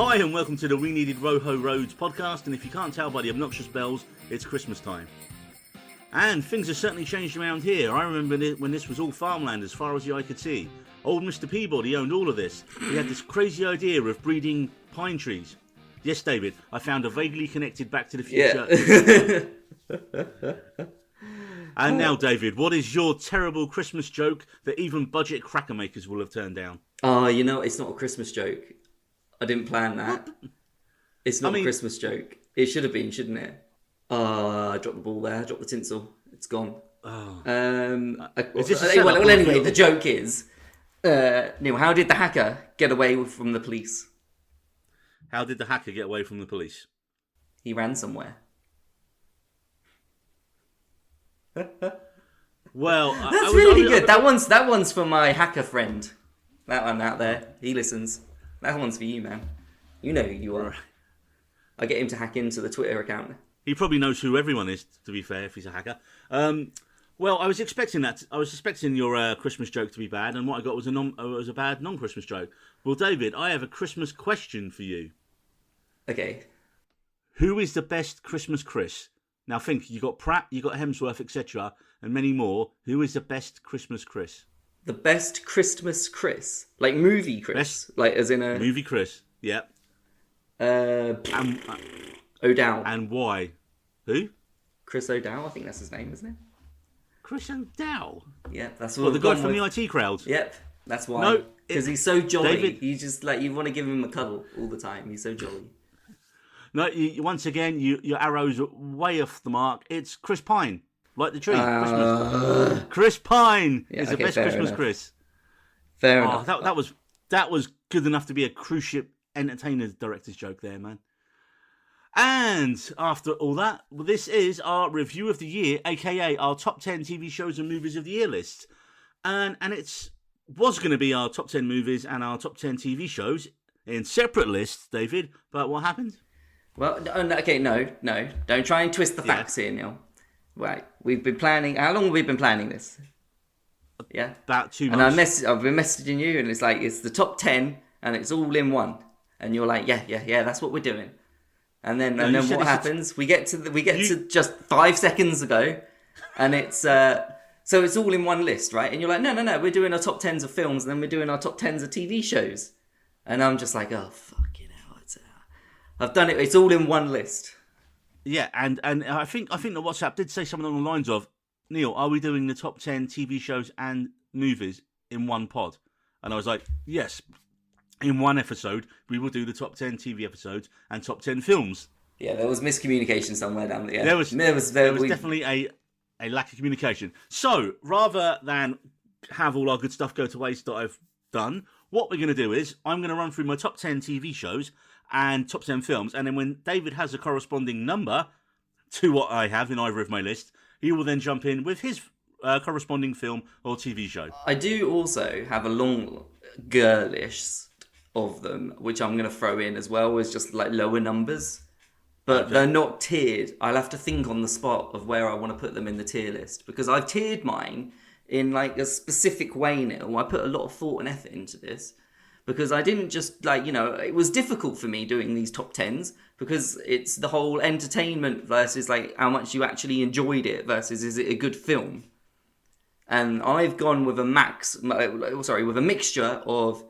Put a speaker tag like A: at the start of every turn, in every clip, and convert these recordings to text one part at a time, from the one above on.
A: Hi and welcome to the We Needed Roho Roads podcast, and if you can't tell by the obnoxious bells, it's Christmas time. And things have certainly changed around here. I remember when this was all farmland as far as the eye could see. Old Mr. Peabody owned all of this. He had this crazy idea of breeding pine trees. Yes, David, I found a vaguely connected Back to the Future. Yeah. And now, David, what is your terrible Christmas joke that even budget cracker makers will have turned down?
B: Oh, you know, it's not a Christmas joke. I didn't plan that. It's not a Christmas joke. It should have been, shouldn't it? I dropped the ball there. I dropped the tinsel. It's gone.
A: Oh.
B: Anyway, the joke is, Neil, how did the hacker get away from the police?
A: How did the hacker get away from the police?
B: He ran somewhere.
A: Well,
B: that's really good. That one's for my hacker friend. That one out there, he listens. That one's for you, man. You know who you are. Right. I get him to hack into the Twitter account.
A: He probably knows who everyone is, to be fair, if he's a hacker. Well, I was expecting that. I was expecting your Christmas joke to be bad, and what I got was a bad non-Christmas joke. Well, David, I have a Christmas question for you.
B: Okay.
A: Who is the best Christmas Chris? Now think, you got Pratt, you got Hemsworth, etc., and many more. Who is the best Christmas Chris?
B: The best Christmas Chris? Like movie Chris? Best like as in a...
A: Movie Chris, yeah.
B: O'Dowd.
A: And why? Who?
B: Chris O'Dowd, I think that's his name, isn't it?
A: Chris O'Dowd?
B: Yeah, that's what
A: the guy from the IT crowd?
B: Yep, that's why.
A: No.
B: Because he's so jolly.
A: David...
B: He's just like, you want to give him a cuddle all the time. He's so jolly.
A: No, once again, your arrows are way off the mark. It's Chris Pine, like the tree. Christmas. Chris Pine is the best Christmas
B: enough.
A: Chris.
B: Fair enough.
A: That was good enough to be a cruise ship entertainer director's joke there, man. And after all that, this is our review of the year, aka our top 10 TV shows and movies of the year list. And was going to be our top 10 movies and our top 10 TV shows in separate lists, David. But what happened?
B: Well, okay, no. Don't try and twist the facts here, Neil. Right, we've been planning... How long have we been planning this? Yeah?
A: About 2 months.
B: And I've been messaging you, and it's like, it's the top 10, and it's all in one. And you're like, yeah, that's what we're doing. And then what happens? We get to just 5 seconds ago, and it's... so it's all in one list, right? And you're like, no, we're doing our top 10s of films, and then we're doing our top 10s of TV shows. And I'm just like, oh, fucking hell. I've done it. It's all in one list.
A: Yeah, and I think the WhatsApp did say something along the lines of, Neil, are we doing the top 10 TV shows and movies in one pod? And I was like, yes, in one episode, we will do the top 10 TV episodes and top 10 films.
B: Yeah, there was miscommunication somewhere down there.
A: There was definitely a lack of communication. So, rather than have all our good stuff go to waste that I've done, what we're going to do is, I'm going to run through my top 10 TV shows and top 10 films, and then when David has a corresponding number to what I have in either of my lists, he will then jump in with his corresponding film or TV show.
B: I do also have a longer list of them, which I'm going to throw in as well as just like lower numbers, but they're not tiered. I'll have to think on the spot of where I want to put them in the tier list, because I've tiered mine in like a specific way now. I put a lot of thought and effort into this. Because I didn't just, it was difficult for me doing these top 10s because it's the whole entertainment versus, how much you actually enjoyed it versus is it a good film. And I've gone with with a mixture of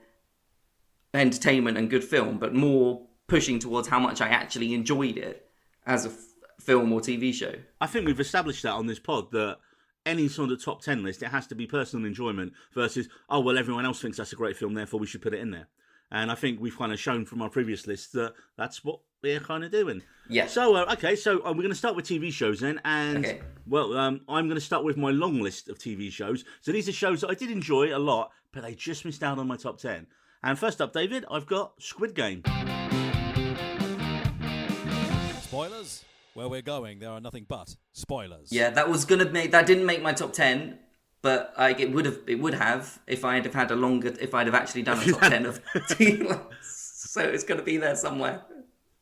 B: entertainment and good film, but more pushing towards how much I actually enjoyed it as a film or TV show.
A: I think we've established that on this pod, that any sort of top 10 list, it has to be personal enjoyment versus, oh, well, everyone else thinks that's a great film, therefore we should put it in there. And I think we've kind of shown from our previous lists that that's what we're kind of doing.
B: Yeah.
A: So, we're going to start with TV shows then. And, I'm going to start with my long list of TV shows. So these are shows that I did enjoy a lot, but they just missed out on my top 10. And first up, David, I've got Squid Game.
C: Spoilers? Where we're going, there are nothing but spoilers.
B: Yeah, that didn't make my top 10, but it would have if I'd have actually done a top 10 of so it's going to be there somewhere.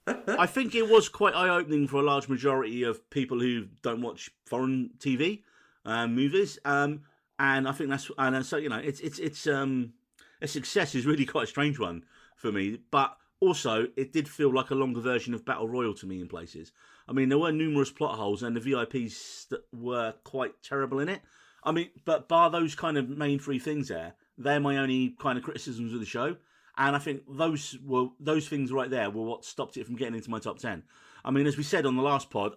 A: I think it was quite eye-opening for a large majority of people who don't watch foreign TV movies, and I think it's a success is really quite a strange one for me, but Also, it did feel like a longer version of Battle Royale to me in places. I mean, there were numerous plot holes, and the VIPs were quite terrible in it. I mean, but bar those kind of main three things there, they're my only kind of criticisms of the show. And I think those things right there were what stopped it from getting into my top 10. I mean, as we said on the last pod,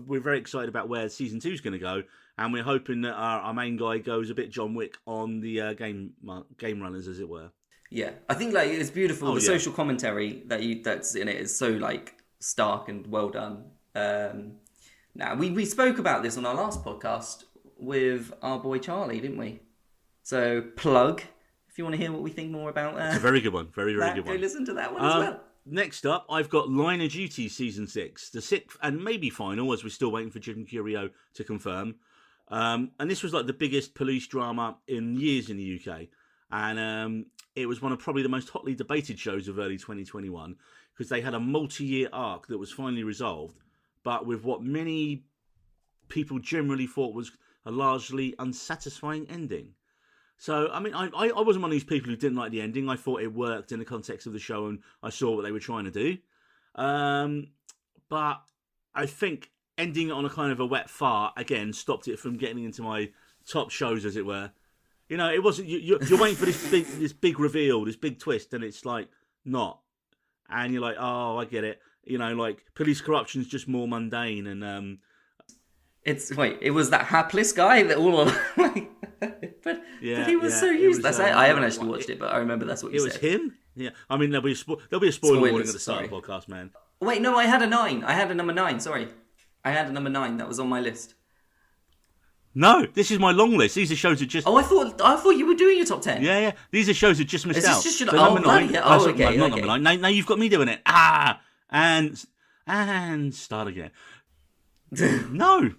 A: we're very excited about where season 2 is going to go, and we're hoping that our main guy goes a bit John Wick on the game runners, as it were.
B: Yeah, I think like it's beautiful. The social commentary that's in it is so like stark and well done. Now we spoke about this on our last podcast with our boy Charlie, didn't we? So plug if you want to hear what we think more about that.
A: It's a very good one, very good
B: go
A: one.
B: listen to that one as well.
A: Next up, I've got Line of Duty Season 6, the sixth and maybe final, as we're still waiting for Jim Curio to confirm. And this was like the biggest police drama in years in the UK. And it was one of probably the most hotly debated shows of early 2021 because they had a multi-year arc that was finally resolved, but with what many people generally thought was a largely unsatisfying ending. So, I mean, I wasn't one of these people who didn't like the ending. I thought it worked in the context of the show and I saw what they were trying to do. But I think ending it on a kind of a wet fart, again, stopped it from getting into my top shows, as it were. You know, it wasn't. You're waiting for this big reveal, this big twist, and it's like not. And you're like, oh, I get it. You know, like police corruption is just more mundane, and
B: it was that hapless guy that all of but he was so useless. I haven't actually watched it, but I remember that's what you said.
A: It was him. Yeah, I mean there'll be a spoiler warning at the start of the podcast, man.
B: Wait, no, I had a 9. I had a number 9. Sorry, I had a number 9 that was on my list.
A: No, this is my long list. These are shows that just...
B: Oh, I thought you were doing your top 10.
A: Yeah. These are shows that just missed out.
B: This just
A: so number 9.
B: Yeah. Oh, okay.
A: Not number 9. Now you've got me doing it. And start again. No.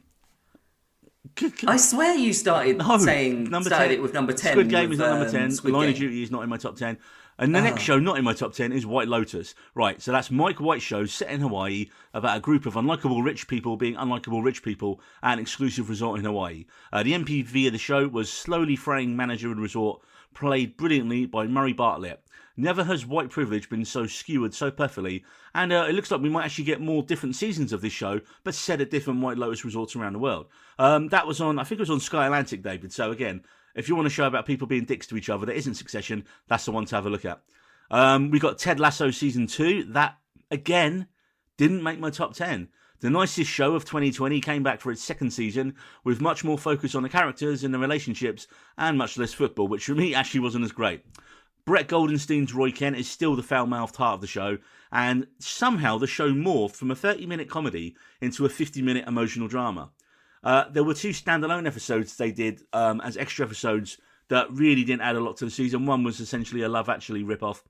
B: I swear you started saying it with number 10.
A: Squid Game is not number 10. Line of
B: Game.
A: Duty is not in my top 10. And the next show not in my top 10 is White Lotus. Right, so that's Mike White's show set in Hawaii about a group of unlikable rich people being unlikable rich people at an exclusive resort in Hawaii. The MPV of the show was slowly fraying manager and resort, played brilliantly by Murray Bartlett. Never has white privilege been so skewered so perfectly, and it looks like we might actually get more different seasons of this show, but set at different White Lotus resorts around the world. That was on, I think it was on Sky Atlantic, David, so again, if you want a show about people being dicks to each other that isn't Succession, that's the one to have a look at. We got Ted Lasso Season 2. That, again, didn't make my top 10. The Nicest Show of 2020 came back for its second season with much more focus on the characters and the relationships and much less football, which for me actually wasn't as great. Brett Goldenstein's Roy Kent is still the foul-mouthed heart of the show, and somehow the show morphed from a 30-minute comedy into a 50-minute emotional drama. There were 2 standalone episodes they did as extra episodes that really didn't add a lot to the season. One was essentially a Love Actually rip-off.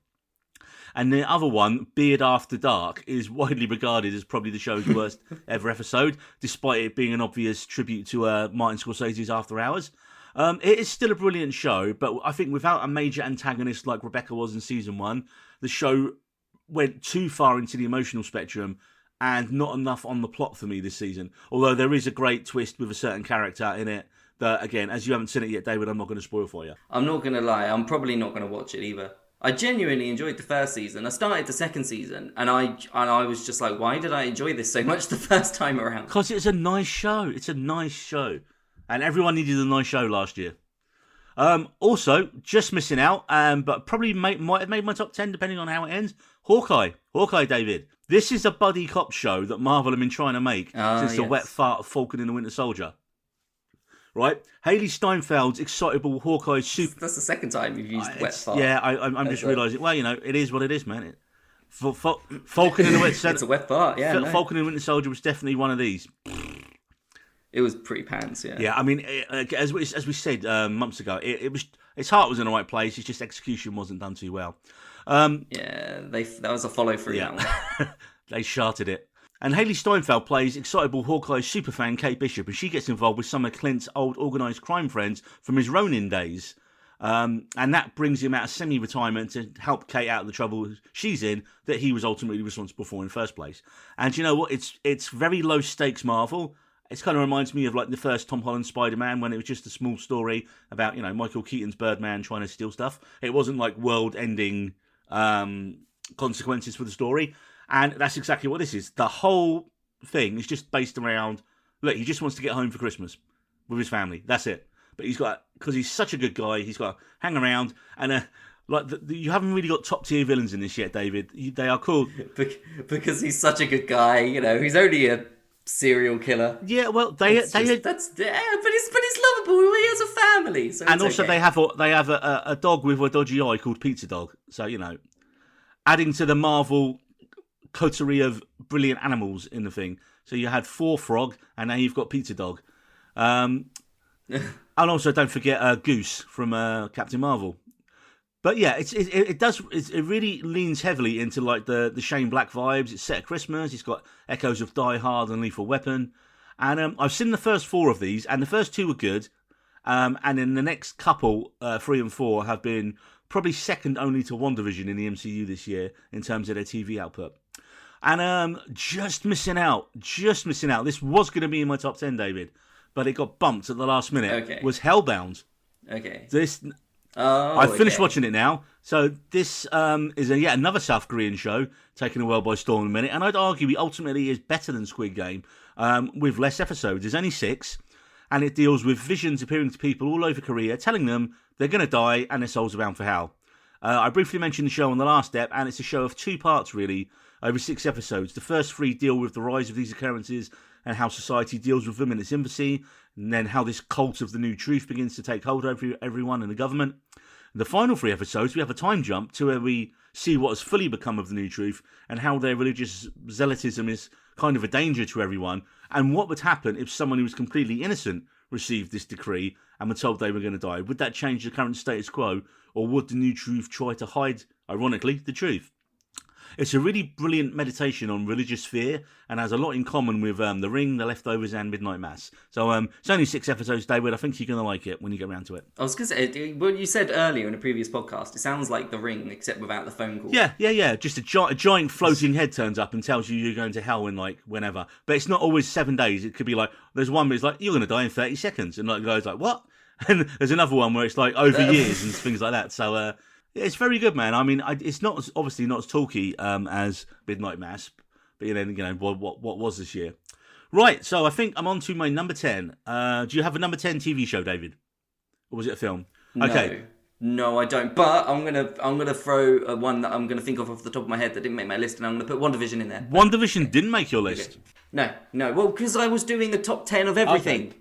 A: And the other one, Beard After Dark, is widely regarded as probably the show's worst ever episode, despite it being an obvious tribute to Martin Scorsese's After Hours. It is still a brilliant show, but I think without a major antagonist like Rebecca was in season 1, the show went too far into the emotional spectrum and not enough on the plot for me this season. Although there is a great twist with a certain character in it that, again, as you haven't seen it yet, David, I'm not going to spoil for you.
B: I'm not going to lie, I'm probably not going to watch it either. I genuinely enjoyed the first season. I started the second season, and I was just like, why did I enjoy this so much the first time around?
A: Because it's a nice show. It's a nice show. And everyone needed a nice show last year. Also, just missing out, but probably might have made my top 10 depending on how it ends. Hawkeye, David. This is a buddy cop show that Marvel have been trying to make since the wet fart of Falcon and the Winter Soldier. Right? Haley Steinfeld's excitable Hawkeye super...
B: That's the second time you've used wet fart.
A: Yeah, I'm just realising, well, you know, it is what it is, man. Falcon and the Winter Soldier...
B: It's a wet fart, yeah.
A: Falcon and the Winter Soldier was definitely one of these.
B: It was pretty pants, yeah.
A: Yeah, I mean, as we said months ago, it was its heart was in the right place. It's just execution wasn't done too well.
B: That was a follow through.
A: Yeah.
B: That one.
A: They sharted it. And Haley Steinfeld plays excitable Hawkeye superfan Kate Bishop, and she gets involved with some of Clint's old organised crime friends from his Ronin days. And that brings him out of semi-retirement to help Kate out of the trouble she's in that he was ultimately responsible for in the first place. And you know what? It's very low stakes Marvel. It kind of reminds me of like the first Tom Holland Spider-Man when it was just a small story about, you know, Michael Keaton's Birdman trying to steal stuff. It wasn't like world-ending consequences for the story. And that's exactly what this is. The whole thing is just based around, look, he just wants to get home for Christmas with his family. That's it. But because he's such a good guy, he's got to hang around. And you haven't really got top tier villains in this yet, David. They are called...
B: Because he's such a good guy, he's only a serial killer.
A: Yeah, well,
B: but he's lovable. He has a family, so
A: and also
B: okay.
A: they have a dog with a dodgy eye called Pizza Dog. So adding to the Marvel coterie of brilliant animals in the thing. So you had 4 Frog, and now you've got Pizza Dog. And also don't forget Goose from Captain Marvel. But yeah, it really leans heavily into like the Shane Black vibes. It's set at Christmas. It's got echoes of Die Hard and Lethal Weapon. And I've seen the first 4 of these, and the first 2 were good. And then the next couple, 3 and 4, have been probably second only to WandaVision in the MCU this year in terms of their TV output. And just missing out. This was going to be in my top 10, David, but it got bumped at the last minute.
B: Okay.
A: Was Hellbound.
B: Okay.
A: I've finished watching it now. So this is yet another South Korean show taking the world by storm in a minute. And I'd argue it ultimately is better than Squid Game with less episodes. There's only 6. And it deals with visions appearing to people all over Korea, telling them they're going to die and their souls are bound for hell. I briefly mentioned the show on the last step, and it's a show of 2 parts, really, over 6 episodes. The first 3 deal with the rise of these occurrences and how society deals with them in its infancy, and then how this cult of the new truth begins to take hold over everyone in the government. The final 3 episodes, we have a time jump to where we see what has fully become of the new truth and how their religious zealotism is kind of a danger to everyone, and what would happen if someone who was completely innocent received this decree and were told they were going to die. Would that change the current status quo, or would the new truth try to hide, ironically, the truth? It's a really brilliant meditation on religious fear and has a lot in common with The Ring, The Leftovers and Midnight Mass. So it's only 6 episodes, David. I think you're going to like it when you get around to it.
B: I was going to say, what you said earlier in a previous podcast, it sounds like The Ring, except without the phone call.
A: Yeah. Just a giant floating head turns up and tells you you're going to hell in like whenever. But it's not always 7 days. It could be like, there's one where it's like, you're going to die in 30 seconds. And like the guy's like, what? And there's another one where it's like over years and things like that. So it's very good, man. I mean, it's not obviously not as talky as Midnight Mass, but what was this year? Right, so I think I'm on to my number 10. Do you have a number 10 TV show, David? Or was it a film? Okay.
B: No, I don't. But I'm gonna throw one that I'm gonna think of off the top of my head that didn't make my list, and I'm gonna put WandaVision in there.
A: WandaVision didn't make your list?
B: Okay. No. Well, because I was doing a top 10 of everything. Okay.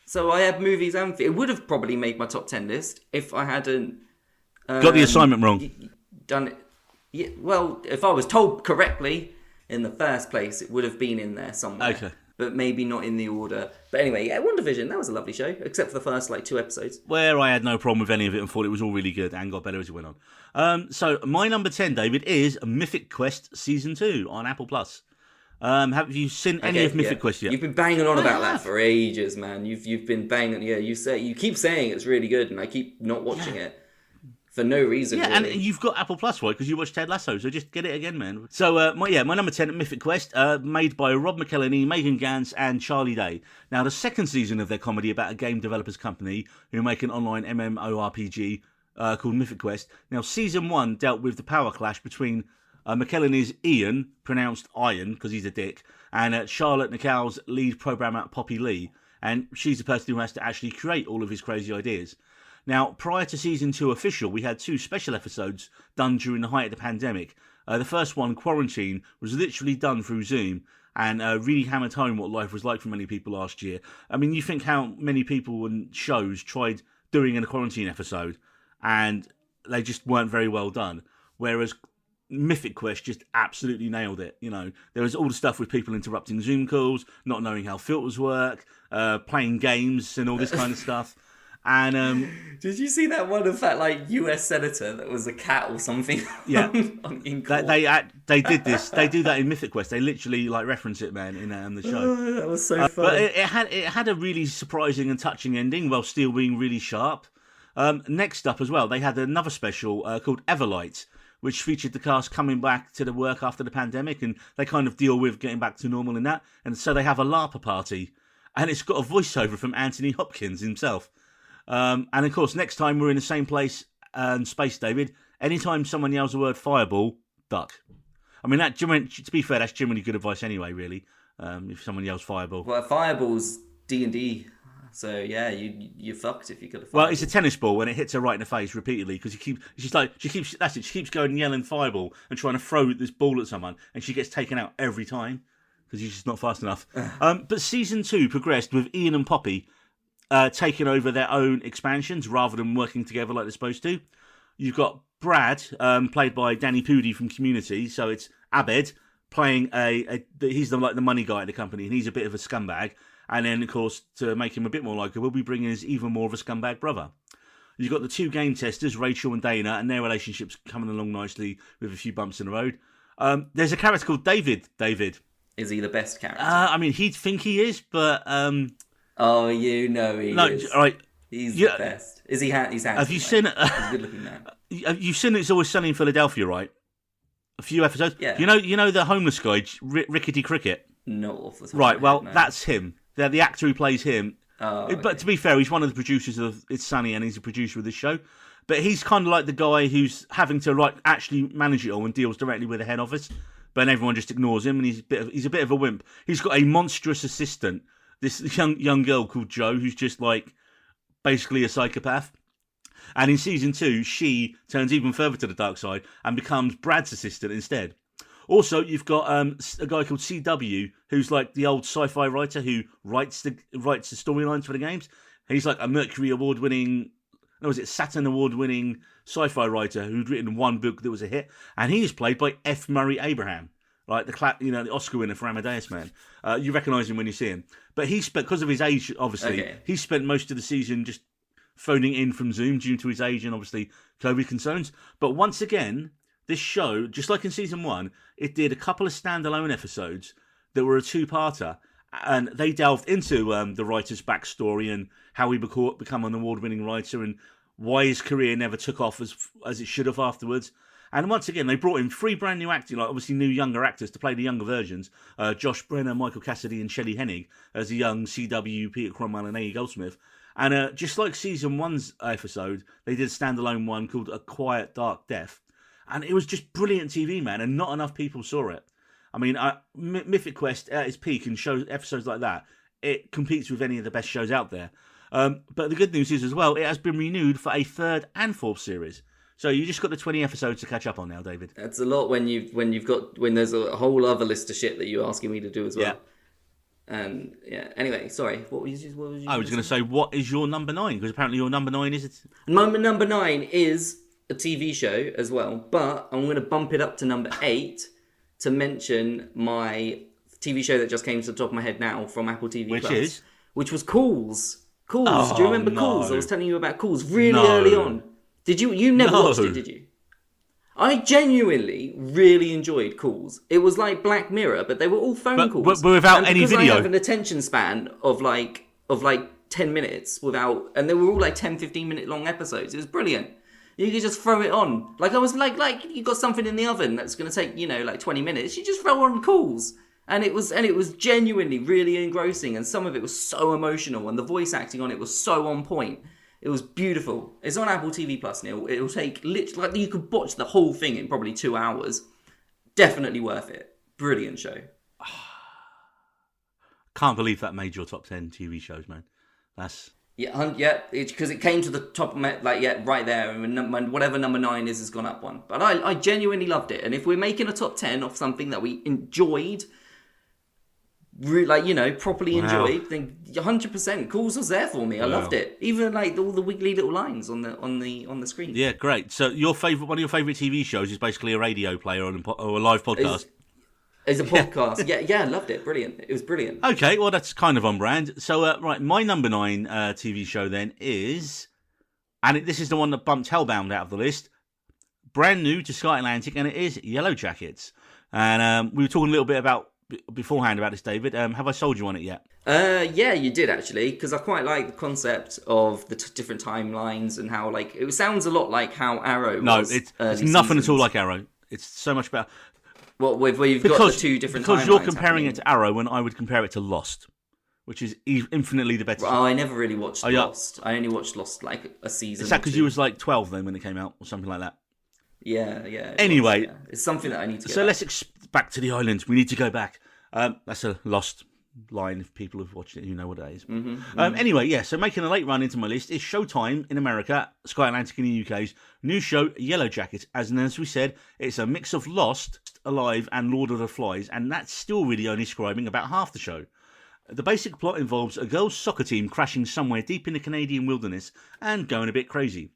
B: So I had movies and... It would have probably made my top 10 list if I hadn't...
A: got the assignment wrong.
B: Done it. Yeah, well, if I was told correctly in the first place, it would have been in there somewhere. Okay. But maybe not in the order. But anyway, yeah, WandaVision, that was a lovely show, except for the first 2 episodes.
A: Where I had no problem with any of it and thought it was all really good and got better as it went on. So my number 10, David, is Mythic Quest Season 2 on Apple+. Have you seen any of Mythic Quest yet?
B: You've been banging on about that for ages, man. You've been banging. Yeah, you keep saying it's really good, and I keep not watching it. For no reason.
A: Yeah,
B: really.
A: And you've got Apple Plus, right? Because you watched Ted Lasso, so just get it again, man. So, my number 10, Mythic Quest, made by Rob McElhenney, Megan Gantz, and Charlie Day. Now, the second season of their comedy about a game developers company who make an online MMORPG called Mythic Quest. Now, season 1 dealt with the power clash between McElhenney's Ian, pronounced Iron, because he's a dick, and Charlotte Nichol's lead programmer, Poppy Lee. And she's the person who has to actually create all of his crazy ideas. Now, prior to Season 2 official, we had 2 special episodes done during the height of the pandemic. The first one, Quarantine, was literally done through Zoom and really hammered home what life was like for many people last year. I mean, you think how many people and shows tried doing a quarantine episode and they just weren't very well done. Whereas Mythic Quest just absolutely nailed it. There was all the stuff with people interrupting Zoom calls, not knowing how filters work, playing games and all this kind of stuff. And
B: did you see that one of that US senator that was a cat or something?
A: Yeah, they did this. They do that in Mythic Quest. They literally reference it, man, in the show.
B: Oh, that was so funny.
A: But it had a really surprising and touching ending, while still being really sharp. Next up as well, they had another special called Everlight, which featured the cast coming back to the work after the pandemic, and they kind of deal with getting back to normal in that. And so they have a LARPer party, and it's got a voiceover from Anthony Hopkins himself. And of course, next time we're in the same place and space, David, anytime someone yells the word fireball, duck. I mean, to be fair, that's generally good advice anyway, really. If someone yells fireball.
B: Well, fireball's D&D, so yeah, you're fucked if you get a fireball.
A: Well, it's a tennis ball and it hits her right in the face repeatedly because she keeps going and yelling fireball and trying to throw this ball at someone, and she gets taken out every time because she's just not fast enough. But season 2 progressed with Ian and Poppy taking over their own expansions rather than working together like they're supposed to. You've got Brad, played by Danny Pudi from Community, so it's Abed playing he's the money guy at the company, and he's a bit of a scumbag. And then, of course, to make him a bit more likeable, we'll be bringing his even more of a scumbag brother. You've got the 2 game testers, Rachel and Dana, and their relationship's coming along nicely with a few bumps in the road. There's a character called David.
B: Is he the best character?
A: I mean, he'd think he is, but...
B: oh, he is.
A: All right.
B: He's the best. Is he? He's handsome.
A: Have you seen it?
B: He's a good-looking man.
A: You've seen It's Always Sunny in Philadelphia, right? A few episodes.
B: Yeah.
A: You know the homeless guy, Rickety Cricket.
B: Not off the top
A: Right.
B: of my
A: Well,
B: head, no.
A: that's him. They're the actor who plays him.
B: Oh, okay.
A: But to be fair, he's one of the producers of It's Sunny, and he's a producer of this show. But he's kind of like the guy who's having to actually manage it all and deals directly with the head office. But everyone just ignores him, and he's a bit of a wimp. He's got a monstrous assistant, this young girl called Jo, who's just like basically a psychopath. And in season 2, she turns even further to the dark side and becomes Brad's assistant instead. Also, you've got a guy called CW, who's like the old sci-fi writer who writes the storylines for the games. He's like a Mercury award-winning, Saturn award-winning sci-fi writer who'd written one book that was a hit, and he is played by F. Murray Abraham, like the Oscar winner for Amadeus Man. You recognise him when you see him, but because of his age, obviously, he spent most of the season just phoning in from Zoom due to his age and obviously COVID concerns. But once again, this show, just like in season 1, it did a couple of standalone episodes that were a 2-parter, and they delved into the writer's backstory and how he become an award-winning writer and why his career never took off as it should have afterwards. And once again, they brought in 3 brand new actors, like obviously new younger actors to play the younger versions. Josh Brenner, Michael Cassidy, and Shelley Hennig as the young CW, Peter Cromwell, and A.E. Goldsmith. And just like season 1's episode, they did a standalone one called A Quiet Dark Death. And it was just brilliant TV, man, and not enough people saw it. I mean, Mythic Quest at its peak and episodes like that, it competes with any of the best shows out there. But the good news is as well, it has been renewed for a 3rd and 4th series. So you just got the 20 episodes to catch up on now, David.
B: That's a lot when there's a whole other list of shit that you're asking me to do as well.
A: Yeah.
B: And yeah. Anyway, sorry. What was you?
A: I was going to say, what is your number 9? Because apparently your number 9 is
B: number 9 is a TV show as well, but I'm going to bump it up to number 8 to mention my TV show that just came to the top of my head now from Apple TV Plus, which was Cools. Cools.
A: Oh,
B: do you remember
A: no.
B: Cools? I was telling you about Cools really early on. Did you? You never watched it, did you? I genuinely really enjoyed Calls. It was like Black Mirror, but they were all phone calls.
A: But without any video.
B: Because I have an attention span of like 10 minutes and they were all like 10, 15 minute long episodes. It was brilliant. You could just throw it on. Like I was like you got something in the oven that's going to take, like 20 minutes. You just throw on Calls. And it was genuinely really engrossing, and some of it was so emotional, and the voice acting on it was so on point. It was beautiful. It's on Apple TV Plus, Neil. It'll take literally, you could watch the whole thing in probably 2 hours. Definitely worth it. Brilliant show.
A: Can't believe that made your top 10 TV shows, man. That's...
B: Yeah, because it came to the top of my, right there, and whatever number 9 is has gone up one. But I genuinely loved it, and if we're making a top 10 of something that we enjoyed, properly enjoyed, then 100% Calls was there for me. I loved it. Even all the wiggly little lines on the screen.
A: Yeah, great. So one of your favourite TV shows is basically a radio play or a live podcast.
B: It's a podcast. Yeah, I loved it. Brilliant. It was brilliant.
A: Okay, well that's kind of on brand. So right, my number 9 TV show then is, and this is the one that bumped Hellbound out of the list. Brand new to Sky Atlantic, and it is Yellow Jackets. And we were talking a little bit beforehand about this, David. Have I sold you on it yet?
B: Yeah, you did actually, because I quite like the concept of the different timelines and how it sounds a lot like how Arrow was.
A: No, it's nothing at all like Arrow. It's so much better.
B: Well, where you've got the 2 different timelines.
A: Because you're comparing it to Arrow when I would compare it to Lost, which is infinitely the better.
B: Oh, I never really watched Lost. I only watched Lost a season.
A: Is that because you was 12 then when it came out or something like that?
B: Yeah, yeah.
A: Anyway,
B: yeah. It's something that I need to get
A: so
B: back.
A: let's back to the island. We need to go back. That's a lost line if people have watched it who know what it is. Anyway, yeah, so making a late run into my list is Showtime in America, Sky Atlantic in the UK's new show Yellow Jackets. As we said, it's a mix of Lost, Alive and Lord of the Flies, and that's still really only describing about half the show. The basic plot involves a girls' soccer team crashing somewhere deep in the Canadian wilderness and going a bit crazy.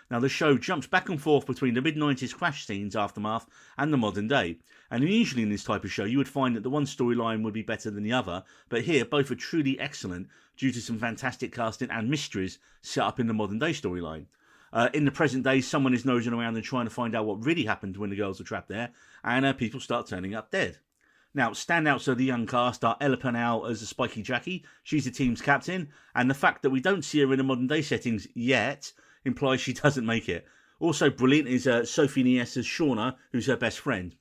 A: Now, the show jumps back and forth between the mid-90s crash scenes aftermath and the modern day. And usually in this type of show, you would find that the one storyline would be better than the other. But here, both are truly excellent due to some fantastic casting and mysteries set up in the modern day storyline. In the present day, someone is nosing around and trying to find out what really happened when the girls were trapped there. And people start turning up dead. Now, standouts of the young cast are Ella Purnell as a Spiky Jackie. She's the team's captain. And the fact that we don't see her in the modern day settings yet implies she doesn't make it. Also brilliant is Sophie Nies as Shauna, who's her best friend.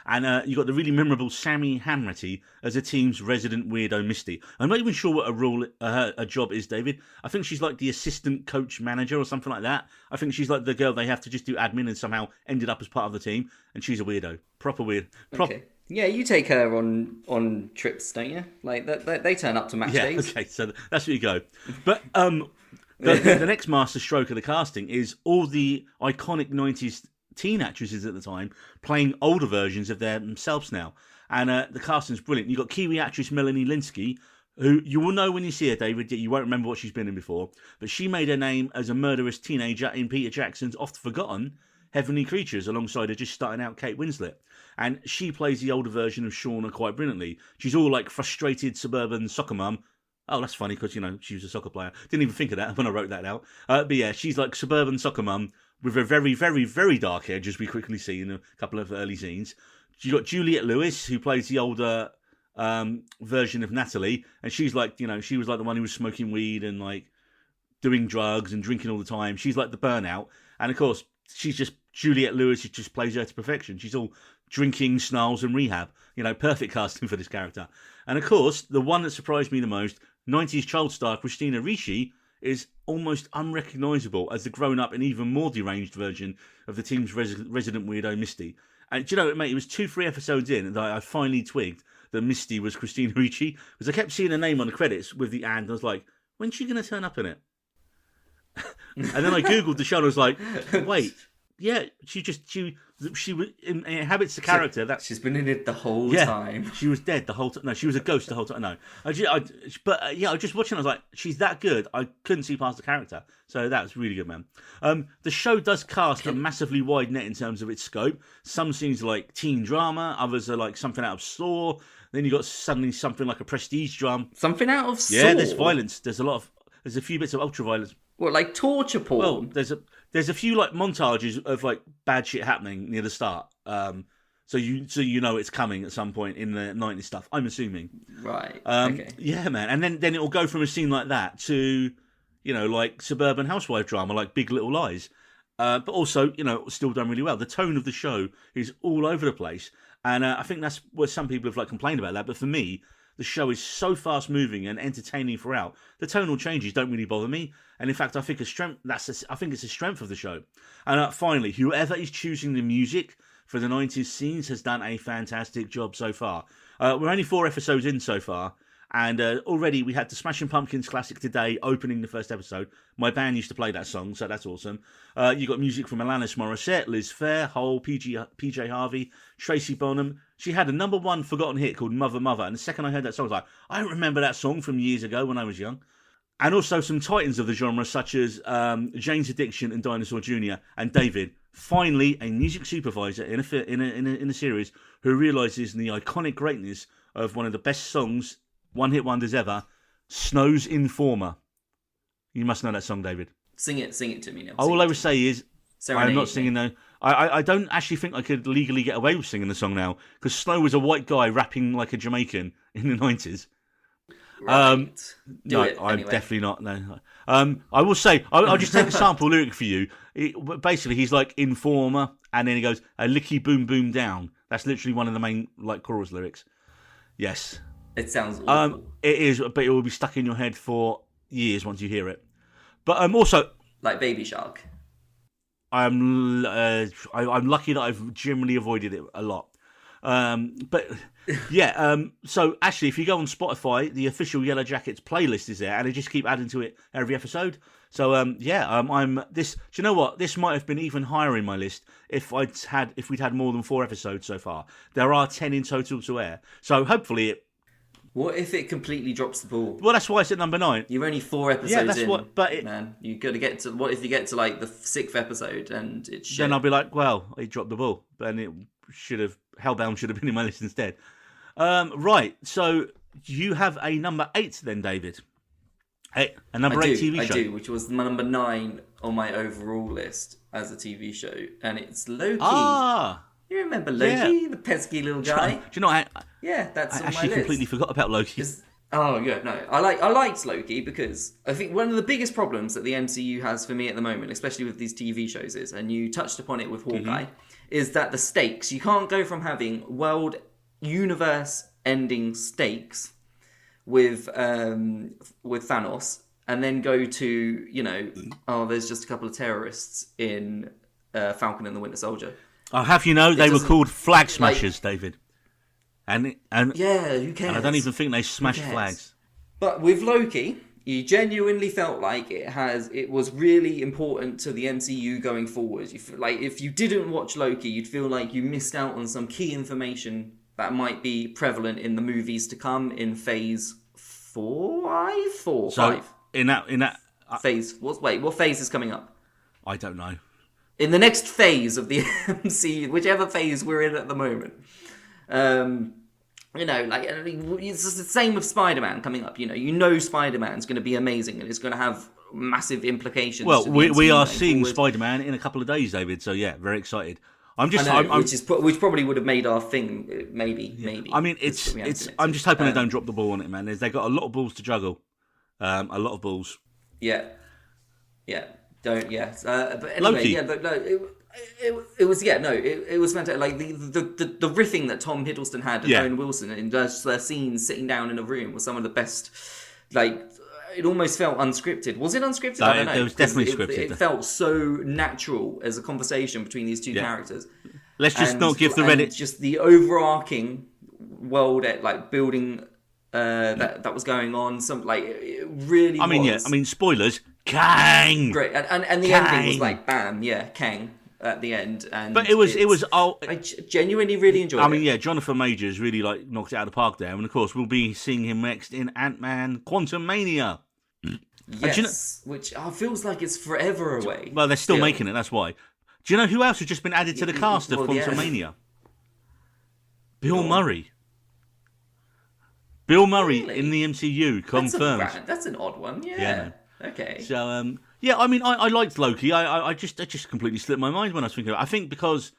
A: And you got the really memorable Sammy Hanratty as the team's resident weirdo Misty. I'm not even sure what her job is, David. I think she's like the assistant coach manager or something like that. I think she's like the girl they have to just do admin and somehow ended up as part of the team. And she's a weirdo. Proper weird.
B: Okay. Yeah, you take her on trips, don't you? Like they turn up to match days.
A: Okay, so that's where you go. But the next master stroke of the casting is all the iconic 90s teen actresses at the time playing older versions of themselves now. And the casting's brilliant. You've got Kiwi actress Melanie Linsky, who you will know when you see her, David, yet you won't remember what she's been in before. But she made her name as a murderous teenager in Peter Jackson's oft-forgotten Heavenly Creatures alongside her just starting out Kate Winslet. And she plays the older version of Shauna quite brilliantly. She's all like frustrated suburban soccer mum. Oh, that's funny because, she was a soccer player. Didn't even think of that when I wrote that out. But yeah, she's like suburban soccer mum with a very, very, very dark edge, as we quickly see in a couple of early scenes. You got Juliette Lewis, who plays the older version of Natalie. And she's like, she was like the one who was smoking weed and like doing drugs and drinking all the time. She's like the burnout. And of course, she's just Juliette Lewis, who just plays her to perfection. She's all drinking, snarls and rehab. Perfect casting for this character. And of course, the one that surprised me the most, 90s child star Christina Ricci, is almost unrecognisable as the grown-up and even more deranged version of the team's resident weirdo Misty. And do you know, mate, it was 2-3 episodes in that I finally twigged that Misty was Christina Ricci, because I kept seeing her name on the credits with the and I was like, when's she going to turn up in it? And then I googled the show and I was like, wait, yeah, she inhabits the character that
B: she's been in it the whole time.
A: She was dead the whole time. No, she was a ghost the whole time. No, I was just watching. I was like, she's that good. I couldn't see past the character, so that was really good, man. The show does cast a massively wide net in terms of its scope. Some scenes are like teen drama, others are like something out of Saw. Then you got suddenly something like a prestige drama.
B: Something out of Saw.
A: Yeah, there's violence. There's a few bits of ultra violence.
B: What, like torture porn?
A: Well, there's a few like montages of like bad shit happening near the start. So you know it's coming at some point in the 90s stuff, I'm assuming.
B: Right. Okay.
A: Yeah, man. And then it will go from a scene like that to, like suburban housewife drama like Big Little Lies. But also, still done really well. The tone of the show is all over the place. And I think that's where some people have like complained about that. But for me, the show is so fast moving and entertaining throughout. The tonal changes don't really bother me. And in fact, I think I think it's a strength of the show. And finally, whoever is choosing the music for the 90s scenes has done a fantastic job so far. We're only 4 episodes in so far. And already we had the Smashing Pumpkins classic Today opening the first episode. My band used to play that song, so that's awesome. You got music from Alanis Morissette, Liz Phair, Hole, PJ Harvey, Tracy Bonham. She had a #1 forgotten hit called Mother Mother. And the second I heard that song, I was like, I remember that song from years ago when I was young. And also some titans of the genre such as Jane's Addiction and Dinosaur Jr. And David, finally a music supervisor in a series who realises the iconic greatness of one of the best songs, one-hit wonders ever, Snow's Informer. You must know that song, David.
B: Sing it to me now.
A: All I would say is,
B: Serenade
A: I'm not singing though. I don't actually think I could legally get away with singing the song now, because Snow was a white guy rapping like a Jamaican in the 90s.
B: Right.
A: No, I'm definitely not. No. I will say, I'll just take a sample lyric for you. Basically, he's like Informer, and then he goes, a licky boom boom down. That's literally one of the main like chorus lyrics. Yes.
B: It sounds awful.
A: It is, but it will be stuck in your head for years once you hear it. But also...
B: Like Baby Shark.
A: I'm lucky that I've generally avoided it a lot. But yeah, so actually, if you go on Spotify, the official Yellow Jackets playlist is there, and they just keep adding to it every episode. So I'm this. Do you know what? This might have been even higher in my list if we'd had more than 4 episodes so far. There are 10 in total to air, so hopefully it.
B: What if it completely drops the ball?
A: Well, that's why it's at number 9.
B: You're only 4 episodes
A: Yeah, that's
B: in,
A: what. But
B: man. You got to get to. What if you get to like the 6th episode and it's shit?
A: then I'll be like, well, he dropped the ball, and it should have Hellbound should have been in my list instead. Right, so you have a number 8 then, David. Hey, a number 8 TV show.
B: I do, which was my number 9 on my overall list as a TV show, and it's Loki.
A: Ah,
B: you remember Loki, the pesky little guy?
A: do you know?
B: Yeah, that's
A: I
B: on my
A: actually
B: list.
A: completely forgot about Loki.
B: Oh yeah, no, I liked Loki because I think one of the biggest problems that the MCU has for me at the moment, especially with these TV shows, is, and you touched upon it with Hawkeye, is that the stakes. You can't go from having universe-ending stakes with Thanos, and then go to there's just a couple of terrorists in Falcon and the Winter Soldier.
A: I'll have you know they were called Flag Smashers, David. And
B: yeah, who cares?
A: And I don't even think they smashed flags.
B: But with Loki, you genuinely felt like it was really important to the MCU going forward. You feel like if you didn't watch Loki, you'd feel like you missed out on some key information that might be prevalent in the movies to come in Phase 5.
A: In that
B: phase. What phase is coming up?
A: I don't know.
B: In the next phase of the MCU, whichever phase we're in at the moment. It's the same with Spider-Man coming up. Spider-Man's going to be amazing and it's going to have massive implications.
A: Well,
B: to the
A: we
B: MCU
A: are
B: going
A: seeing
B: forward.
A: Spider-Man in a couple of days, David. So yeah, very excited.
B: Which probably would have made our thing. Maybe.
A: I mean, I'm just hoping they don't drop the ball on it, man. They've got a lot of balls to juggle. A lot of balls.
B: Yeah. But anyway,
A: Loki.
B: It was fantastic. Like the riffing that Tom Hiddleston had and Owen Wilson in their scenes sitting down in a room was some of the best. Like it almost felt unscripted. Was it unscripted? I don't know.
A: It was definitely scripted.
B: It felt so natural as a conversation between these two characters.
A: Let's just not give the Reddit.
B: Just the overarching world at building that was going on. It really.
A: I mean, spoilers. Kang.
B: Great, and the ending was like bam, Kang at the end, and
A: but it was.
B: I genuinely really enjoyed it.
A: I mean, Jonathan Majors really knocked it out of the park there, and of course we'll be seeing him next in Ant-Man: Quantumania.
B: Yes, which feels like it's forever away.
A: Well, they're still making it. That's why. Do you know who else has just been added to the cast of Quantumania? Bill Murray. Bill Murray in the MCU confirmed.
B: That's an odd one. Yeah. Okay.
A: So I mean, I liked Loki. I just completely slipped my mind when I was thinking. I think because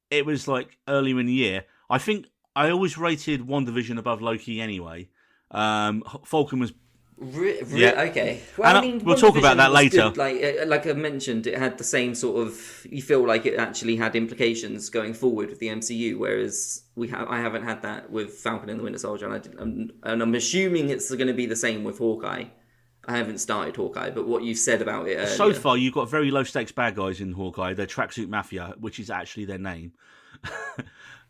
A: it was like earlier in the year. I think I always rated WandaVision above Loki anyway. Falcon was.
B: Okay. Well,
A: we'll talk about that later.
B: Good. Like I mentioned, it had the same sort of. You feel like it actually had implications going forward with the MCU, whereas I haven't had that with Falcon and the Winter Soldier, and I'm assuming it's going to be the same with Hawkeye. I haven't started Hawkeye, but what you've said about it earlier.
A: So far, you've got very low stakes bad guys in Hawkeye. They're Tracksuit Mafia, which is actually their name.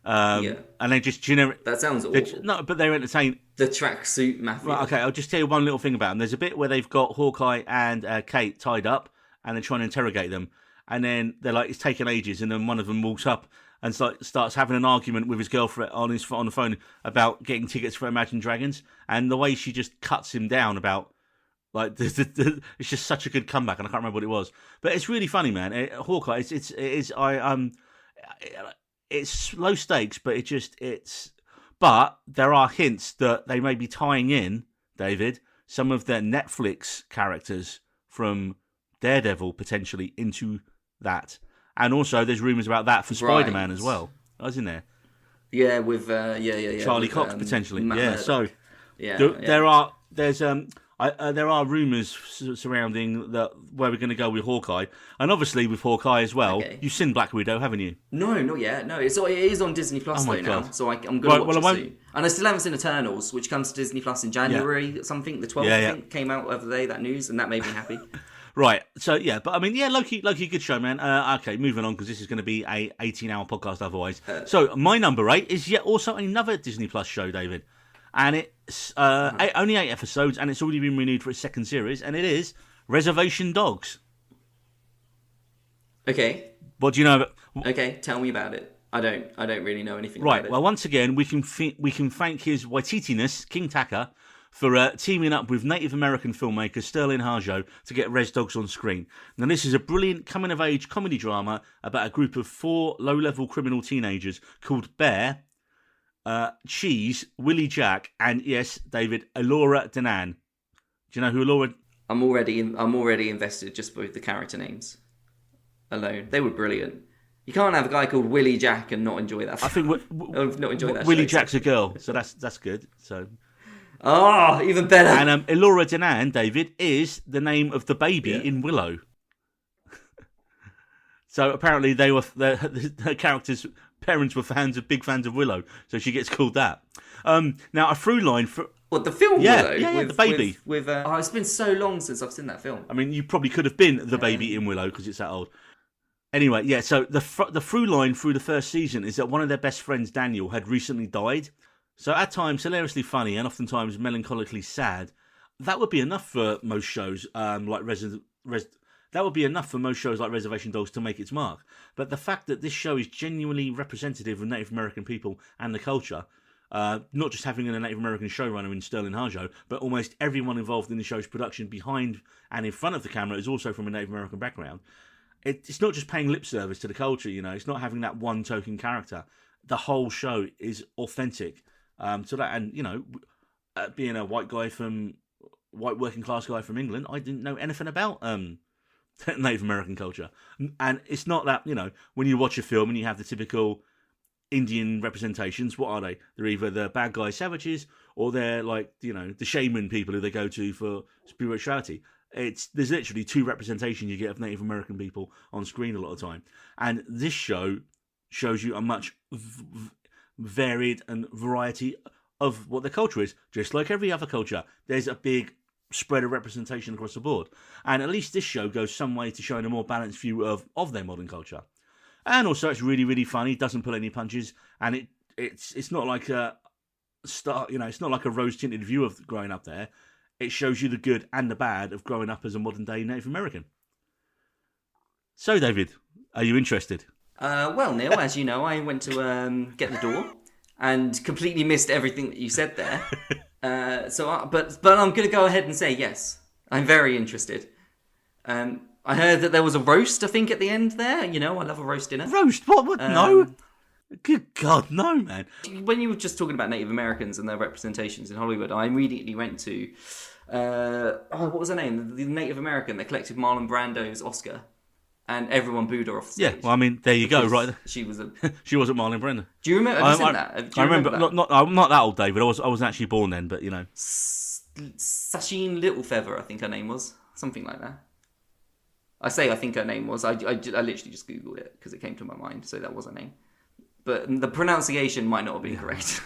A: And they just generic.
B: That sounds awful.
A: No, but they're entertaining.
B: The Tracksuit Mafia.
A: Right, okay, I'll just tell you one little thing about them. There's a bit where they've got Hawkeye and Kate tied up, and they're trying to interrogate them. And then they're like, it's taken ages, and then one of them walks up and starts having an argument with his girlfriend on the phone about getting tickets for Imagine Dragons. And the way she just cuts him down about. Like it's just such a good comeback, and I can't remember what it was, but it's really funny, man. Hawkeye, it's low stakes, but but there are hints that they may be tying in, David, some of the Netflix characters from Daredevil potentially into that, and also there's rumors about that for Spider-Man as well. Isn't there?
B: Yeah, with
A: Charlie Cox potentially. So there are rumours surrounding where we're going to go with Hawkeye, and obviously with Hawkeye as well. Okay. You've seen Black Widow, haven't you?
B: No, not yet. No, it is on Disney Plus now, so I'm going to watch it soon. And I still haven't seen Eternals, which comes to Disney Plus in January. Something the 12th I think came out the other day. That news, and that made me happy.
A: Right. So yeah, but I mean, yeah, Loki, good show, man. Okay, moving on because this is going to be a 18-hour podcast otherwise. So my number 8 is yet also another Disney Plus show, David, and it's only 8 episodes, and it's already been renewed for its second series, and it is Reservation Dogs.
B: Okay.
A: What do you know?
B: Okay, tell me about it. I don't really know anything
A: Right.
B: about it.
A: Well, once again, we can thank his Waititi-ness, King Taka, for teaming up with Native American filmmaker Sterling Harjo to get Res Dogs on screen. Now, this is a brilliant coming-of-age comedy drama about a group of 4 low-level criminal teenagers called Bear, Cheese, Willie Jack, and, yes, David, Elora Danan. Do you know who Elora...
B: I'm already invested just with the character names alone. They were brilliant. You can't have a guy called Willie Jack and not enjoy that.
A: I think
B: not enjoy that.
A: Willie Jack's a girl, so that's good. So...
B: Oh, even better.
A: And Elora Danan, David, is the name of the baby in Willow. So apparently the characters' parents were big fans of Willow, so she gets called that. Now a through line for
B: what, the film Willow?
A: Yeah, the baby.
B: It's been so long since I've seen that film.
A: I mean, you probably could have been the baby in Willow because it's that old. Anyway, yeah. So the through line through the first season is that one of their best friends, Daniel, had recently died. So at times hilariously funny and oftentimes melancholically sad. That would be enough for most shows like that would be enough for most shows like Reservation Dogs to make its mark. But the fact that this show is genuinely representative of Native American people and the culture, not just having a Native American showrunner in Sterling Harjo, but almost everyone involved in the show's production behind and in front of the camera is also from a Native American background. It's not just paying lip service to the culture, you know. It's not having that one token character. The whole show is authentic. So that, and you know, being a white working class guy from England, I didn't know anything about Native American culture. And it's not that, you know, when you watch a film and you have the typical Indian representations, what are they? They're either the bad guy savages or they're like, you know, the shaman people who they go to for spirituality. There's literally 2 representations you get of Native American people on screen a lot of the time. And this show shows you a much varied and variety of what the culture is. Just like every other culture, there's a big spread of representation across the board. And at least this show goes some way to showing a more balanced view of their modern culture. And also it's really, really funny, doesn't pull any punches, and it's not like it's not like a rose-tinted view of growing up there. It shows you the good and the bad of growing up as a modern-day Native American. So, David, are you interested?
B: Well, Neil, as you know, I went to get the door and completely missed everything that you said there. But I'm going to go ahead and say yes. I'm very interested. I heard that there was a roast, I think, at the end there. You know, I love a roast dinner.
A: Roast? What? No. Good God, no, man.
B: When you were just talking about Native Americans and their representations in Hollywood, I immediately went to, what was her name? The Native American that collected Marlon Brando's Oscar. And everyone booed her off stage.
A: Yeah, well, I mean, there you go, right?
B: She was
A: she wasn't Marlon Brando.
B: Do you remember? Have you seen that?
A: I remember. That? I'm not that old, David. I wasn't actually born then, but you know.
B: Sacheen Littlefeather, I think her name was. Something like that. I think her name was. I literally just Googled it because it came to my mind, so that was her name. But the pronunciation might not have been correct.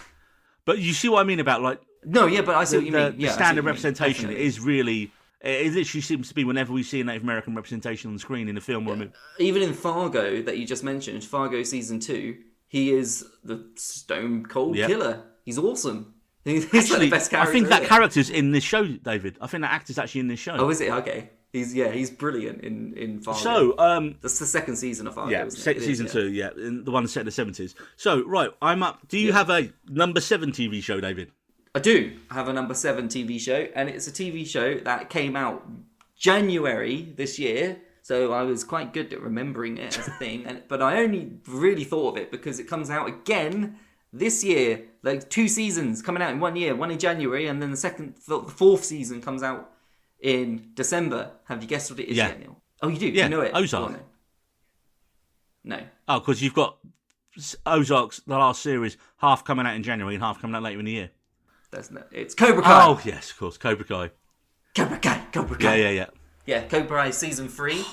A: But you see what I mean about, like...
B: No, yeah, but I see what you mean.
A: The standard representation is really... It literally seems to be whenever we see a Native American representation on the screen in a film or a movie.
B: Even in Fargo, that you just mentioned, Fargo Season 2, he is the stone cold killer. He's awesome. He's actually, like the best character.
A: I think that character's in this show, David. I think that actor's actually in this show.
B: Oh, is it? Okay. He's brilliant in Fargo.
A: So,
B: that's the second season of Fargo.
A: Yeah,
B: isn't it?
A: season 2, yeah, the one set in the 70s. So, right, I'm up. Do you have a number 7 TV show, David?
B: I do have a number 7 TV show, and it's a TV show that came out January this year, so I was quite good at remembering it as a thing, but I only really thought of it because it comes out again this year, like 2 seasons coming out in 1 year, one in January, and then the 4th season comes out in December. Have you guessed what it is yet, Neil? Oh, you do?
A: Yeah,
B: you know it?
A: Ozark.
B: No.
A: Oh, because you've got Ozark's, the last series, half coming out in January and half coming out later in the year.
B: It's Cobra Kai.
A: Oh, yes, of course, Cobra Kai.
B: Cobra Kai.
A: Yeah.
B: Yeah, Cobra Kai season 3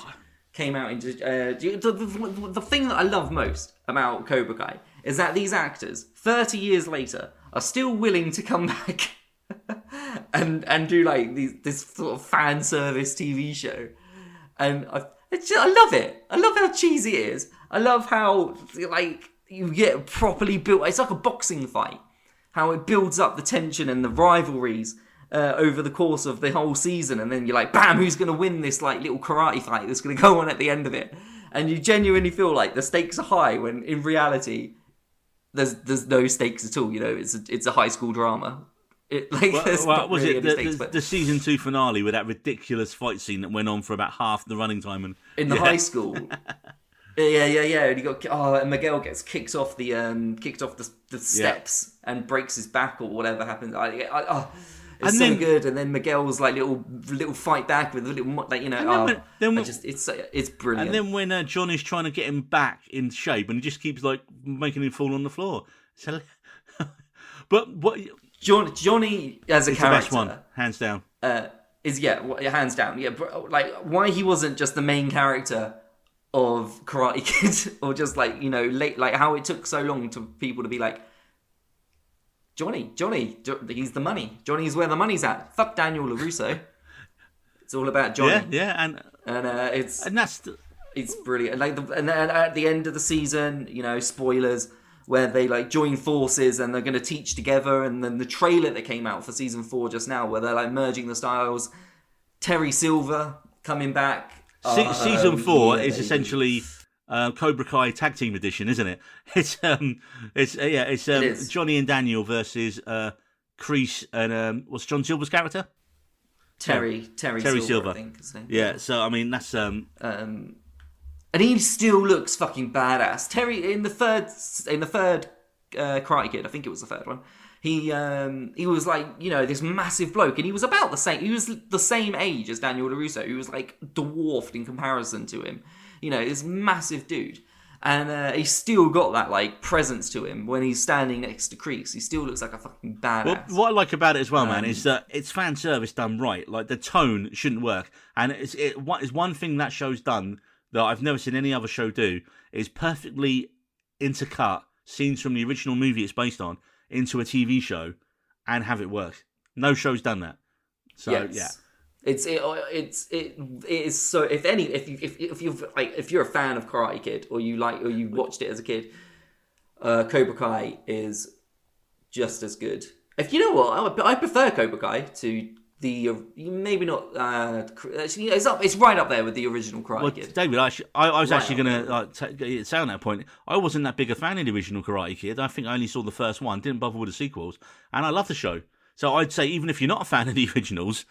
B: came out in... the thing that I love most about Cobra Kai is that these actors, 30 years later, are still willing to come back and do like this sort of fan service TV show. And I love it. I love how cheesy it is. I love how, like, you get properly built. It's like a boxing fight. How it builds up the tension and the rivalries over the course of the whole season. And then you're like, bam, who's going to win this, like, little karate fight that's going to go on at the end of it? And you genuinely feel like the stakes are high when, in reality, there's no stakes at all. You know, it's a high school drama.
A: Was it the season 2 finale with that ridiculous fight scene that went on for about half the running time and
B: in the high school? Yeah. And and Miguel gets kicked off the steps and breaks his back or whatever happens. It's good. And then Miguel's like little fight back with a little, like, you know. It's brilliant.
A: And then when Johnny's trying to get him back in shape, and he just keeps like making him fall on the floor. So, but what?
B: Johnny as a character,
A: the best one, hands down.
B: Hands down. Yeah, like why he wasn't just the main character of Karate Kid, or just like, you know, like how it took so long to people to be like, Johnny, he's the money. Johnny's where the money's at. Fuck Daniel LaRusso. It's all about Johnny.
A: Yeah,
B: it's brilliant. Like and at the end of the season, you know, spoilers, where they like join forces and they're going to teach together. And then the trailer that came out for season 4 just now, where they're like merging the styles. Terry Silver coming back.
A: Season 4 is essentially Cobra Kai Tag Team Edition, isn't it? It's Johnny and Daniel versus Kreese and what's John Silver's character?
B: Terry Silver, I think.
A: Yeah. So I mean that's
B: and he still looks fucking badass. Terry in the third Karate Kid, I think it was the third one. He was like, you know, this massive bloke, and he was about the same. He was the same age as Daniel LaRusso. He was like dwarfed in comparison to him. You know, this massive dude, and he's still got that like presence to him when he's standing next to Kreese. He still looks like a fucking badass.
A: Well, what I like about it as well, man, is that it's fan service done right. Like the tone shouldn't work, and it's one thing that show's done that I've never seen any other show do, is perfectly intercut scenes from the original movie it's based on into a TV show and have it work. No show's done that. So yeah.
B: It is so. If you're a fan of Karate Kid, or you watched it as a kid, Cobra Kai is just as good. If you know what, I prefer Cobra Kai to the maybe not. Actually, it's right up there with the original Karate Kid.
A: David, I was actually going to say on that point. I wasn't that big a fan of the original Karate Kid. I think I only saw the first one. Didn't bother with the sequels, and I love the show. So I'd say even if you're not a fan of the originals.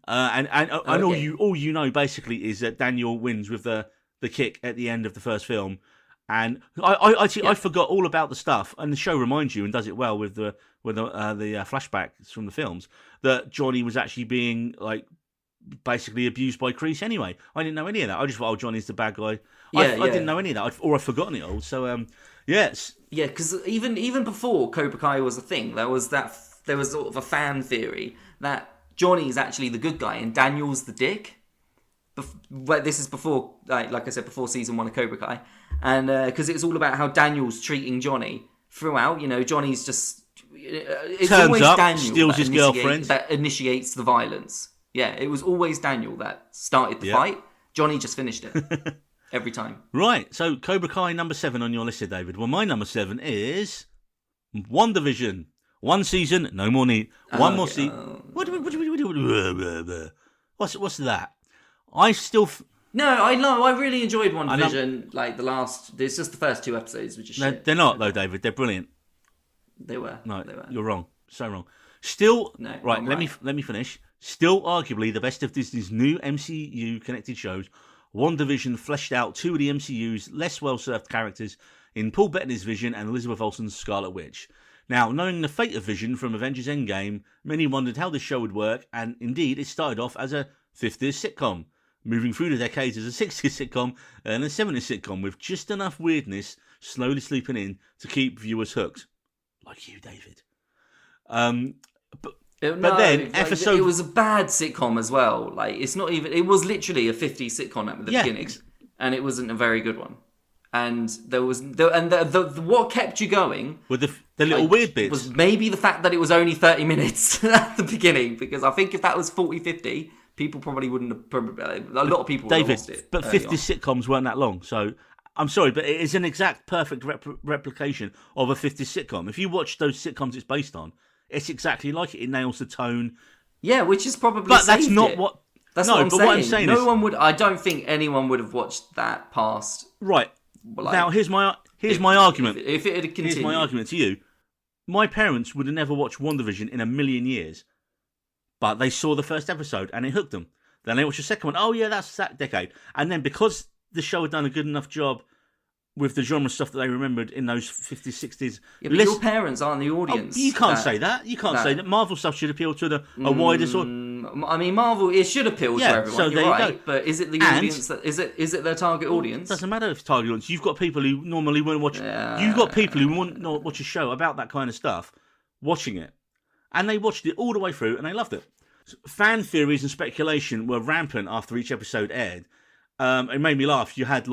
A: And all you know basically is that Daniel wins with the kick at the end of the first film, and I forgot all about the stuff, and the show reminds you and does it well with the flashbacks from the films that Johnny was actually being like basically abused by Kreese anyway. I didn't know any of that. I just thought, Johnny's the bad guy. I didn't know any of that, or I've forgotten it all. So yes,
B: because even before Cobra Kai was a thing, there was sort of a fan theory that Johnny's actually the good guy and Daniel's the dick. This is before, like I said, before season 1 of Cobra Kai, and because it's all about how Daniel's treating Johnny throughout. You know, Johnny's just it's
A: turns
B: always
A: up,
B: Daniel
A: steals his girlfriend,
B: that initiates the violence. Yeah, it was always Daniel that started the fight. Johnny just finished it every time.
A: Right. So Cobra Kai number 7 on your list, David. Well, my number 7 is WandaVision. 1 season, no more need. One more season. What's that? I still.
B: No, I really enjoyed WandaVision. Like the last, it's just the first 2 episodes, which is shit.
A: They're not though, David. They're brilliant.
B: They were.
A: No,
B: they were.
A: You're wrong. So wrong. Still,
B: no,
A: right. Let me finish. Still, arguably the best of Disney's new MCU connected shows. WandaVision fleshed out 2 of the MCU's less well-served characters in Paul Bettany's Vision and Elizabeth Olsen's Scarlet Witch. Now, knowing the fate of Vision from Avengers Endgame, many wondered how this show would work, and indeed it started off as a 50s sitcom, moving through the decades as a 60s sitcom and a 70s sitcom with just enough weirdness slowly sleeping in to keep viewers hooked. Like you, David. But then episode...
B: It was a bad sitcom as well. Like, it's not even... It was literally a 50s sitcom at the beginning, and it wasn't a very good one. And there was the what kept you going
A: with the little weird bits
B: was maybe the fact that it was only 30 minutes at the beginning, because I think if that was 40-50, people probably wouldn't have. Probably, a lot of people would have
A: David,
B: lost it.
A: but
B: early
A: 50
B: on.
A: sitcoms weren't that long, so I'm sorry, but it is an exact perfect replication of a 50s sitcom. If you watch those sitcoms it's based on, it's exactly like it. It nails the tone.
B: Yeah, which is probably.
A: But that's
B: saved
A: not
B: it.
A: what.
B: That's
A: no,
B: what I'm
A: but
B: saying.
A: what I'm saying
B: no
A: is,
B: one would. I don't think anyone would have watched that past.
A: right
B: Like,
A: now, here's my argument.
B: If it had continued,
A: Here's my argument to you. My parents would have never watched WandaVision in a million years, but they saw the first episode and it hooked them. Then they watched the second one. Oh yeah, that's that decade. And then because the show had done a good enough job with the genre stuff that they remembered in those 50s, 60s.
B: Yeah, but your parents aren't the audience.
A: You can't say that. You can't say that. Marvel stuff should appeal to a wider sort.
B: I mean, Marvel, it should appeal to everyone.
A: So
B: You're
A: there you
B: right,
A: go.
B: But is it the audience that is it their target audience?
A: Doesn't matter if it's target audience. You've got people who normally won't watch. You've got people who won't not watch a show about that kind of stuff, watching it, and they watched it all the way through and they loved it. Fan theories and speculation were rampant after each episode aired. It made me laugh. You had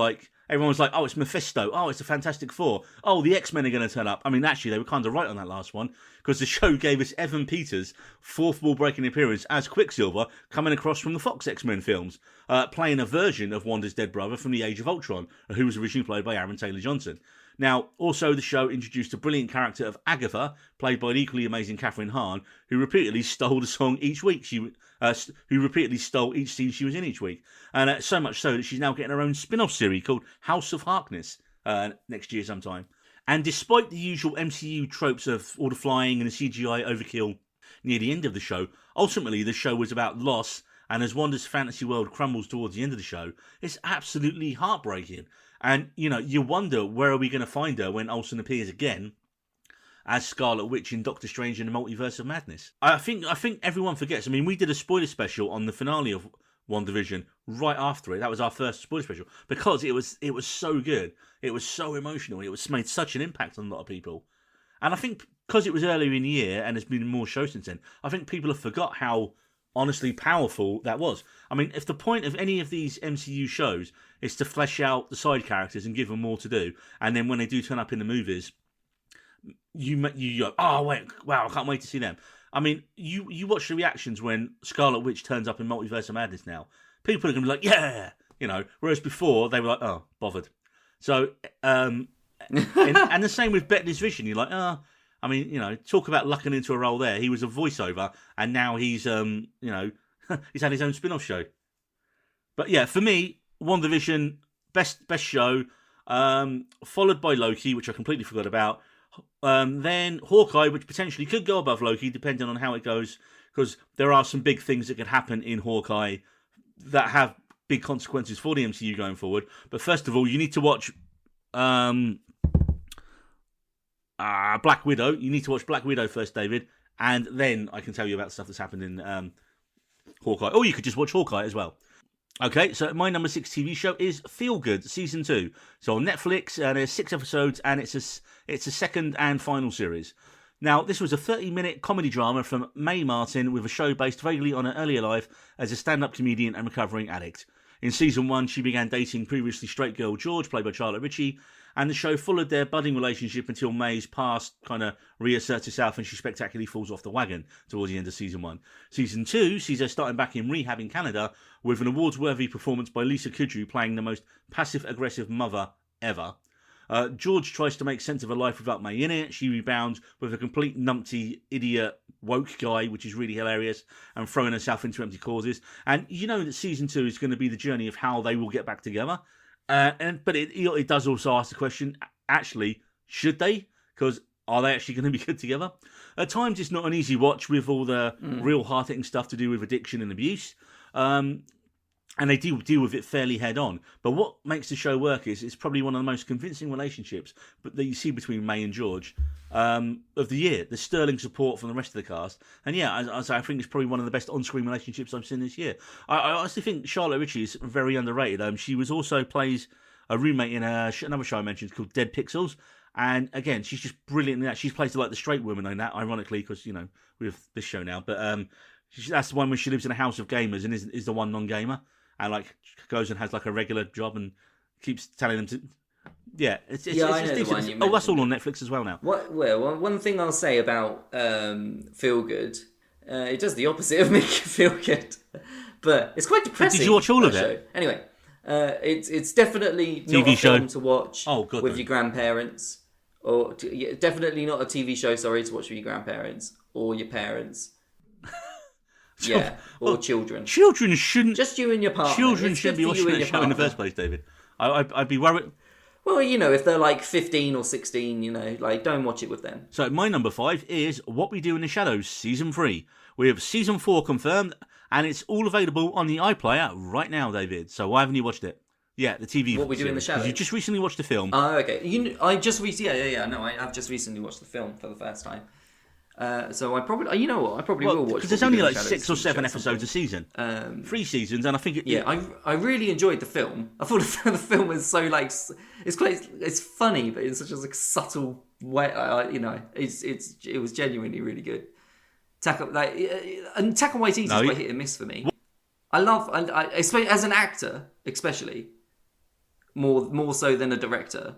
A: everyone was like, "Oh, it's Mephisto. Oh, it's the Fantastic Four. Oh, the X-Men are going to turn up." I mean, actually, they were kind of right on that last one because the show gave us Evan Peters' fourth wall-breaking appearance as Quicksilver coming across from the Fox X-Men films, playing a version of Wanda's dead brother from the Age of Ultron, who was originally played by Aaron Taylor Johnson. Now, also, the show introduced a brilliant character of Agatha, played by the equally amazing Catherine Hahn, who repeatedly stole the song each week. Who repeatedly stole each scene she was in each week. And so much so that she's now getting her own spin-off series called House of Harkness next year sometime. And despite the usual MCU tropes of all the flying and the CGI overkill near the end of the show, ultimately the show was about loss, and as Wanda's fantasy world crumbles towards the end of the show, it's absolutely heartbreaking. And, you wonder, where are we going to find her when Olsen appears again as Scarlet Witch in Doctor Strange in the Multiverse of Madness? I think everyone forgets. I mean, we did a spoiler special on the finale of WandaVision right after it. That was our first spoiler special because it was so good. It was so emotional. It was made such an impact on a lot of people. And I think because it was earlier in the year and there's been more shows since then, I think people have forgot how honestly powerful that was. I mean, if the point of any of these MCU shows is to flesh out the side characters and give them more to do, and then when they do turn up in the movies, you go, oh wait, wow, I can't wait to see them. I mean, you watch the reactions when Scarlet Witch turns up in Multiverse of Madness now. People are going to be like, yeah, whereas before they were like, oh, bothered. So, and the same with Bettany's Vision. You're like, oh, I mean, talk about lucking into a role there. He was a voiceover, and now he's, he's had his own spin-off show. But yeah, for me, WandaVision, best show, followed by Loki, which I completely forgot about. Then Hawkeye, which potentially could go above Loki, depending on how it goes, because there are some big things that could happen in Hawkeye that have big consequences for the MCU going forward. But first of all, you need to watch Black Widow. You need to watch Black Widow first, David, and then I can tell you about stuff that's happened in Hawkeye. Or you could just watch Hawkeye as well. Okay, so my number 6 TV show is Feel Good Season 2. So on Netflix, there's 6 episodes, and it's a second and final series. Now, this was a 30-minute comedy drama from Mae Martin with a show based vaguely on her earlier life as a stand-up comedian and recovering addict. In Season 1, she began dating previously straight girl George, played by Charlotte Ritchie, and the show followed their budding relationship until Mae's past kind of reasserts itself and she spectacularly falls off the wagon towards the end of Season 1. Season 2 sees her starting back in rehab in Canada with an awards-worthy performance by Lisa Kudrow playing the most passive-aggressive mother ever. George tries to make sense of her life without Mae in it. She rebounds with a complete numpty, idiot, woke guy, which is really hilarious, and throwing herself into empty causes. And you know that Season 2 is going to be the journey of how they will get back together. But it does also ask the question, actually, should they? Because are they actually going to be good together? At times, it's not an easy watch with all the real hard-hitting stuff to do with addiction and abuse. And they deal with it fairly head-on. But what makes the show work is it's probably one of the most convincing relationships that you see between Mae and George of the year. The sterling support from the rest of the cast. And yeah, I think it's probably one of the best on-screen relationships I've seen this year. I honestly think Charlotte Ritchie is very underrated. She also plays a roommate in another show I mentioned called Dead Pixels. And again, she's just brilliant in that. She's plays like the straight woman in that, ironically, because, we have this show now. But that's the one where she lives in a house of gamers and is the one non-gamer. And goes and has a regular job and keeps telling them to. Yeah, it's decent. Oh, that's all on Netflix as well now.
B: One thing I'll say about Feel Good, it does the opposite of make you feel good. But it's quite depressing.
A: Did you watch all of
B: that
A: it?
B: show. Anyway, it's definitely not
A: TV
B: a
A: show?
B: film to watch
A: God,
B: with
A: no.
B: your grandparents. Or definitely not a TV show, sorry, to watch with your grandparents or your parents. Or children.
A: Children shouldn't.
B: Just you and your partner.
A: Children
B: It's
A: shouldn't be
B: good for you
A: watching
B: and
A: that
B: your
A: show in the
B: partner.
A: first place, David. I'd be worried.
B: Well, if they're like 15 or 16, like don't watch it with them.
A: So my number 5 is What We Do in the Shadows Season 3. We have Season 4 confirmed, and it's all available on the iPlayer right now, David. So why haven't you watched it? Yeah, the TV.
B: What We Do in the
A: series, 'cause
B: Shadows?
A: You just recently watched the film.
B: Oh, okay. I just recently, No, I've just recently watched the film for the first time. So I probably, I probably will watch.
A: Because there's only like 6 or 7 episodes a season. 3 seasons, and I think
B: I really enjoyed the film. I thought the film was so like it's funny, but in such a like subtle way. It was genuinely really good. And Taika Waititi is quite hit and miss for me. I love, and especially as an actor, especially more so than a director.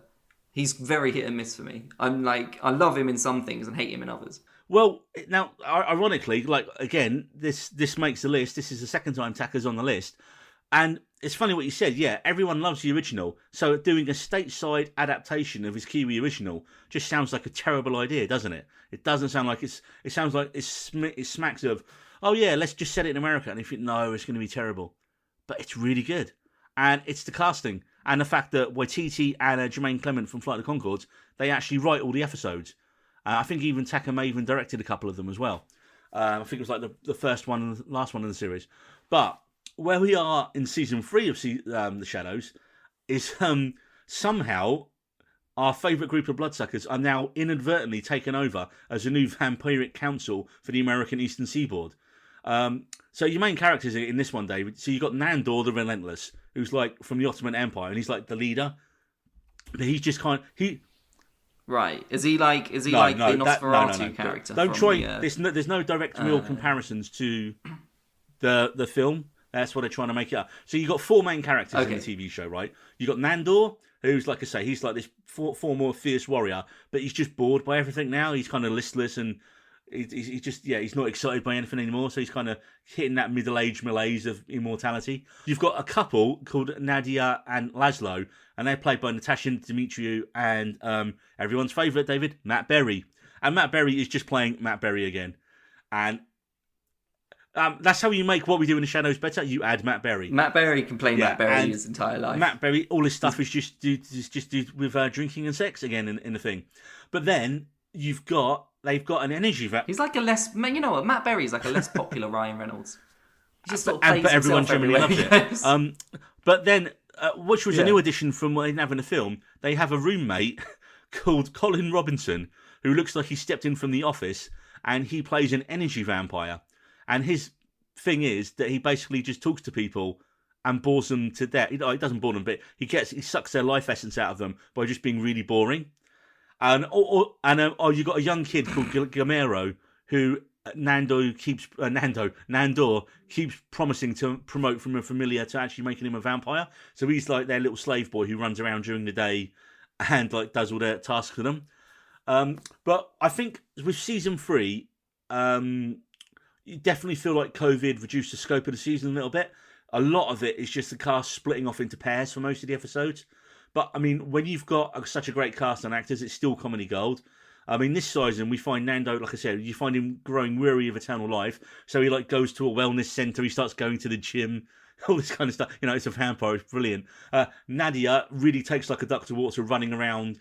B: He's very hit and miss for me. I love him in some things and hate him in others.
A: Well, now, ironically, again, this makes the list. This is the second time Taka's on the list. And it's funny what you said. Yeah, everyone loves the original. So doing a stateside adaptation of his Kiwi original just sounds like a terrible idea, doesn't it? It doesn't sound like it sounds like it smacks of, oh yeah, let's just set it in America. And if you know, it's going to be terrible. But it's really good. And it's the casting. And the fact that Waititi and Jermaine Clement from Flight of the Conchords, they actually write all the episodes. I think even Taka may even directed a couple of them as well. I think it was like the first one and the last one in the series. But where we are in season 3 of The Shadows is somehow our favourite group of bloodsuckers are now inadvertently taken over as a new vampiric council for the American Eastern Seaboard. So your main characters in this one, David. So you've got Nandor the Relentless, who's like from the Ottoman Empire, and he's like the leader. But he's just
B: Right. Is he like the Nosferatu character?
A: Don't try. There's no direct real comparisons to the film. That's what they're trying to make it up. So you've got 4 main characters in the TV show, right? You've got Nandor, who's, like I say, he's like this former fierce warrior, but he's just bored by everything now. He's kind of listless and he's just, he's not excited by anything anymore. So he's kind of hitting that middle-aged malaise of immortality. You've got a couple called Nadia and Laszlo, and they're played by Natasha Dimitriou and everyone's favourite, David, Matt Berry. And Matt Berry is just playing Matt Berry again. And that's how you make What We Do in the Shadows better. You add Matt Berry.
B: Matt Berry can play Matt Berry his entire life.
A: Matt Berry, all his stuff is just do with drinking and sex again in the thing. But then they've got an energy vat.
B: He's like Matt Berry's like a less popular Ryan Reynolds. He just sort of plays
A: but everyone
B: himself
A: generally
B: everywhere
A: loves it. But then, which was a new addition from what they didn't have in the film, they have a roommate called Colin Robinson who looks like he stepped in from The Office, and he plays an energy vampire. And his thing is that he basically just talks to people and bores them to death. He doesn't bore them, but he sucks their life essence out of them by just being really boring. And you got a young kid called Gamero who Nandor keeps promising to promote from a familiar to actually making him a vampire. So he's like their little slave boy who runs around during the day and like does all their tasks for them. But I think with season 3, you definitely feel like COVID reduced the scope of the season a little bit. A lot of it is just the cast splitting off into pairs for most of the episodes. But, I mean, when you've got such a great cast and actors, it's still comedy gold. I mean, this season, we find Nando, like I said, you find him growing weary of eternal life. So he, goes to a wellness centre. He starts going to the gym. All this kind of stuff. It's a vampire. It's brilliant. Nadia really takes like a duck to water running around.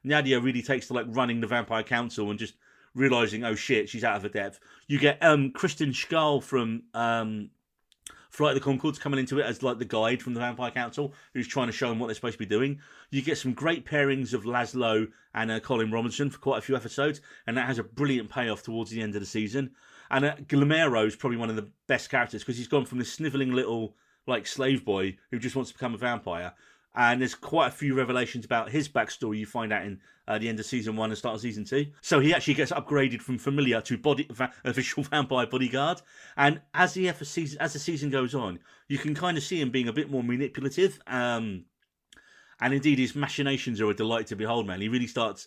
A: Nadia really takes to, running the Vampire Council and just realising, oh shit, she's out of her depth. You get Kristen Schaal from Flight of the Conchords coming into it as the guide from the Vampire Council, who's trying to show them what they're supposed to be doing. You get some great pairings of Laszlo and Colin Robinson for quite a few episodes, and that has a brilliant payoff towards the end of the season. And Glamero is probably one of the best characters because he's gone from this snivelling little slave boy who just wants to become a vampire. And there's quite a few revelations about his backstory you find out in the end of season 1 and start of season 2. So he actually gets upgraded from familiar to official vampire bodyguard. And as the season goes on, you can kind of see him being a bit more manipulative. And indeed, his machinations are a delight to behold, man. He really starts,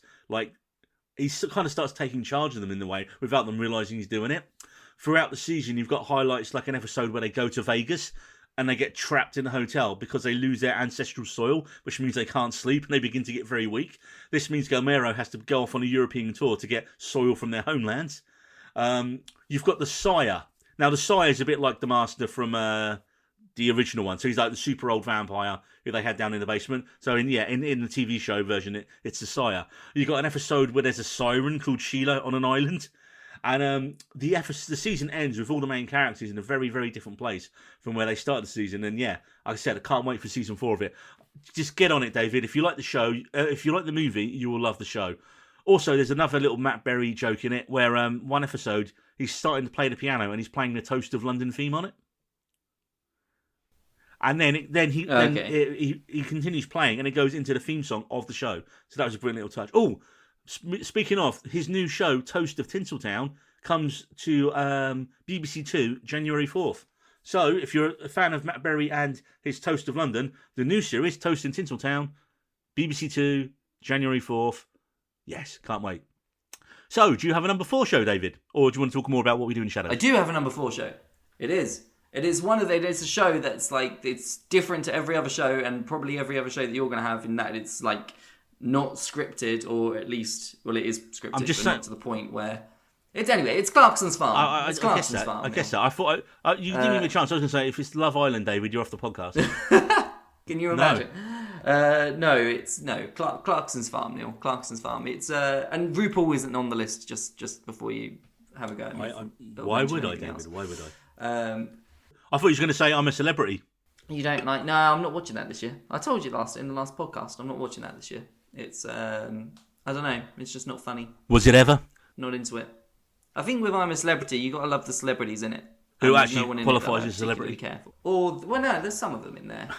A: he kind of starts taking charge of them in the way without them realising he's doing it. throughout the season, you've got highlights like an episode where they go to Vegas and they get trapped in a hotel because they lose their ancestral soil, which means they can't sleep and they begin to get very weak. This means Gomero has to go off on a European tour to get soil from their homelands. You've got the Sire. Now, the Sire is a bit like the Master from the original one. So he's like the super old vampire who they had down in the basement. So in the TV show version, it's the Sire. You've got an episode where there's a siren called Sheila on an island. And the season ends with all the main characters in a very, very different place from where they started the season. And yeah, like I said, I can't wait for season 4 of it. Just get on it, David. If you like the show, if you like the movie, you will love the show. Also, there's another little Matt Berry joke in it where one episode he's starting to play the piano and he's playing the Toast of London theme on it. And then he continues playing and it goes into the theme song of the show. So that was a brilliant little touch. Oh, speaking of, his new show, Toast of Tinseltown, comes to BBC Two January 4th. So if you're a fan of Matt Berry and his Toast of London, the new series, Toast in Tinseltown, BBC Two, January 4th. Yes, can't wait. So, do you have a number 4 show, David? Or do you want to talk more about what we do in Shadow?
B: I do have a number 4 show. It is. It's a show that's like, it's different to every other show and probably every other show that you're going to have in that it's like not scripted, or at least, well, it is scripted, but not to the point where... It's Clarkson's Farm. It's Clarkson's Farm.
A: I guess so. I thought you didn't give me a chance. I was going to say, if it's Love Island, David, you're off the podcast.
B: Can you imagine? No. Clarkson's Farm, Neil. Clarkson's Farm. It's and RuPaul isn't on the list. Just before you have a go at me.
A: Why would I, David? Why would I? I thought you were going to say I'm a celebrity.
B: You don't like? No, I'm not watching that this year. I told you in the last podcast. I'm not watching that this year. It's I don't know. It's just not funny.
A: Was it ever?
B: Not into it. I think with I'm a Celebrity, you got to love the celebrities in it.
A: Who actually qualifies as a celebrity?
B: Careful. Or no, there's some of them in there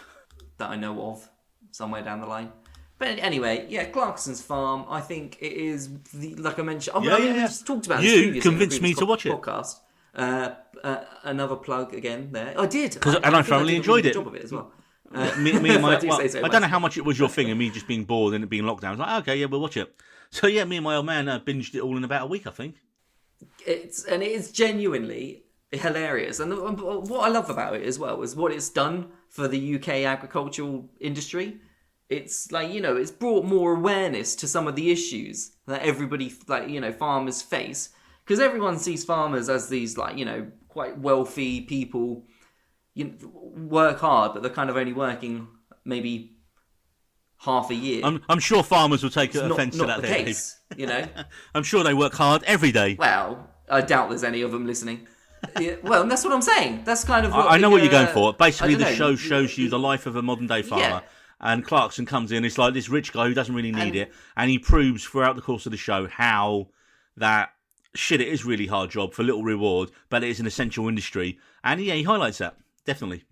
B: that I know of somewhere down the line. But anyway, yeah, Clarkson's Farm. I think it is like I mentioned. We just talked about this
A: you convinced me to watch it.
B: Podcast. Another plug again there. I did,
A: and I thoroughly enjoyed it.
B: Job of it as well.
A: Me and my, I don't know how much it was your thing and me just being bored and it being locked down. I was like, okay, yeah, we'll watch it. So yeah, me and my old man binged it all in about a week, I think.
B: It is genuinely hilarious, and what I love about it as well is what it's done for the UK agricultural industry. It's like, it's brought more awareness to some of the issues that everybody, farmers face, because everyone sees farmers as these quite wealthy people, work hard, but they're kind of only working maybe half a year.
A: I'm sure farmers will take offence to that.
B: Not the case,
A: I'm sure they work hard every day.
B: Well, I doubt there's any of them listening. Yeah, well, that's what I'm saying. That's kind of what
A: I know what you're going for. Basically, the show shows you the life of a modern day farmer.
B: Yeah.
A: And Clarkson comes in, it's like this rich guy who doesn't really need it. And he proves throughout the course of the show how that, it is really hard job for little reward, but it is an essential industry. And he highlights that. Definitely.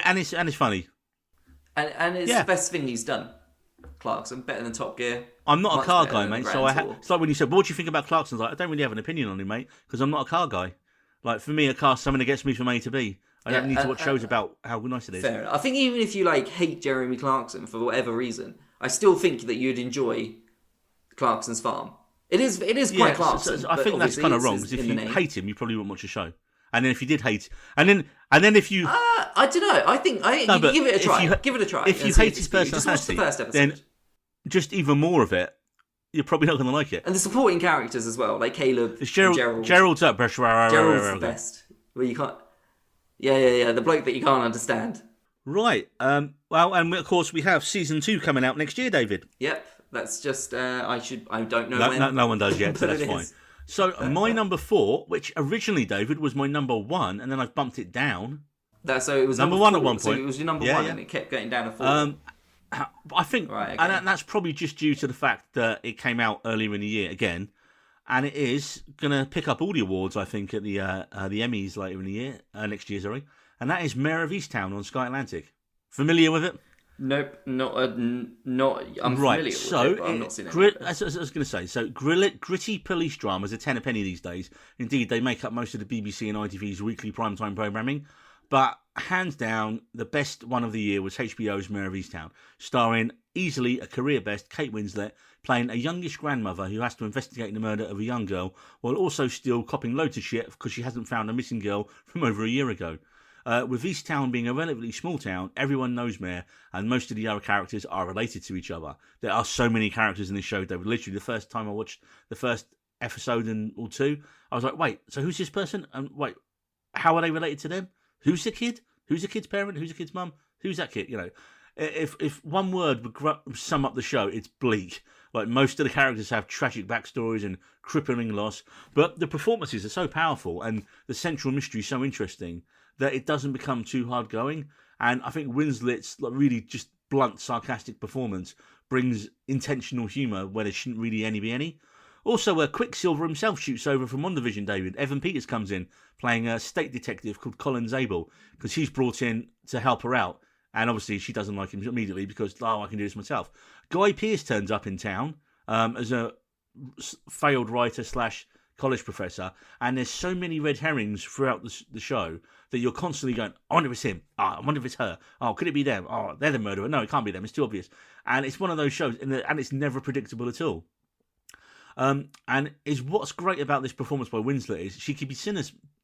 A: And it's funny.
B: And it's the best thing he's done. Clarkson, better than Top Gear.
A: I'm not a car guy, mate. So it's like when you said, what do you think about Clarkson? I don't really have an opinion on him, mate, because I'm not a car guy. Like, for me, a car's something that gets me from A to B. I don't need to watch shows about how nice it is.
B: Fair enough. I think even if you hate Jeremy Clarkson for whatever reason, I still think that you'd enjoy Clarkson's Farm. It is quite Clarkson.
A: So I think that's kind of wrong, because if you hate him, you probably wouldn't watch the show. And then if you did hate, and then if you,
B: I don't know. I think you can give it a try. Give it a try.
A: If you hate his personality,
B: just watch the first episode.
A: Then just even more of it, you're probably not going to like it.
B: And the supporting characters as well, like Caleb.
A: It's Gerald's up.
B: Gerald's the best. Where you can't. Yeah. The bloke that you can't understand.
A: Right. Well, and of course we have season 2 coming out next year, David.
B: Yep. That's just. I don't know when.
A: No one does yet, so that's fine. So my number 4, which originally, David, was my number 1, and then I've bumped it down.
B: So it was
A: number 1
B: 4,
A: at one point.
B: So it was your number 1, and it kept going down to 4.
A: I think, right, okay. And that's probably just due to the fact that it came out earlier in the year again, and it is going to pick up all the awards, I think, at the Emmys later in the year, next year, sorry. And that is Mayor of Easttown on Sky Atlantic. Familiar with it?
B: Nope, not. I'm familiar with it, but I've not seen it.
A: As I was going to say, so gritty police dramas are 10 a penny these days. Indeed, they make up most of the BBC and ITV's weekly primetime programming. But hands down, the best one of the year was HBO's Mayor of Easttown, starring easily a career best Kate Winslet playing a youngish grandmother who has to investigate the murder of a young girl while also still copping loads of shit because she hasn't found a missing girl from over a year ago. With East Town being a relatively small town, everyone knows Mare, and most of the other characters are related to each other. There are so many characters in this show, David. Literally, the first time I watched the first episode or two, I was like, wait, so who's this person? And wait, how are they related to them? Who's the kid? Who's the kid's parent? Who's the kid's mum? Who's that kid? You know, if one word would sum up the show, it's bleak. Like, most of the characters have tragic backstories and crippling loss, but the performances are so powerful and the central mystery so interesting that it doesn't become too hard going. And I think Winslet's really just blunt, sarcastic performance brings intentional humour where there shouldn't really be any. Also, Quicksilver himself shoots over from WandaVision, David. Evan Peters comes in, playing a state detective called Colin Zabel, because he's brought in to help her out. And obviously she doesn't like him immediately because, I can do this myself. Guy Pearce turns up in town as a failed writer / college professor, and there's so many red herrings throughout the show that you're constantly going, I wonder if it's him. I wonder if it's her. Oh, could it be them? Oh, they're the murderer. No, it can't be them. It's too obvious. And it's one of those shows, and it's never predictable at all. And what's great about this performance by Winslet is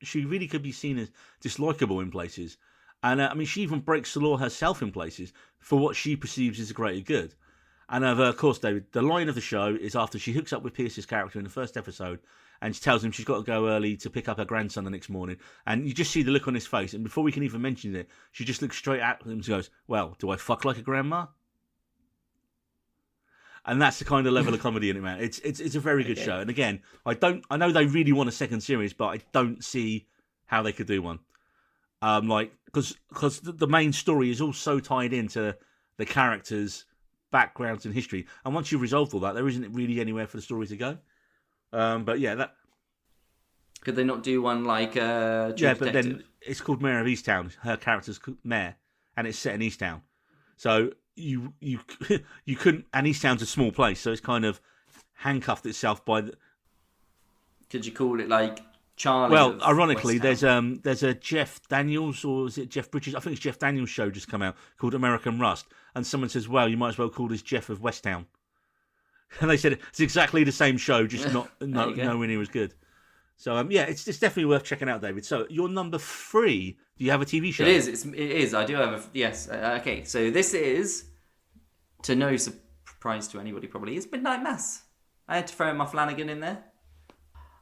A: she really could be seen as dislikable in places. And she even breaks the law herself in places for what she perceives as a greater good. And of course, David, the line of the show is after she hooks up with Pierce's character in the first episode, and she tells him she's got to go early to pick up her grandson the next morning. And you just see the look on his face, and before we can even mention it, she just looks straight at him and goes, "Well, do I fuck like a grandma?" And that's the kind of level of comedy in it, man. It's a very good show. And again, I know they really want a second series, but I don't see how they could do one. Because the main story is all so tied into the characters' backgrounds and history, and once you've resolved all that, there isn't really anywhere for the story to go. But yeah, that
B: could they not do one like True Detective?
A: But then it's called Mare of Easttown. Her character's Mare, and it's set in Easttown. So you couldn't, and Easttown's a small place, so it's kind of handcuffed itself by the.
B: Could you call it like Charlie?
A: Well, ironically, there's a Jeff Daniels, or is it Jeff Bridges? I think it's Jeff Daniels' show just come out called American Rust, and someone says, "Well, you might as well call this Jeff of Westtown." And they said it's exactly the same show, just nowhere near as good. So it's definitely worth checking out, David. So your number 3, do you have a TV show?
B: It is. It is. I do have yes. Okay, so this is, to no surprise to anybody, probably, is Midnight Mass. I had to throw my Flanagan in there.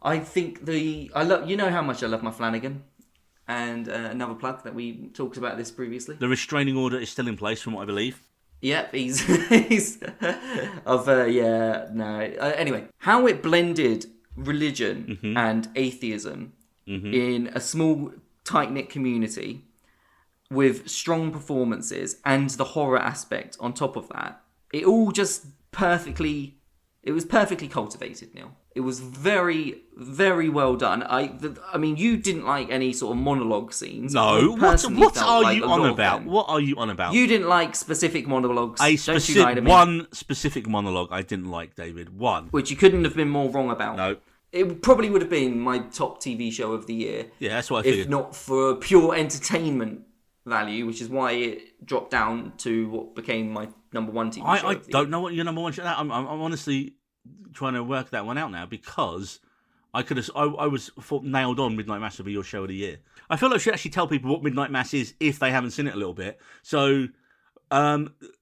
B: I think I love, you know how much I love my Flanagan, and another plug that we talked about this previously.
A: The restraining order is still in place, from what I believe.
B: Yep, he's of anyway, how it blended religion and atheism in a small, tight-knit community with strong performances and the horror aspect on top of that. It all just it was perfectly cultivated, Neil. It was very, very well done. I mean, you didn't like any sort of monologue scenes.
A: No, what are you on about? What are you on about?
B: You didn't like specific monologues.
A: One specific monologue I didn't like, David. One.
B: Which you couldn't have been more wrong about.
A: No.
B: It probably would have been my top TV show of the year.
A: Yeah, that's what I figured.
B: If not for pure entertainment value, which is why it dropped down to what became my number 1 TV show.
A: I don't know what your number 1 show is. I'm honestly trying to work that one out now, because I was nailed on Midnight Mass to be your show of the year. I feel like I should actually tell people what Midnight Mass is if they haven't seen it a little bit. So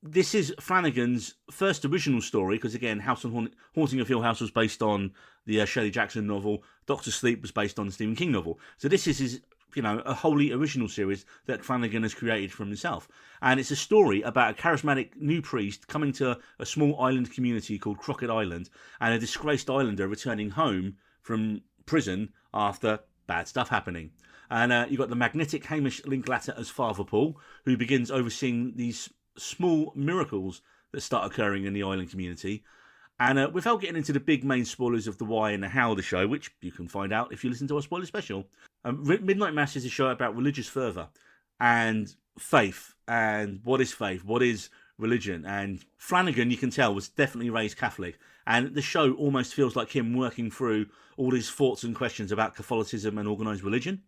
A: this is Flanagan's first original story, because again, Haunting of Hill House was based on the Shirley Jackson novel. Doctor Sleep was based on the Stephen King novel. So this is his, a wholly original series that Flanagan has created from himself. And it's a story about a charismatic new priest coming to a small island community called Crockett Island, and a disgraced islander returning home from prison after bad stuff happening. And you've got the magnetic Hamish Linklater as Father Paul, who begins overseeing these small miracles that start occurring in the island community. And without getting into the big main spoilers of the why and the how of the show, which you can find out if you listen to our spoiler special, Midnight Mass is a show about religious fervour and faith, and what is faith, what is religion. And Flanagan, you can tell, was definitely raised Catholic, and the show almost feels like him working through all his thoughts and questions about Catholicism and organised religion.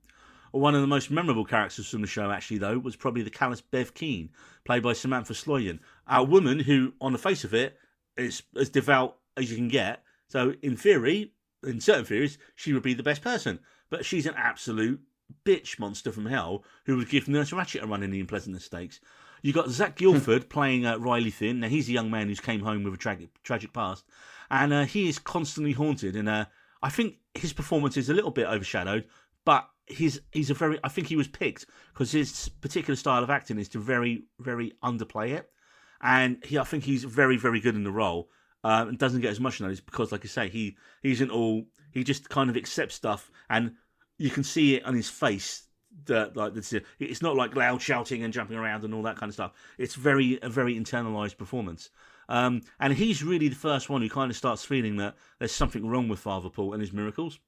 A: one of the most memorable characters from the show, actually, though, was probably the callous Bev Keane, played by Samantha Sloyan, a woman who, on the face of it, is as devout as you can get. So, in theory, in certain theories, she would be the best person. But she's an absolute bitch monster from hell who would give Nurse Ratched a run in the Unpleasant Stakes. You got Zach Guilford playing Riley Finn. Now, he's a young man who's came home with a tragic past, and he is constantly haunted. And I think his performance is a little bit overshadowed, but he's a very. I think he was picked because his particular style of acting is to very, very underplay it, and I think he's very, very good in the role. And doesn't get as much notice because, like I say, he isn't all. He just kind of accepts stuff, and you can see it on his face. That like it's not like loud shouting and jumping around and all that kind of stuff. It's a very internalized performance, and he's really the first one who kind of starts feeling that there's something wrong with Father Paul and his miracles.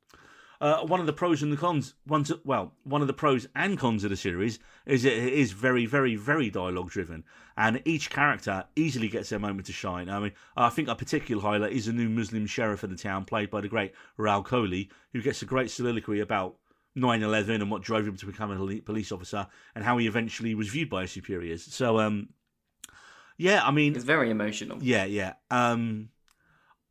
A: One of the pros and the cons, one of the pros and cons of the series is it is very, very, very dialogue driven, and each character easily gets their moment to shine. I mean, I think a particular highlight is a new Muslim sheriff of the town, played by the great Raul Kohli, who gets a great soliloquy about 9/11 and what drove him to become an elite police officer and how he eventually was viewed by his superiors. So, yeah, I mean,
B: it's very emotional.
A: Yeah.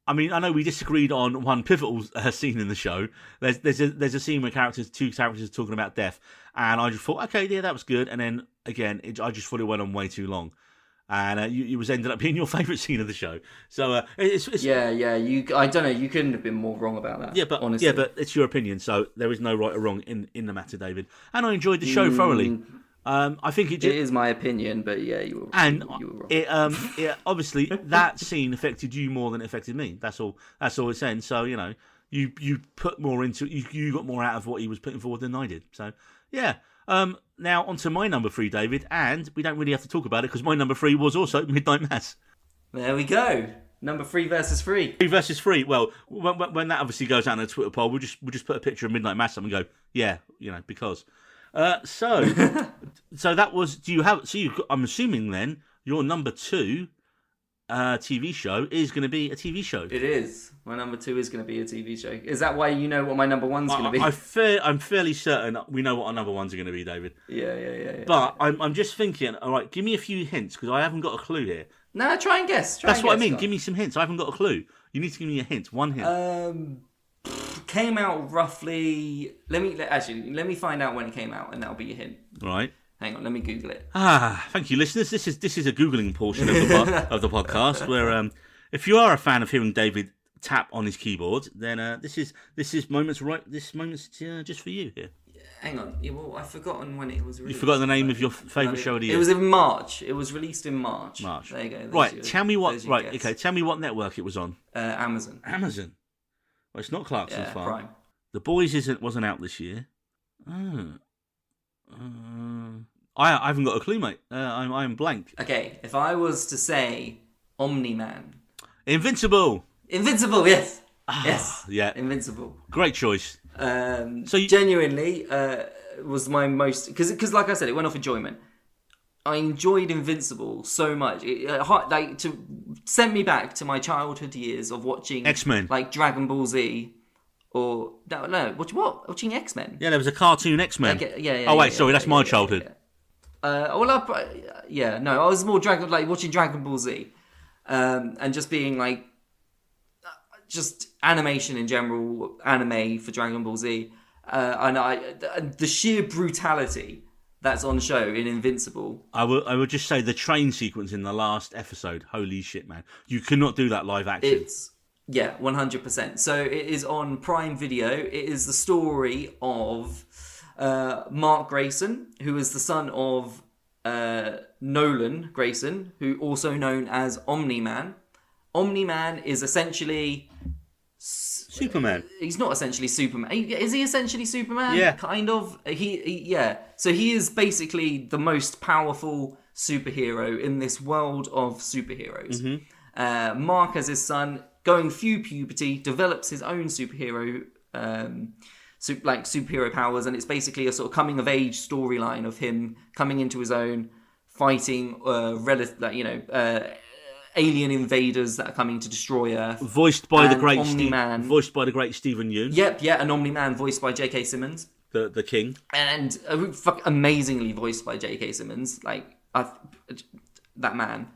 A: I mean, I know we disagreed on one pivotal scene in the show. There's a scene where two characters are talking about death, and I just thought, okay, yeah, that was good. And then again, I just thought it went on way too long, and it was ended up being your favourite scene of the show. So it's
B: yeah. I don't know. You couldn't have been more wrong about that.
A: Yeah, but
B: honestly,
A: it's your opinion, so there is no right or wrong in the matter, David. And I enjoyed the show thoroughly. I think it
B: is my opinion, but yeah, you were wrong.
A: It obviously that scene affected you more than it affected me. That's all it's saying. So you put more into you got more out of what he was putting forward than I did. So yeah. Now on to my number 3, David, and we don't really have to talk about it because my number 3 was also Midnight Mass.
B: There we go. Number 3 versus 3.
A: 3 versus 3. Well, when that obviously goes out on a Twitter poll, we'll just put a picture of Midnight Mass up and go, yeah, because. So that was. I'm assuming then your number 2 TV show is going to be a TV show.
B: It is. My number 2 is going to be a TV show. Is that why you know what my number 1's going to be?
A: I'm fairly certain we know what our number 1's are going to be, David.
B: Yeah.
A: But I'm just thinking. All right, give me a few hints because I haven't got a clue here.
B: No, try and guess.
A: That's what I mean. Give me some hints. I haven't got a clue. You need to give me a hint. One hint.
B: Came out roughly. Let me find out when it came out, and that'll be a hint.
A: Right.
B: Hang on, let me Google it.
A: Thank you, listeners. This is a Googling portion of the podcast where if you are a fan of hearing David tap on his keyboard, then this is moments right. This moment's just for you here.
B: Hang on. Yeah, well, I've forgotten when it was released.
A: You forgot the name of your favourite show of the year.
B: It was in March. It was released in March. There you go.
A: Right. Tell me what. Right. Okay. Tell me what network it was on.
B: Amazon.
A: Amazon. Well, it's not Clarkson's Farm.
B: Prime.
A: The Boys wasn't out this year. I haven't got a clue, mate. I'm blank.
B: Okay, if I was to say Omni-Man.
A: Invincible,
B: yes. Yes.
A: Yeah.
B: Invincible.
A: Great choice.
B: So genuinely was my most... Because like I said, it went off enjoyment. I enjoyed Invincible so much. It sent me back to my childhood years of watching
A: X-Men,
B: like Dragon Ball Z, or no, watching X-Men.
A: Yeah, there was a cartoon X-Men. Sorry, that's my childhood.
B: I was more watching Dragon Ball Z, and just being like, just animation in general, anime for Dragon Ball Z, and the sheer brutality that's on show in Invincible.
A: I would just say the train sequence in the last episode. Holy shit, man! You cannot do that live action.
B: It's 100%. So it is on Prime Video. It is the story of Mark Grayson, who is the son of Nolan Grayson, who also known as Omni-Man. Omni-Man is essentially
A: Superman.
B: He's not essentially Superman. Is he essentially Superman?
A: Yeah.
B: Kind of. Yeah. So he is basically the most powerful superhero in this world of superheroes. Mm-hmm. Mark, as his son, going through puberty, develops his own superhero superhero powers, and it's basically a sort of coming of age storyline of him coming into his own, fighting alien invaders that are coming to destroy Earth.
A: Voiced by the great
B: Omni-Man.
A: Voiced by the great Stephen Yeun.
B: Yep, an Omni-Man voiced by J.K. Simmons.
A: the king.
B: And amazingly voiced by J.K. Simmons. Like, that man.